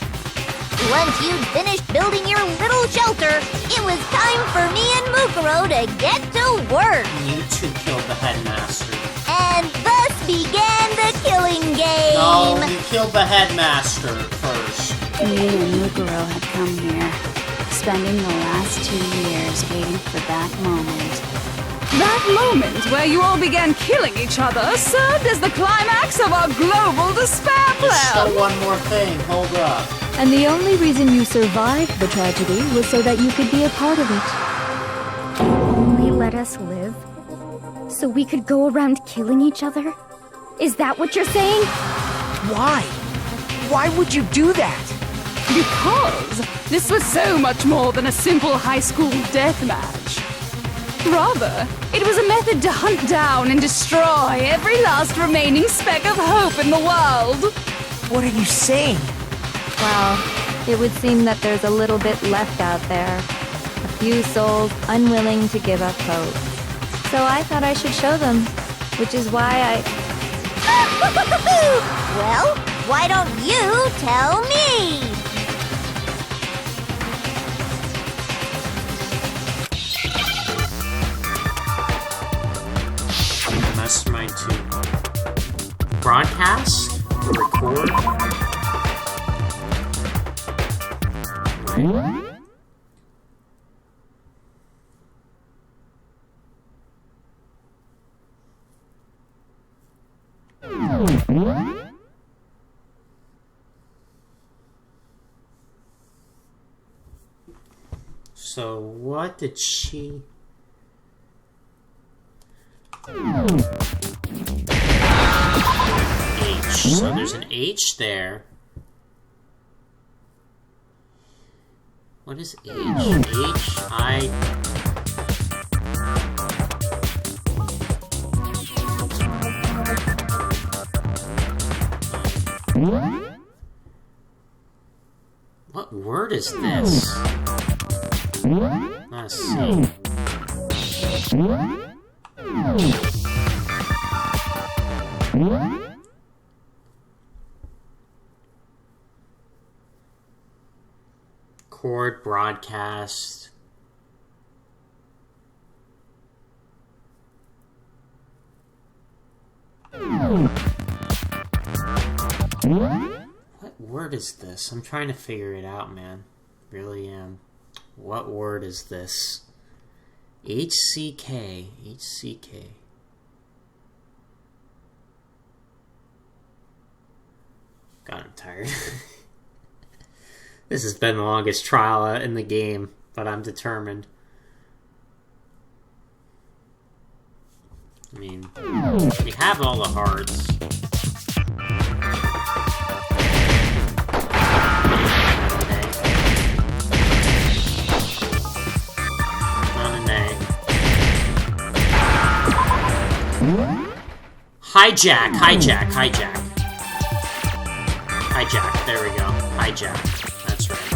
Once you'd finished building your little shelter, it was time for me and Mukuro to get to work. You two killed the headmaster. And thus began the killing game. No, you killed the headmaster first. Me and Mukuro had come here, spending the last 2 years waiting for that moment. That moment where you all began killing each other served as the climax of our global despair There's plan. still one more thing. Hold up. And the only reason you survived the tragedy was so that you could be a part of it. Only let us live? So we could go around killing each other? Is that what you're saying? Why? Why would you do that? Because this was so much more than a simple high school death match. Rather, it was a method to hunt down and destroy every last remaining speck of hope in the world. What are you saying? Well, it would seem that there's a little bit left out there. A few souls unwilling to give up hope. So I thought I should show them, which is why Well, why don't you tell me? Mastermind 2. Broadcast? Record? Right. So what did she... H. So there's an H there. What is H? H-I... What word is this? Let's see. Chord, broadcast. What word is this? I'm trying to figure it out, man. Really am. What word is this? HCK. HCK. God, I'm tired. This has been the longest trial in the game, but I'm determined. I mean, we have all the hearts. Hijack. There we go. Hijack. That's right.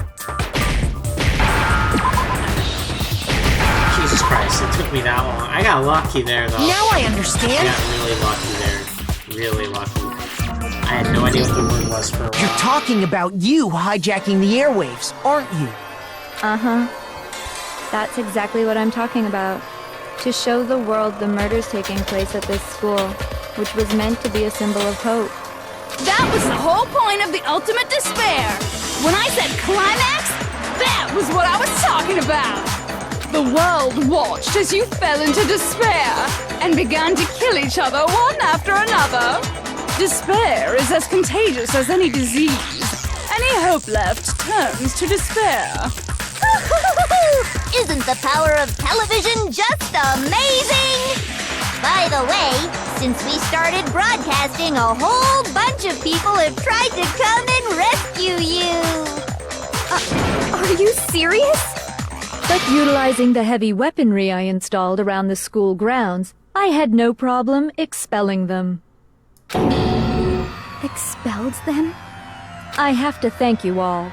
Jesus Christ, it took me that long. I got lucky there, though. Now I understand. I got really lucky there. Really lucky. I had no idea what the word was for a while. You're talking about you hijacking the airwaves, aren't you? Uh-huh. That's exactly what I'm talking about. To show the world the murders taking place at this school, which was meant to be a symbol of hope. That was the whole point of the ultimate despair. When I said climax, that was what I was talking about. The world watched as you fell into despair and began to kill each other one after another. Despair is as contagious as any disease. Any hope left turns to despair. Isn't the power of television just amazing? By the way, since we started broadcasting, a whole bunch of people have tried to come and rescue you. Are you serious? But utilizing the heavy weaponry I installed around the school grounds, I had no problem expelling them. Expelled them? I have to thank you all.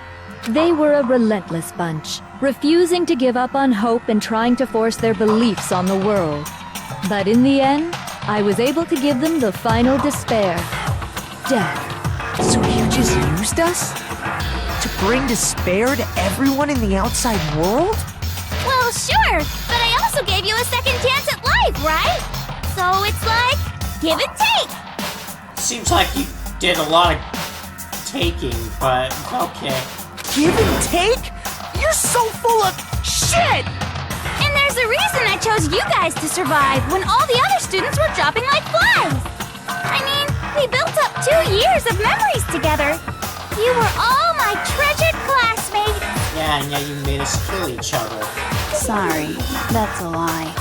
They were a relentless bunch, refusing to give up on hope and trying to force their beliefs on the world. But in the end, I was able to give them the final despair. Death. So you just used us? To bring despair to everyone in the outside world? Well, sure, but I also gave you a second chance at life, right? So it's like, give and take. Seems like you did a lot of taking, but okay. Give and take? You're so full of shit! And there's a reason I chose you guys to survive when all the other students were dropping like flies. I mean, we built up 2 years of memories together. You were all my treasured classmates. Yeah, and yet you made us kill each other. Sorry, that's a lie.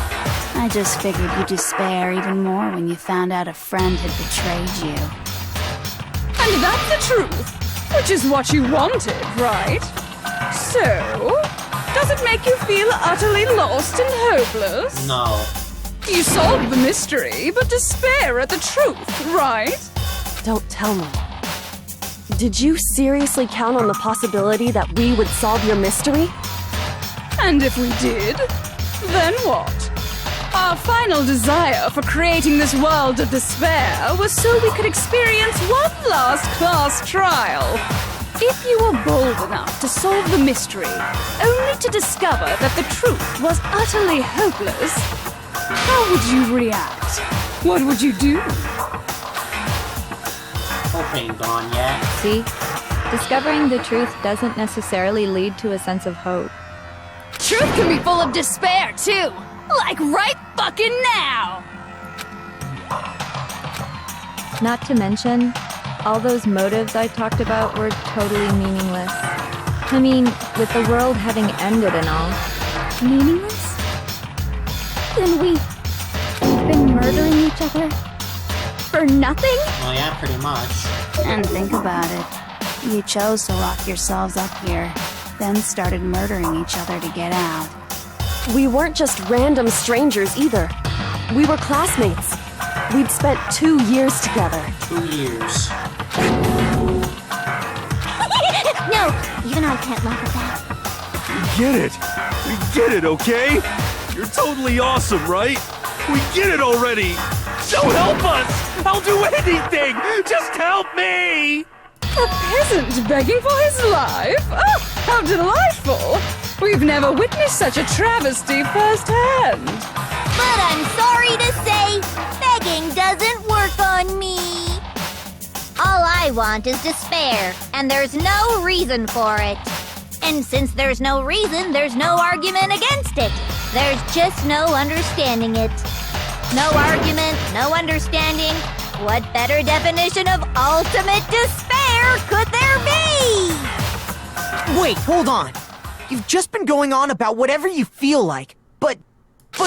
I just figured you'd despair even more when you found out a friend had betrayed you. And that's the truth, which is what you wanted, right? So, does it make you feel utterly lost and hopeless? No. You solved the mystery, but despair at the truth, right? Don't tell me. Did you seriously count on the possibility that we would solve your mystery? And if we did, then what? Our final desire for creating this world of despair was so we could experience one last class trial. If you were bold enough to solve the mystery, only to discover that the truth was utterly hopeless, how would you react? What would you do? Hope ain't gone yet. See? Discovering the truth doesn't necessarily lead to a sense of hope. Truth can be full of despair, too! Like right fucking now! Not to mention, all those motives I talked about were totally meaningless. I mean, with the world having ended and all. Meaningless? Then we've been murdering each other? For nothing? Well, yeah, pretty much. And think about it. You chose to lock yourselves up here, then started murdering each other to get out. We weren't just random strangers either. We were classmates. We'd spent 2 years together. 2 years. No, even I can't laugh at that. We get it. We get it, okay? You're totally awesome, right? We get it already. So help us! I'll do anything! Just help me! A peasant begging for his life? Oh, how delightful! We've never witnessed such a travesty firsthand. But I'm sorry to say, begging doesn't work on me. All I want is despair, and there's no reason for it. And since there's no reason, there's no argument against it. There's just no understanding it. No argument, no understanding. What better definition of ultimate despair could there be? Wait, hold on. You've just been going on about whatever you feel like, but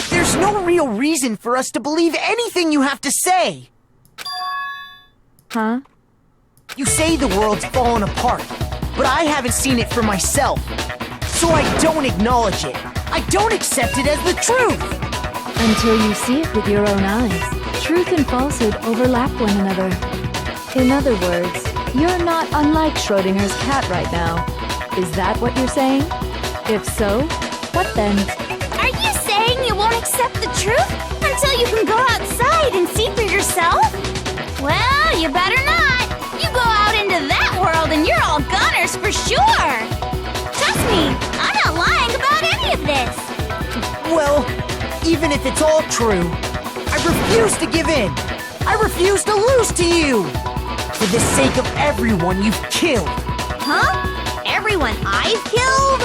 there's no real reason for us to believe anything you have to say. Huh? You say the world's fallen apart, but I haven't seen it for myself. So I don't acknowledge it. I don't accept it as the truth. Until you see it with your own eyes. Truth and falsehood overlap one another. In other words, you're not unlike Schrodinger's cat right now. Is that what you're saying? If so, what then? Are you saying you won't accept the truth until you can go outside and see for yourself? Well, you better not. You go out into that world and you're all goners for sure. Trust me, I'm not lying about any of this. Well, even if it's all true, I refuse to give in. I refuse to lose to you. For the sake of everyone you've killed. Huh? Everyone I've killed?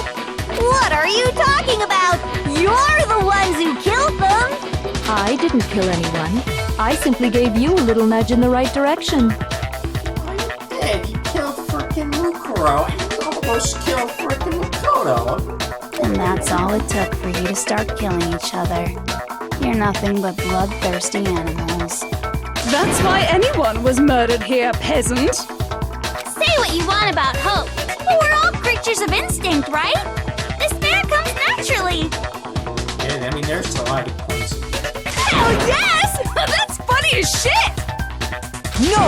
What are you talking about? You're the ones who killed them! I didn't kill anyone. I simply gave you a little nudge in the right direction. You did. You killed frickin' Mukuro and you almost killed frickin' Makoto. And that's all it took for you to start killing each other. You're nothing but bloodthirsty animals. That's why anyone was murdered here, peasant. Say what you want about hope, but we're all creatures of instinct, right? Despair comes naturally. Yeah, I mean, there's a lot of points. Hell yes! That's funny as shit! No!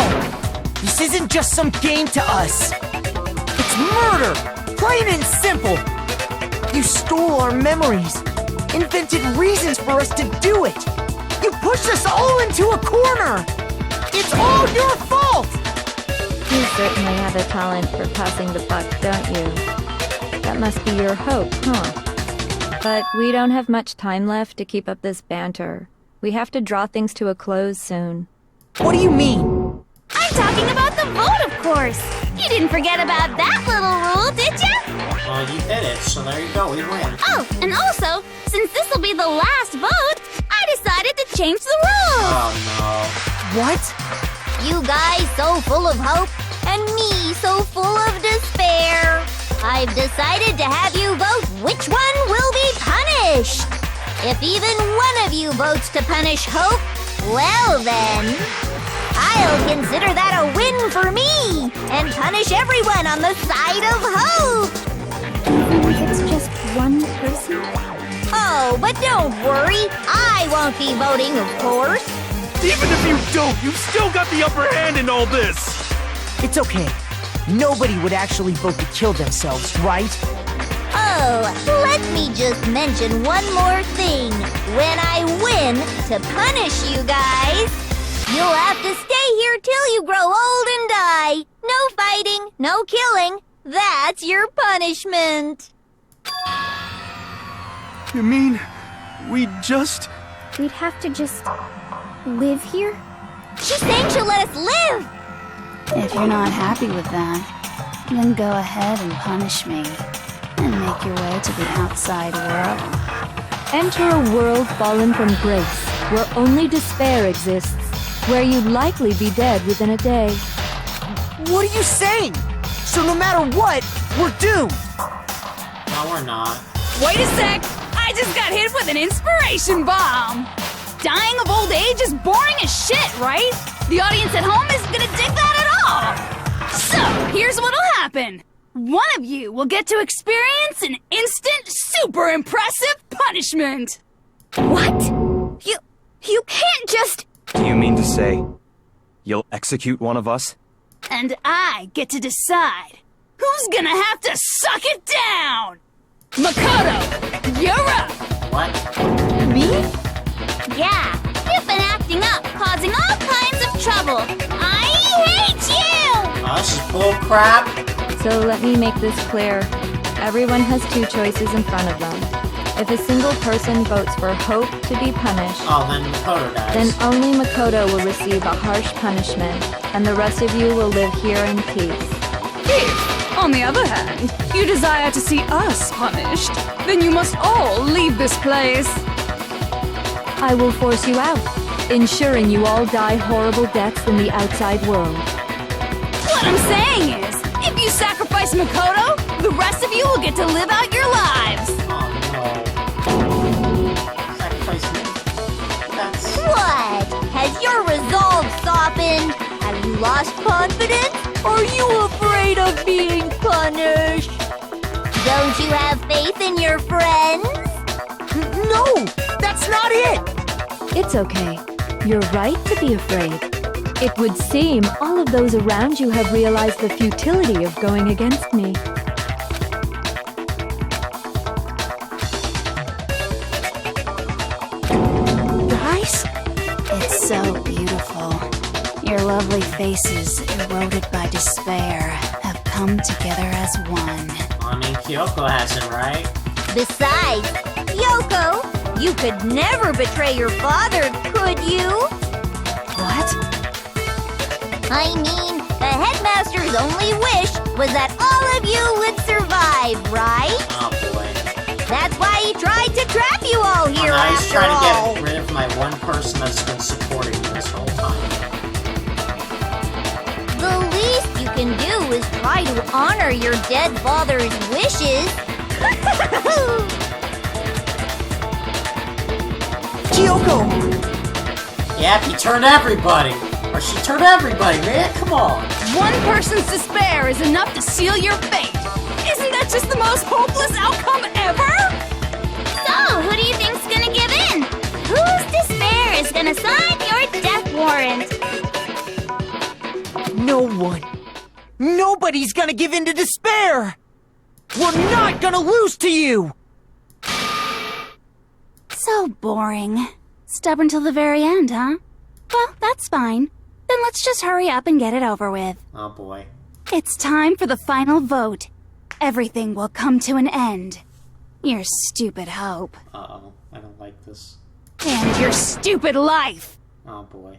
This isn't just some game to us. It's murder! Plain and simple! You stole our memories, invented reasons for us to do it! You pushed us all into a corner! It's all your fault! You certainly have a talent for passing the buck, don't you? That must be your hope, huh? But we don't have much time left to keep up this banter. We have to draw things to a close soon. What do you mean? I'm talking about the vote, of course. You didn't forget about that little rule, did you? Well, you did it, so there you go, we win. Oh, and also, since this will be the last vote, I decided to change the rules. Oh, no. What? You guys so full of hope, and me so full of despair. I've decided to have you vote which one will be punished. If even one of you votes to punish Hope, well then, I'll consider that a win for me and punish everyone on the side of Hope. Even if it's just one person? Oh, but don't worry, I won't be voting, of course. Even if you don't, you've still got the upper hand in all this! It's okay. Nobody would actually vote to kill themselves, right? Oh, let me just mention one more thing. When I win to punish you guys, you'll have to stay here till you grow old and die. No fighting, no killing. That's your punishment. You mean, we just... We'd have to just live here? She's saying she'll let us live. If you're not happy with that, then go ahead and punish me. And make your way to the outside world. Enter a world fallen from grace, where only despair exists, where you'd likely be dead within a day. What are you saying? So no matter what, we're doomed! No, we're not. Wait a sec! I just got hit with an inspiration bomb! Dying of old age is boring as shit, right? The audience at home isn't gonna dig that at all! So, here's what'll happen. One of you will get to experience an instant, super impressive punishment! What? You can't just... Do you mean to say you'll execute one of us? And I get to decide who's gonna have to suck it down! Makoto, you're up! What? Me? Yeah, you've been acting up, causing all kinds of trouble. I hate you! Oh, this is bull crap. So let me make this clear. Everyone has two choices in front of them. If a single person votes for Hope to be punished, Oh, then Makoto dies. then only Makoto will receive a harsh punishment, and the rest of you will live here in peace. If, on the other hand, you desire to see us punished, then you must all leave this place. I will force you out, ensuring you all die horrible deaths in the outside world. What I'm saying is, if you sacrifice Makoto, the rest of you will get to live out your lives. Oh, no. Sacrifice me. That's... What? Has your resolve softened? Have you lost confidence? Are you afraid of being punished? Don't you have faith in your friends? No! That's not it! It's okay. You're right to be afraid. It would seem all of those around you have realized the futility of going against me. Guys, it's so beautiful. Your lovely faces, eroded by despair, have come together as one. I mean, Kyoko has him, right? Besides, Yoko, you could never betray your father, could you? What? I mean, the headmaster's only wish was that all of you would survive, right? Oh boy. That's why he tried to trap you all here Now he's after trying all. to get rid of my one person that's been supporting me this whole time. The least you can do is try to honor your dead father's wishes. Kyoko! Yeah, he turned everybody! Or she turned everybody, man, come on! One person's despair is enough to seal your fate. Isn't that just the most hopeless outcome ever? So, who do you think's gonna give in? Whose despair is gonna sign your death warrant? No one. Nobody's gonna give in to despair! We're not gonna lose to you! So boring. Stubborn till the very end, huh? Well, that's fine. Then let's just hurry up and get it over with. Oh boy. It's time for the final vote. Everything will come to an end. Your stupid hope. Uh-oh, I don't like this. And your stupid life! Oh boy.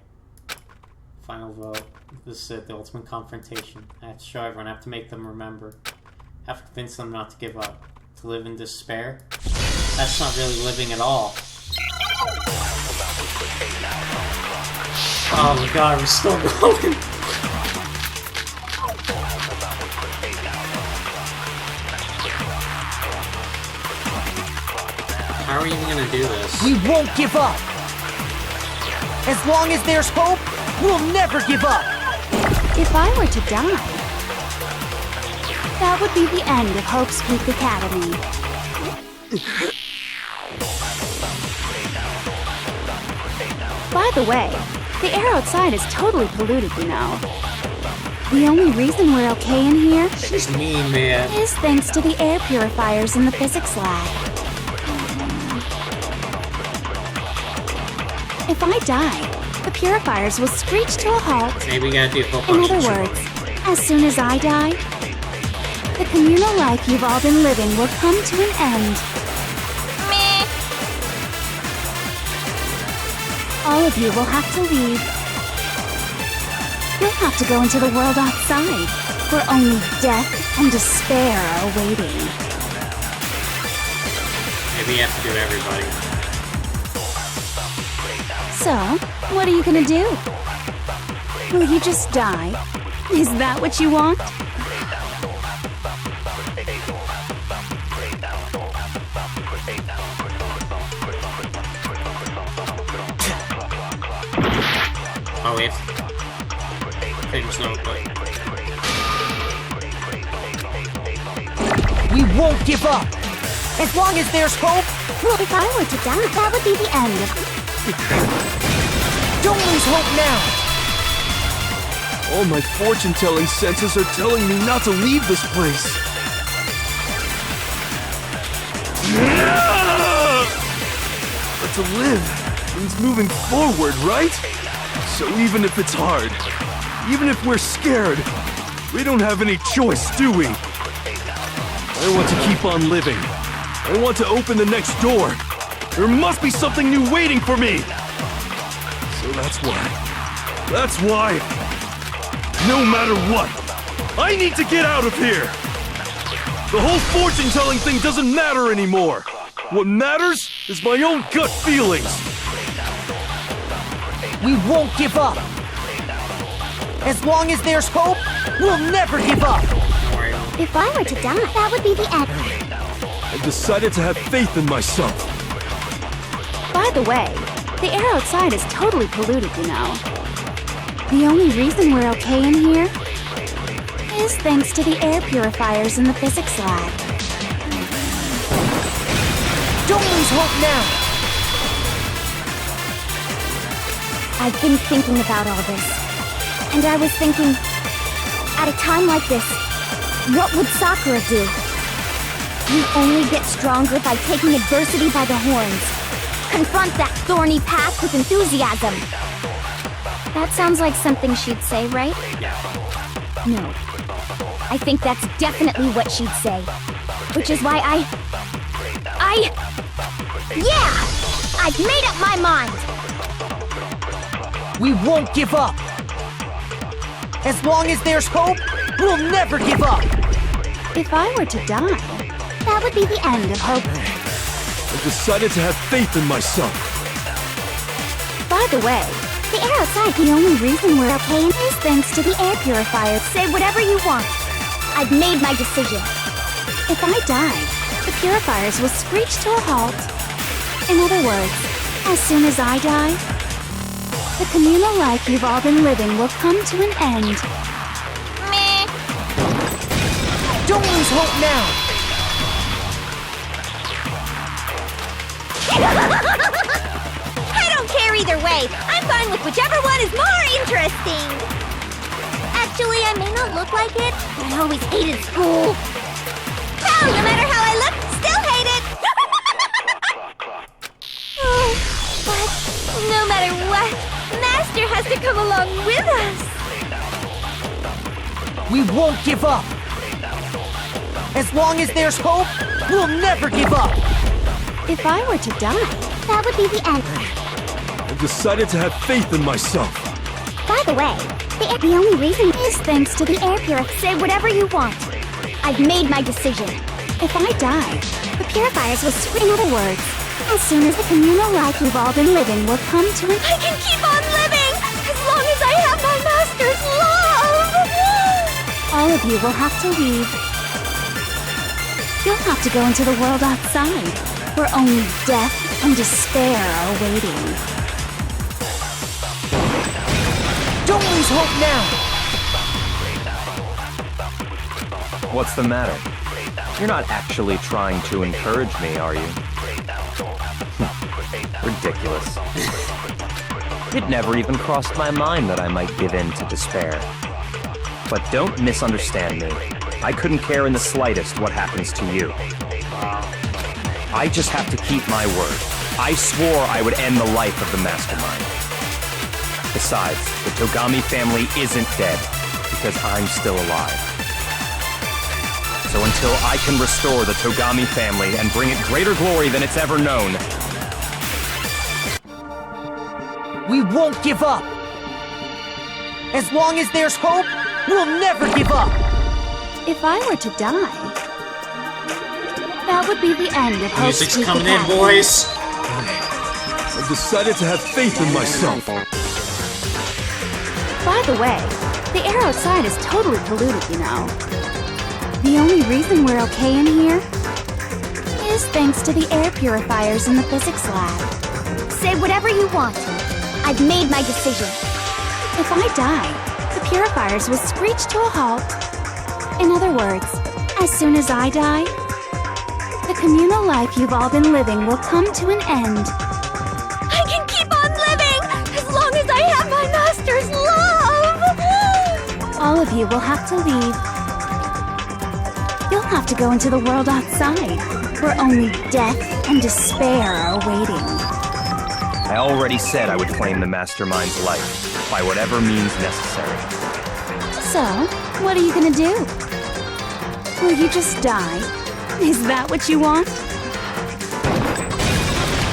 Final vote. This is it, the ultimate confrontation. I have to show everyone, I have to make them remember. I have to convince them not to give up. To live in despair? That's not really living at all. Oh my god, we're still going. How are we even gonna do this? We won't give up! As long as there's hope, we'll never give up! If I were to die, that would be the end of Hope's Peak Academy. By the way, the air outside is totally polluted, you know. The only reason we're okay in here She's mean, man. is thanks to the air purifiers in the physics lab. If I die, the purifiers will screech to a halt. Maybe we gotta do a whole In bunch other of words, as soon as I die, the communal life you've all been living will come to an end. Meh. All of you will have to leave. You'll have to go into the world outside, where only death and despair are waiting. Maybe you have to do everybody. So, what are you gonna do? Will you just die? Is that what you want? Oh, wait. Things no good. We won't give up! As long as there's hope, Well, if I were to die, that would be the end of... don't lose hope now! All my fortune-telling senses are telling me not to leave this place. But to live means moving forward, right? So even if it's hard, even if we're scared, we don't have any choice, do we? I want to keep on living. I want to open the next door. There must be something new waiting for me. So that's why, no matter what, I need to get out of here. The whole fortune-telling thing doesn't matter anymore. What matters is my own gut feelings. We won't give up! As long as there's hope, we'll never give up! If I were to die, that would be the end. I've decided to have faith in myself. By the way, the air outside is totally polluted, you know. The only reason we're okay in here is thanks to the air purifiers in the physics lab. Don't lose hope now! I've been thinking about all this. And I was thinking, at a time like this, what would Sakura do? You only get stronger by taking adversity by the horns. Confront that thorny path with enthusiasm. That sounds like something she'd say, right? No. I think that's definitely what she'd say. Which is why Yeah! I've made up my mind! We won't give up! As long as there's hope, we'll never give up! If I were to die, that would be the end of hope. I've decided to have faith in myself. By the way, the air outside, the only reason we're okay is thanks to the air purifier. Say whatever you want. I've made my decision. If I die, the purifiers will screech to a halt. In other words, as soon as I die, the communal life you've all been living will come to an end. Meh. Don't lose hope now! I don't care either way. I'm fine with whichever one is more interesting. Actually, I may not look like it, but I always hated school. Hell, no matter how I look, still hate it. Oh, but no matter what, Master has to come along with us. We won't give up! As long as there's hope, we'll never give up! If I were to die, That would be the end. I've decided to have faith in myself. By the way, the only reason is thanks to the air purifier. Say whatever you want. I've made my decision. if I die, The purifiers will scream. in other words, as soon as the communal life we've all been living will come to an I can keep on living as long as I have my Master's love. all of you will have to leave. You'll have to go into the world outside, where only death and despair are waiting. Don't lose hope now! What's the matter? You're not actually trying to encourage me, are you? Ridiculous. It never even crossed my mind that I might give in to despair. But don't misunderstand me. I couldn't care in the slightest what happens to you. I just have to keep my word. I swore I would end the life of the Mastermind. Besides, the Togami family isn't dead, because I'm still alive. So until I can restore the Togami family and bring it greater glory than it's ever known, We won't give up! As long as there's hope, we'll never give up! If I were to die, that would be the end of Hope's Music's Secret coming in, Path. boys. I've decided to have faith in myself. By the way, the air outside is totally polluted, you know. The only reason we're okay in here is thanks to the air purifiers in the physics lab. Say whatever you want. I've made my decision. If I die, the purifiers will screech to a halt. In other words, as soon as I die, the communal life you've all been living will come to an end. I can keep on living as long as I have my Master's love. All of you will have to leave. You'll have to go into the world outside, where only death and despair are waiting. I already said I would claim the Mastermind's life, by whatever means necessary. So, what are you gonna do? Will you just die? Is that what you want?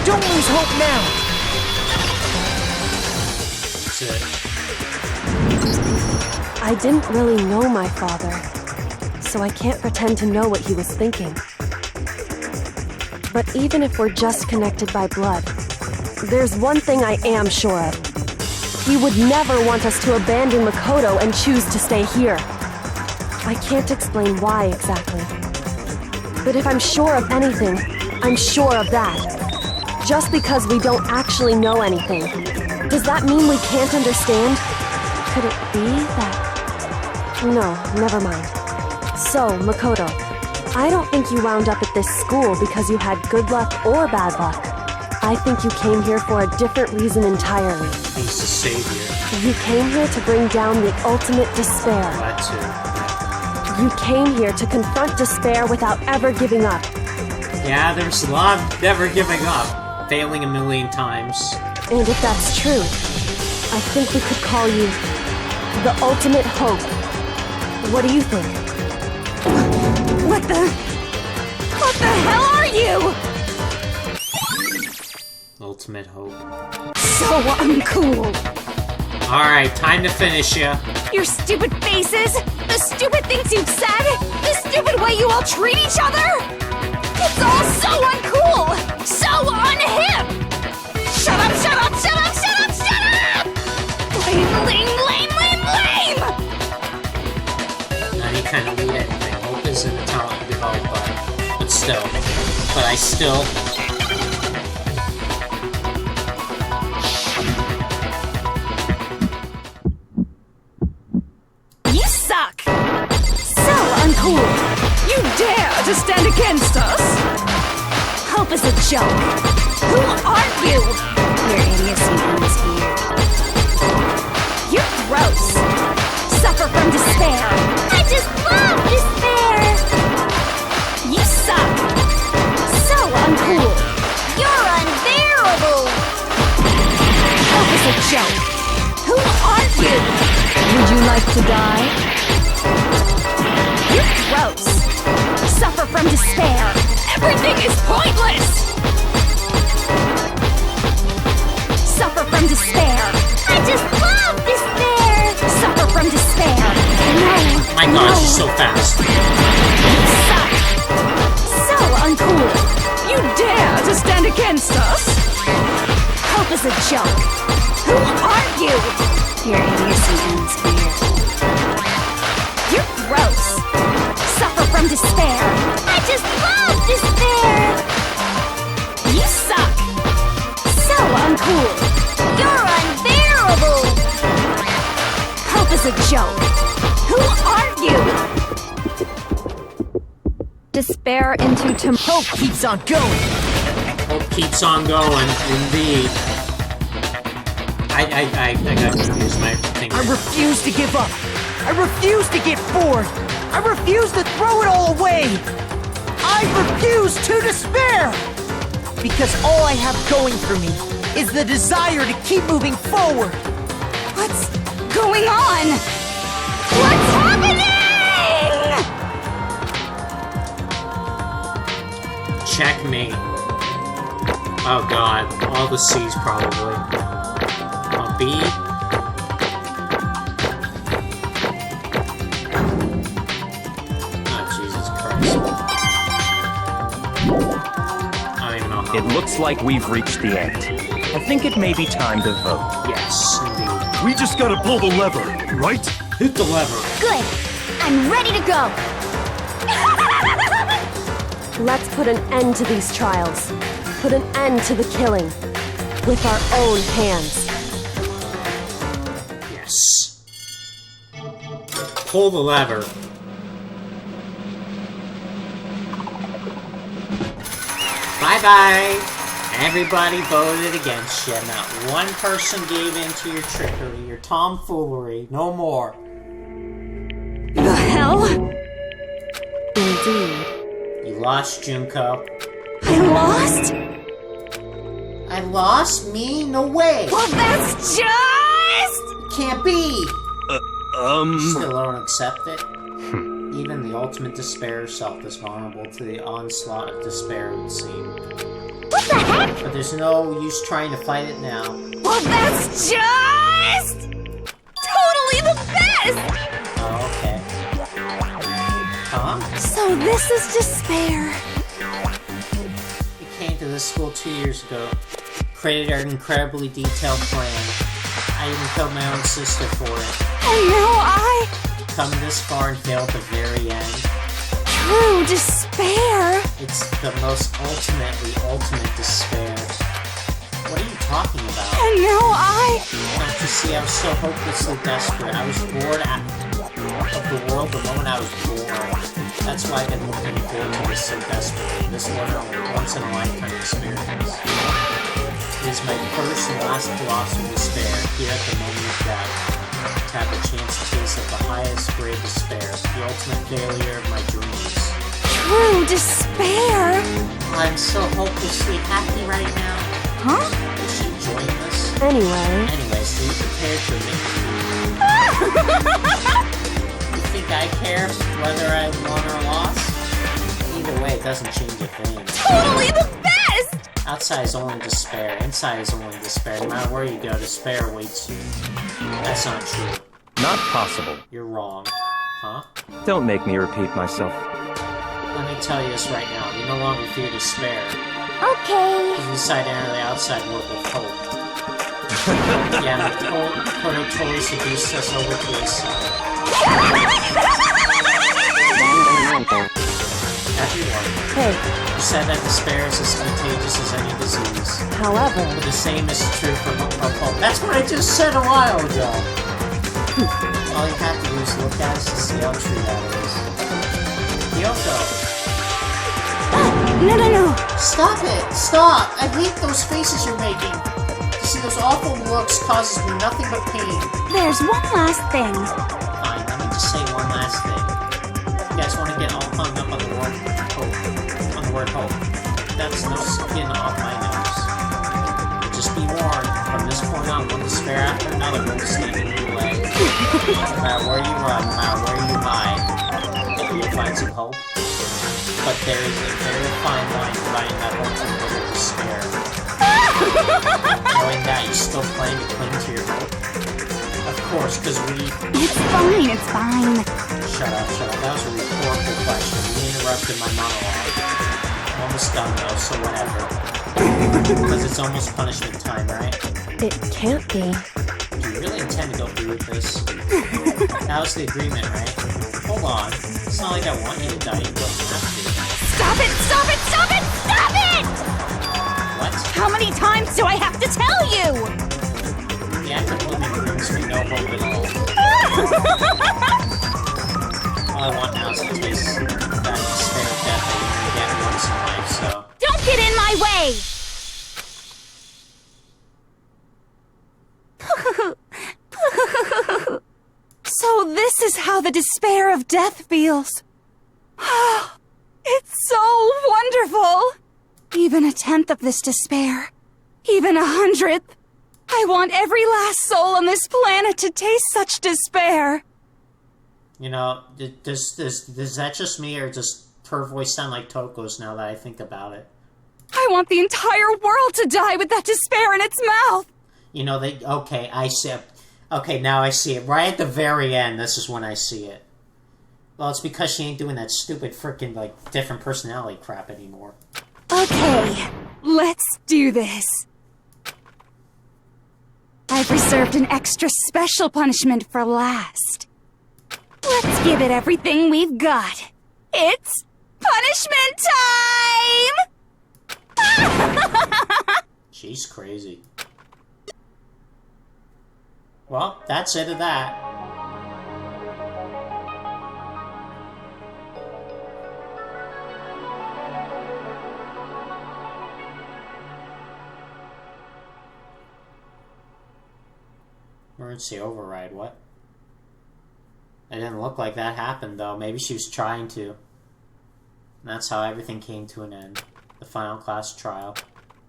Don't lose hope now! That's it. I didn't really know my father, so I can't pretend to know what he was thinking. But even if we're just connected by blood, there's one thing I am sure of. He would never want us to abandon Makoto and choose to stay here. I can't explain why exactly. But if I'm sure of anything, I'm sure of that. Just because we don't actually know anything, does that mean we can't understand? Could it be that... No, never mind. So, Makoto, I don't think you wound up at this school because you had good luck or bad luck. I think you came here for a different reason entirely. He's the savior. You came here to bring down the ultimate despair. That too. You came here to confront despair without ever giving up. Yeah, there's a lot of never giving up. Failing a million times. And if that's true, I think we could call you the ultimate hope. What do you think? What the hell are you? Ultimate hope. So uncool. Alright, time to finish ya. Your stupid faces, the stupid things you've said, the stupid way you all treat each other. It's all so uncool, so unhip. Shut up, shut up, shut up, shut up, shut up! Lame, lame, lame, lame, lame! Now you kind of lead anything. Hope isn't a talent to be developed by. But still. But I still... You suck! So uncool! You dare to stand against us? Hope is a joke. Who are you? Your idiocy ends here. You're gross. Suffer from despair. I just love despair! You suck. So uncool. You're unbearable! Hope is a joke. Who are you? Would you like to die? You're gross. Suffer from despair. Everything is pointless. Suffer from despair. I just love despair! Suffer from despair. No. My gosh, she's so fast. You suck. So uncool. You dare to stand against us? Hope is a joke. Who are you? Your idiocy ends here. You're gross. Suffer from despair. I just love despair! You suck. So uncool. You're unbearable! Hope is a joke. Who are you? Despair into Hope keeps on going. Hope keeps on going, indeed. I got confused. My thing. I refuse to give up. I refuse to get bored. I refuse to throw it all away. I refuse to despair. Because all I have going for me is the desire to keep moving forward. What's going on? What's happening? Checkmate. Oh god, all the C's probably. B. Oh, Jesus Christ. I don't even know how. It looks like we've reached the end. I think it may be time to vote. Yes, indeed. We just gotta pull the lever, right? Hit the lever. Good! I'm ready to go! Let's put an end to these trials. Put an end to the killing. With our own hands. Yes. Pull the lever. Bye-bye! Everybody voted against you. Not one person gave in to your trickery, your tomfoolery. No more. The hell? Indeed. You lost, Junko. I lost? I lost? Me? No way! Well, that's just... Can't be! Still don't accept it? Even the ultimate despair herself is vulnerable to the onslaught of despair, it would seem. What the heck? But there's no use trying to fight it now. Well, that's just... totally the best! Oh, okay. Huh? So this is despair. We came to this school 2 years ago. Created an incredibly detailed plan. I even killed my own sister for it. And now I... Come this far and fail at the very end. True despair. It's the most ultimate despair. What are you talking about? And now I... Don't you see, I was so hopelessly desperate. I was bored of the world the moment I was born. That's why I've been looking forward to this so desperately. This one once in a lifetime experience. is my first and last colossal despair, here at the moment of death, to have a chance to taste of the highest grade despair, the ultimate failure of my dreams. True despair? I'm so hopelessly happy right now. Huh? Is she enjoying this? Anyway, So you prepared to admit defeat? You think I care whether I won or lost? Either way, it doesn't change a thing. Totally the best! Outside is only despair, inside is only despair. No matter where you go, despair awaits you. That's not true. Not possible. You're wrong. Huh? Don't make me repeat myself. Let me tell you this right now. You no longer fear despair. Okay. You decide to enter the outside world with hope. Yeah, the Kodo totally seduced us over to his side. Everyone. hey, You said that despair is as contagious as any disease. however, But the same is true for hope. That's what I just said a while ago! All you have to do is look at us to see how true that is. Kyoko! No. Stop it! Stop! I hate those faces you're making! To see those awful looks causes me nothing but pain. There's one last thing. Fine, let me just say one last thing. You guys want to get all hung up on the word hope. On the word hope. That's no skin off my nose. But just be warned, from this point on, one despair after another will stand in your way. No matter where you run, no matter where you hide, you'll find some hope. But there is a very fine line dividing that hope from bitter despair. Knowing that, you still plan to cling to your hope? Of course, because we... It's fine. Shut up. That was a rhetorical question. You interrupted my monologue. I'm almost done though, so whatever. Because it's almost punishment time, right? it can't be. Do you really intend to go through with this? That was the agreement, right? Hold on. It's not like I want you to die. You don't have to. Stop it! What? How many times do I have to tell you? The act of living brings me no hope at all. All I want now is to taste that despair of death that you only get once in life, so... Don't get in my way! So this is how the despair of death feels. It's so wonderful. Even 1/10 of this despair, even 100th. I want every last soul on this planet to taste such despair. You know, does that just me, or does her voice sound like Toko's now that I think about it? I want the entire world to die with that despair in its mouth. You know, okay, I see it. Okay, now I see it. Right at the very end, this is when I see it. Well, it's because she ain't doing that stupid frickin', like, different personality crap anymore. Okay, let's do this. I've reserved an extra special punishment for last. Let's give it everything we've got. It's punishment time! She's crazy. Well, that's it of that. Emergency override, what? It didn't look like that happened, though. Maybe she was trying to. And that's how everything came to an end. The final class trial.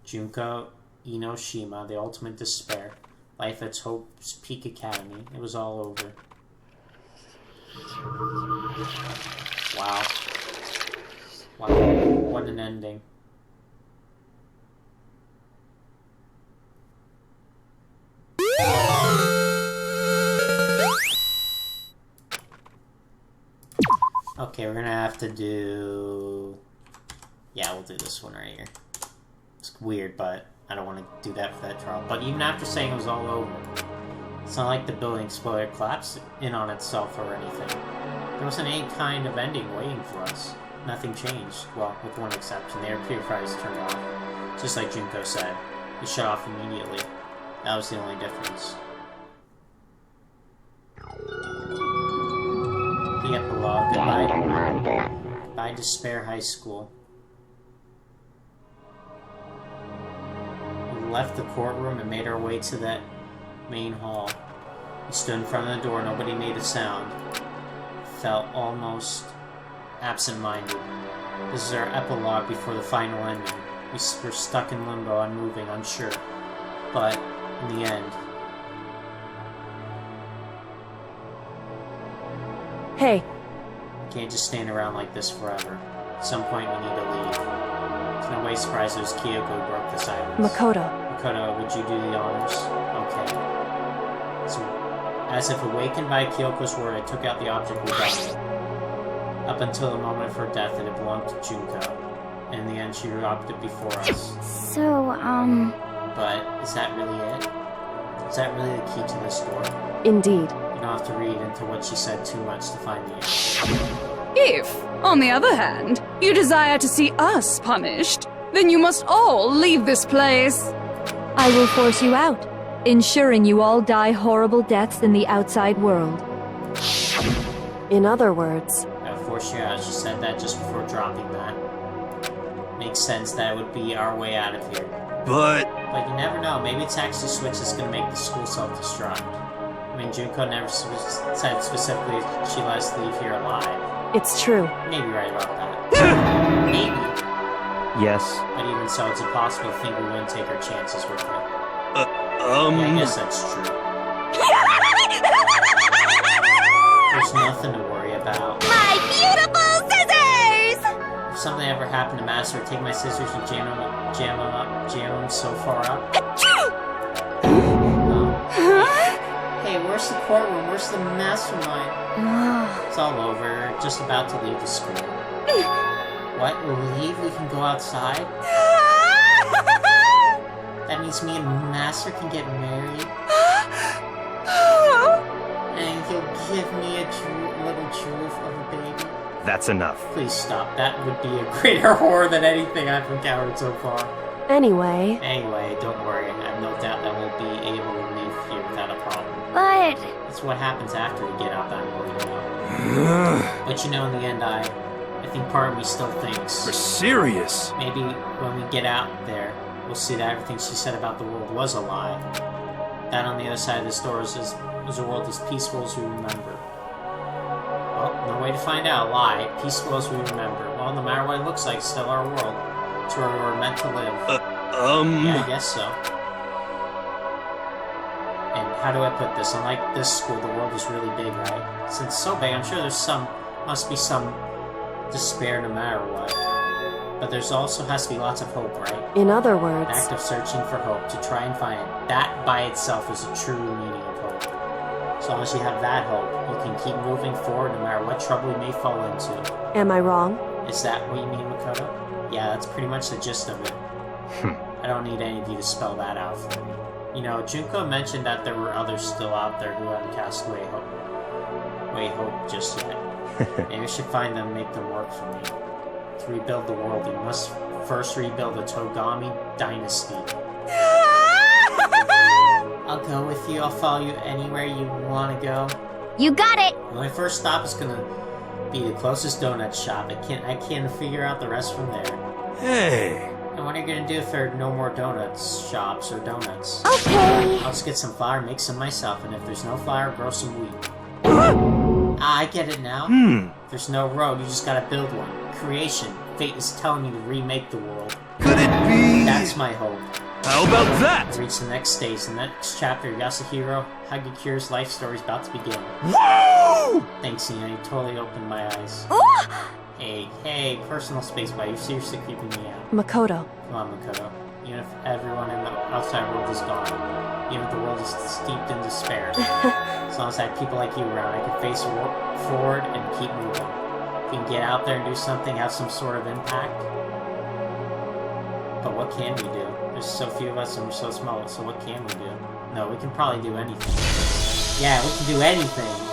Junko Inoshima, the ultimate despair. Life at Hope's Peak Academy. It was all over. Wow. Wow. What an ending. Okay, we're gonna have to do... Yeah, we'll do this one right here. It's weird, but I don't want to do that for that trial. But even after saying it was all over, it's not like the building exploded, collapsed in on itself or anything. There wasn't any kind of ending waiting for us. Nothing changed. Well, with one exception. The air purifiers turned off. Just like Junko said. It shut off immediately. That was the only difference. The epilogue. Goodbye, Despair High School. left the courtroom and made our way to that main hall. We stood in front of the door, nobody made a sound. Felt almost absent-minded. This is our epilogue before the final ending. We were stuck in limbo, unmoving, unsure. But, in the end... Hey. We can't just stand around like this forever. At some point we need to leave. There's no way surprised it was Kyoko who broke the silence. Makoto. Makoto, would you do the honors? Okay. So, as if awakened by Kyoko's word, I took out the object we got. Up until the moment of her death, it had belonged to Junko. And in the end, she robbed it before us. So, But, is that really it? Is that really the key to this door? Indeed. You don't have to read into what she said too much to find the answer. If, on the other hand, you desire to see us punished, then you must all leave this place. I will force you out, ensuring you all die horrible deaths in the outside world. In other words... I'll force you out. She said that just before dropping that. Makes sense that would be our way out of here. But you never know. Maybe it's actually Switch that's going to make the school self-destruct. I mean, Junko never said specifically she let us leave here alive. It's true. Maybe right about that. Maybe. Yes. But even so, it's impossible to think we wouldn't take our chances with it. Yeah, I guess that's true. There's nothing to worry about. My beautiful scissors! If something ever happened to Master, I'd take my scissors and jam them so far up. Hey, where's the courtroom? Where's the mastermind? It's all over. Just about to leave the school. What? We'll leave? We can go outside? That means me and Master can get married? And he'll give me a little jewel of a baby? That's enough. Please stop. That would be a greater horror than anything I've encountered so far. Anyway, don't worry. I have no doubt that we'll be able to leave here without a problem. but... It's what happens after we get out that door, you know. But you know, in the end, I think part of me still thinks... you're serious? Maybe when we get out there, we'll see that everything she said about the world was a lie. That on the other side of this door is a world as peaceful as we remember. Well, no way to find out. Lie. Peaceful as we remember. Well, no matter what it looks like, it's still our world. It's where we're meant to live. Yeah, I guess so. And how do I put this? Unlike this school, the world is really big, right? Since it's so big, I'm sure must be some despair no matter what. But there's also has to be lots of hope, right? in other An words... act of searching for hope, to try and find it. That by itself is a true meaning of hope. As long as you have that hope, you can keep moving forward no matter what trouble you may fall into. Am I wrong? Is that what you mean, Makoto? Yeah, that's pretty much the gist of it. I don't need any of you to spell that out for me. You know, Junko mentioned that there were others still out there who hadn't cast away hope just yet. Maybe I should find them and make them work for me. To rebuild the world, you must first rebuild the Togami dynasty. I'll go with you. I'll follow you anywhere you want to go. You got it! My first stop is gonna be the closest donut shop. I can't figure out the rest from there. Hey. And what are you gonna do if there are no more donuts shops or donuts? Okay. I'll just get some flour, make some myself, and if there's no flour, grow some wheat. I get it now. There's no road, you just gotta build one. Creation. Fate is telling you to remake the world. Could it be? That's my hope. How about that? I reach the next stage, the next chapter of Yasuhiro Hagakura's life story is about to begin. Woo! Thanks, Ian. You totally opened my eyes. Hey, personal space, buddy. You're seriously creeping me out. Makoto. Come on, Makoto. Even if everyone in the outside world is gone, even if the world is steeped in despair, as long as I have people like you around, I can face forward and keep moving. If we can get out there and do something, have some sort of impact. But what can we do? There's so few of us and we're so small, so what can we do? No, we can probably do anything. Yeah, we can do anything.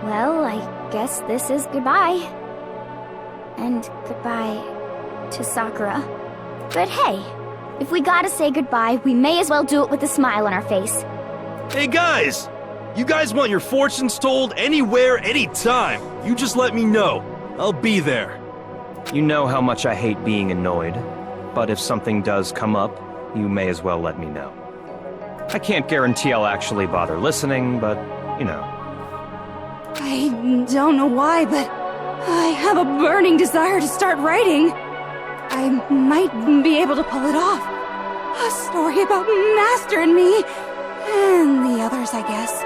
Well, I guess this is goodbye. And goodbye to Sakura. But hey, if we gotta say goodbye, we may as well do it with a smile on our face. Hey guys! You guys want your fortunes told anywhere, anytime. You just let me know. I'll be there. You know how much I hate being annoyed. but if something does come up, you may as well let me know. I can't guarantee I'll actually bother listening, but, you know. I don't know why, but I have a burning desire to start writing. I might be able to pull it off. A story about Master and me, and the others, I guess.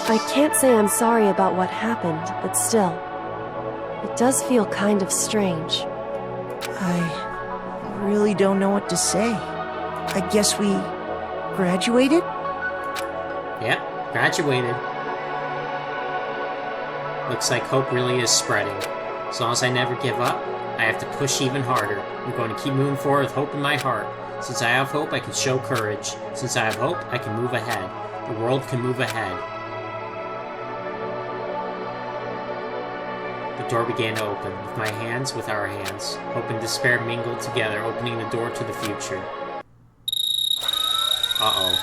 I can't say I'm sorry about what happened, but still, it does feel kind of strange. I really don't know what to say. I guess we graduated? Yep, graduated. Looks like hope really is spreading. As long as I never give up, I have to push even harder. I'm going to keep moving forward with hope in my heart. Since I have hope, I can show courage. Since I have hope, I can move ahead. The world can move ahead. The door began to open, with my hands with our hands. Hope and despair mingled together, opening the door to the future. Uh-oh.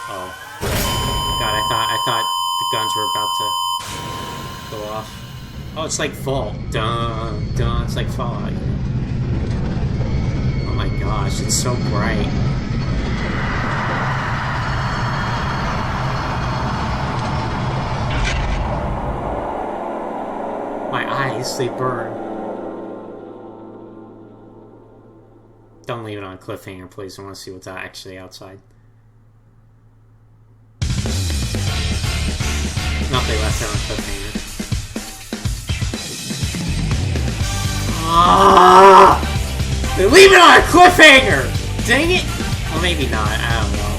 Oh. God, I thought the guns were about to go off. Oh, it's like Fall. Dun, dun. It's like Fallout. Oh my gosh, it's so bright. My eyes, they burn. Don't leave it on a cliffhanger, please. I want to see what's actually outside. Not they left it on a cliffhanger. Ah! They leave it on a cliffhanger! Dang it! Well, maybe not. I don't know.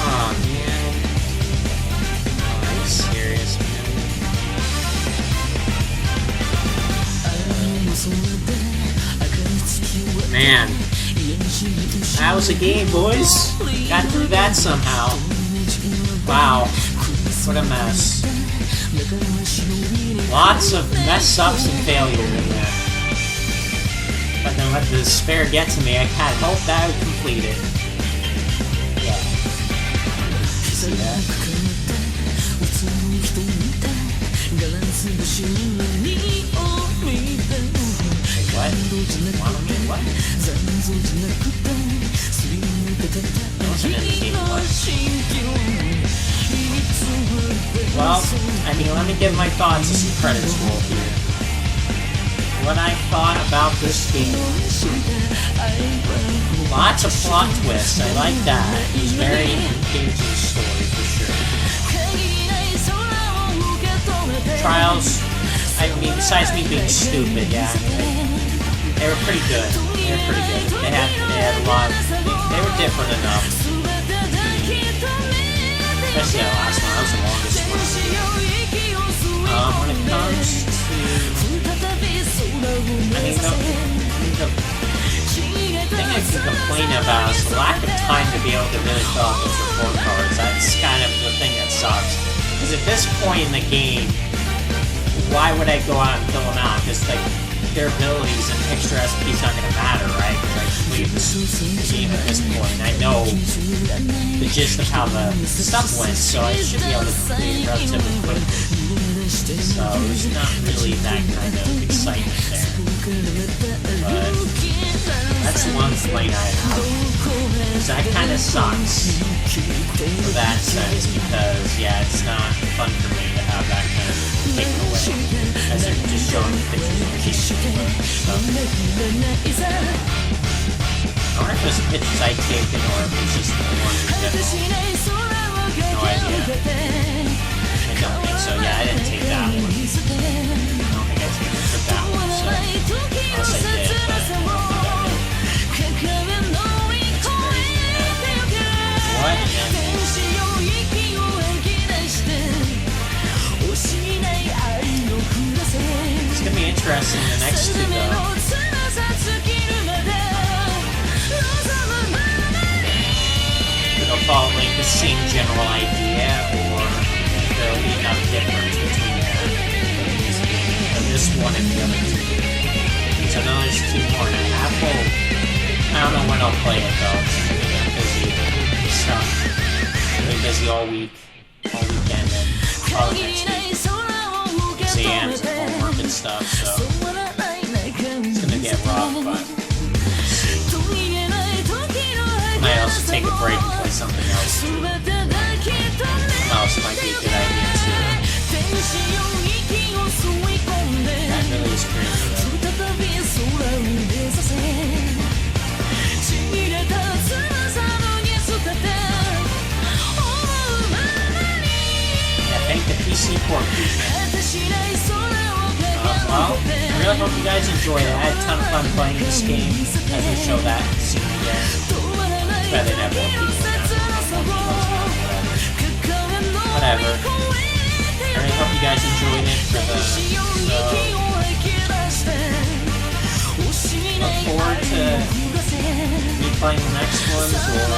Oh, man. Oh, are you serious, man? Man. That was a game, boys. Got through that somehow. Wow. What a mess. Lots of mess-ups and failure in there. But then let the despair get to me. I had hope that I would complete it. Yeah. See that? Wait, what? Wanna mean what? That wasn't in the game, what? Well, I mean, let me give my thoughts as some credits roll here. What I thought about this game. Lots of plot twists. I like that. It was very engaging story for sure. Trials, I mean, besides me being stupid, yeah, they were pretty good. They were pretty good. They had a lot. They were different enough. Especially that last one. That was the longest one. When it comes to, I mean, the thing I can complain about is the lack of time to be able to really fill out those report cards. That's kind of the thing that sucks. Because at this point in the game, why would I go out and fill them out? Because like their abilities and extra SP's not going to matter, right? Because I completed the game at this point. I know the gist of how the stuff went, so I should be able to complete it relatively quickly. So there's not really that kind of excitement there. But that's the one complaint I have. So that kind of sucks for that sense, because yeah, it's not fun for me to have that kind of taken away as they're just showing pictures of the stuff. I wonder if there's pictures I taken or if it's just the ones in general. No idea. I don't think so. Yeah, I didn't take that one. I don't think I took that one, so unless I did, but I don't think I did. That's crazy. What? It's gonna be interesting in the next two, though. It'll follow like the same general idea, or there'll be enough difference between this one and the other two. So now there's two more, and I have hope. I don't know when I'll play it, though. I'm busy with stuff. I've been busy all week, all weekend, and probably next week. Exams and homework and stuff, so take a break and play something else. Mouse might be a good idea too. That really is crazy yeah, thank the PC port people. Well, I really hope you guys enjoyed it. I had a ton of fun playing this game as we show that scene again. Too bad they didn't have more people. Whatever. I really hope you guys enjoyed it for the look forward to replaying the next ones, or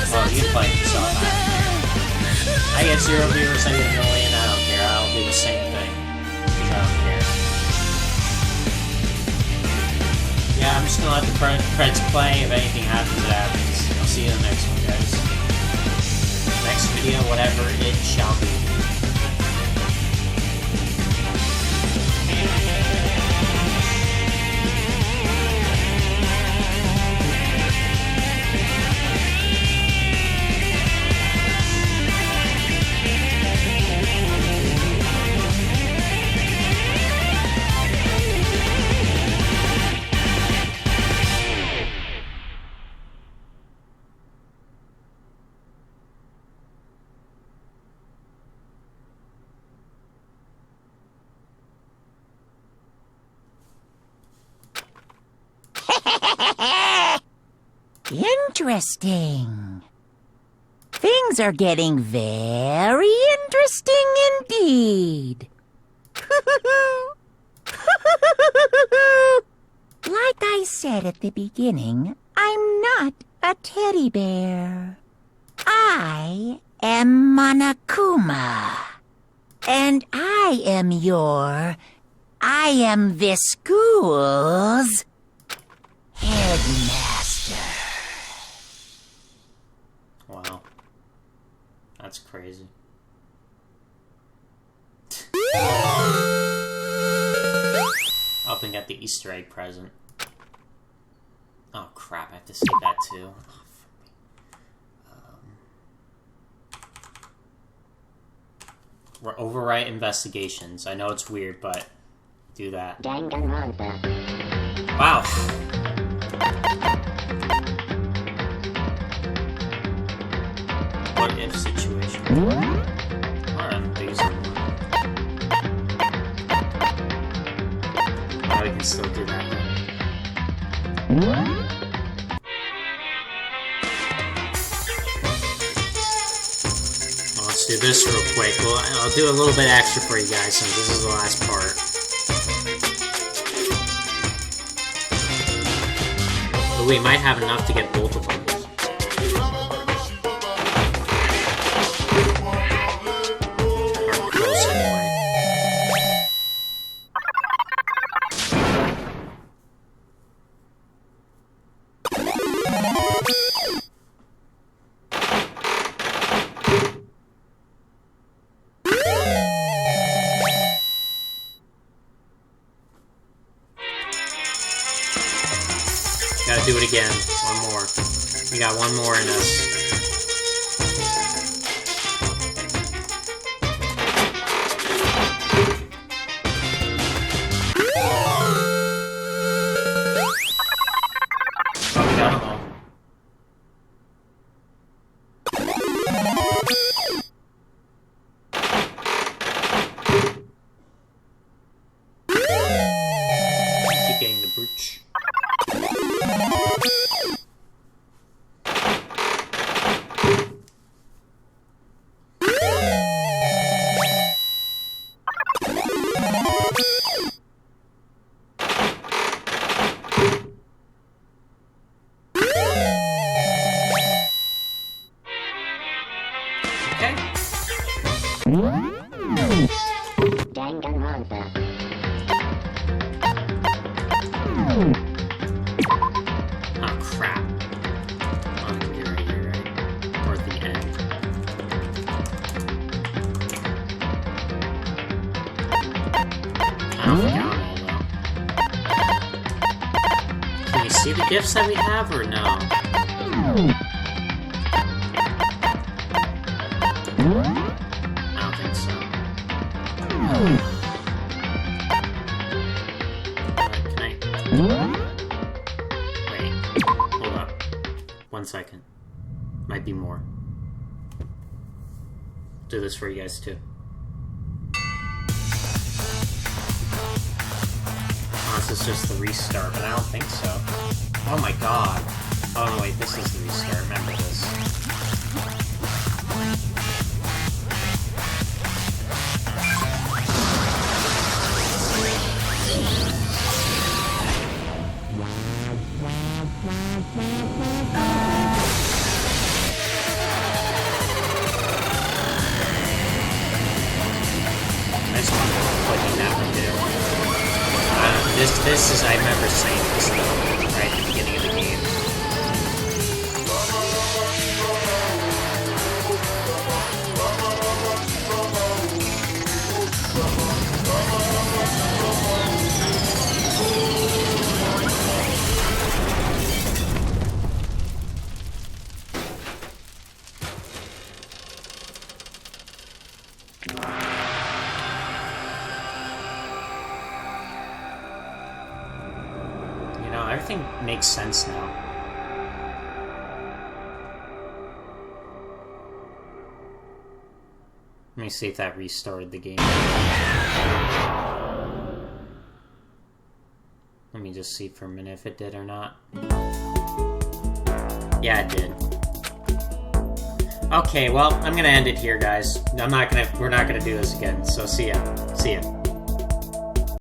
well, you can play it yourself. I get 0 viewers, I get 1 million, I don't care. I'll do the same thing. Because I don't care. Yeah, I'm just gonna let the credits play. If anything happens, it happens. I'll see you in the next one, guys. Next video, whatever it shall be. Interesting. Things are getting very interesting indeed. Like I said at the beginning, I'm not a teddy bear. I am Monokuma. And I am this school's headmaster. Wow. That's crazy. Up and get the Easter egg present. Oh crap, I have to save that too. Overwrite investigations. I know it's weird, but do that. Danganronpa. Wow. What if situation? Alright, biggest one. Now we can still do that. Let's do this real quick. Well, I'll do a little bit extra for you guys since this is the last part. But we might have enough to get both of them. Or close anyway. Gotta do it again. One more. We got one more in us. Oh, we got them all. Keep getting the brooch. Danganronpa. Oh crap. Oh, you're right. Or at the end. I don't think all though. Can we see the gifts that we have or no? I don't think so. Can I... Wait. Hold up. 1 second. Might be more. Do this for you guys too. This is just the restart, but I don't think so. Oh my god. Oh no, wait, this is the restart. Remember this. Nice one clicking that one too. This is, I remember saying this right at the beginning of the game. Everything makes sense now. Let me see if that restarted the game. Let me just see for a minute if it did or not. Yeah, it did. Okay, well, I'm gonna end it here, guys. We're not gonna do this again, so see ya. See ya.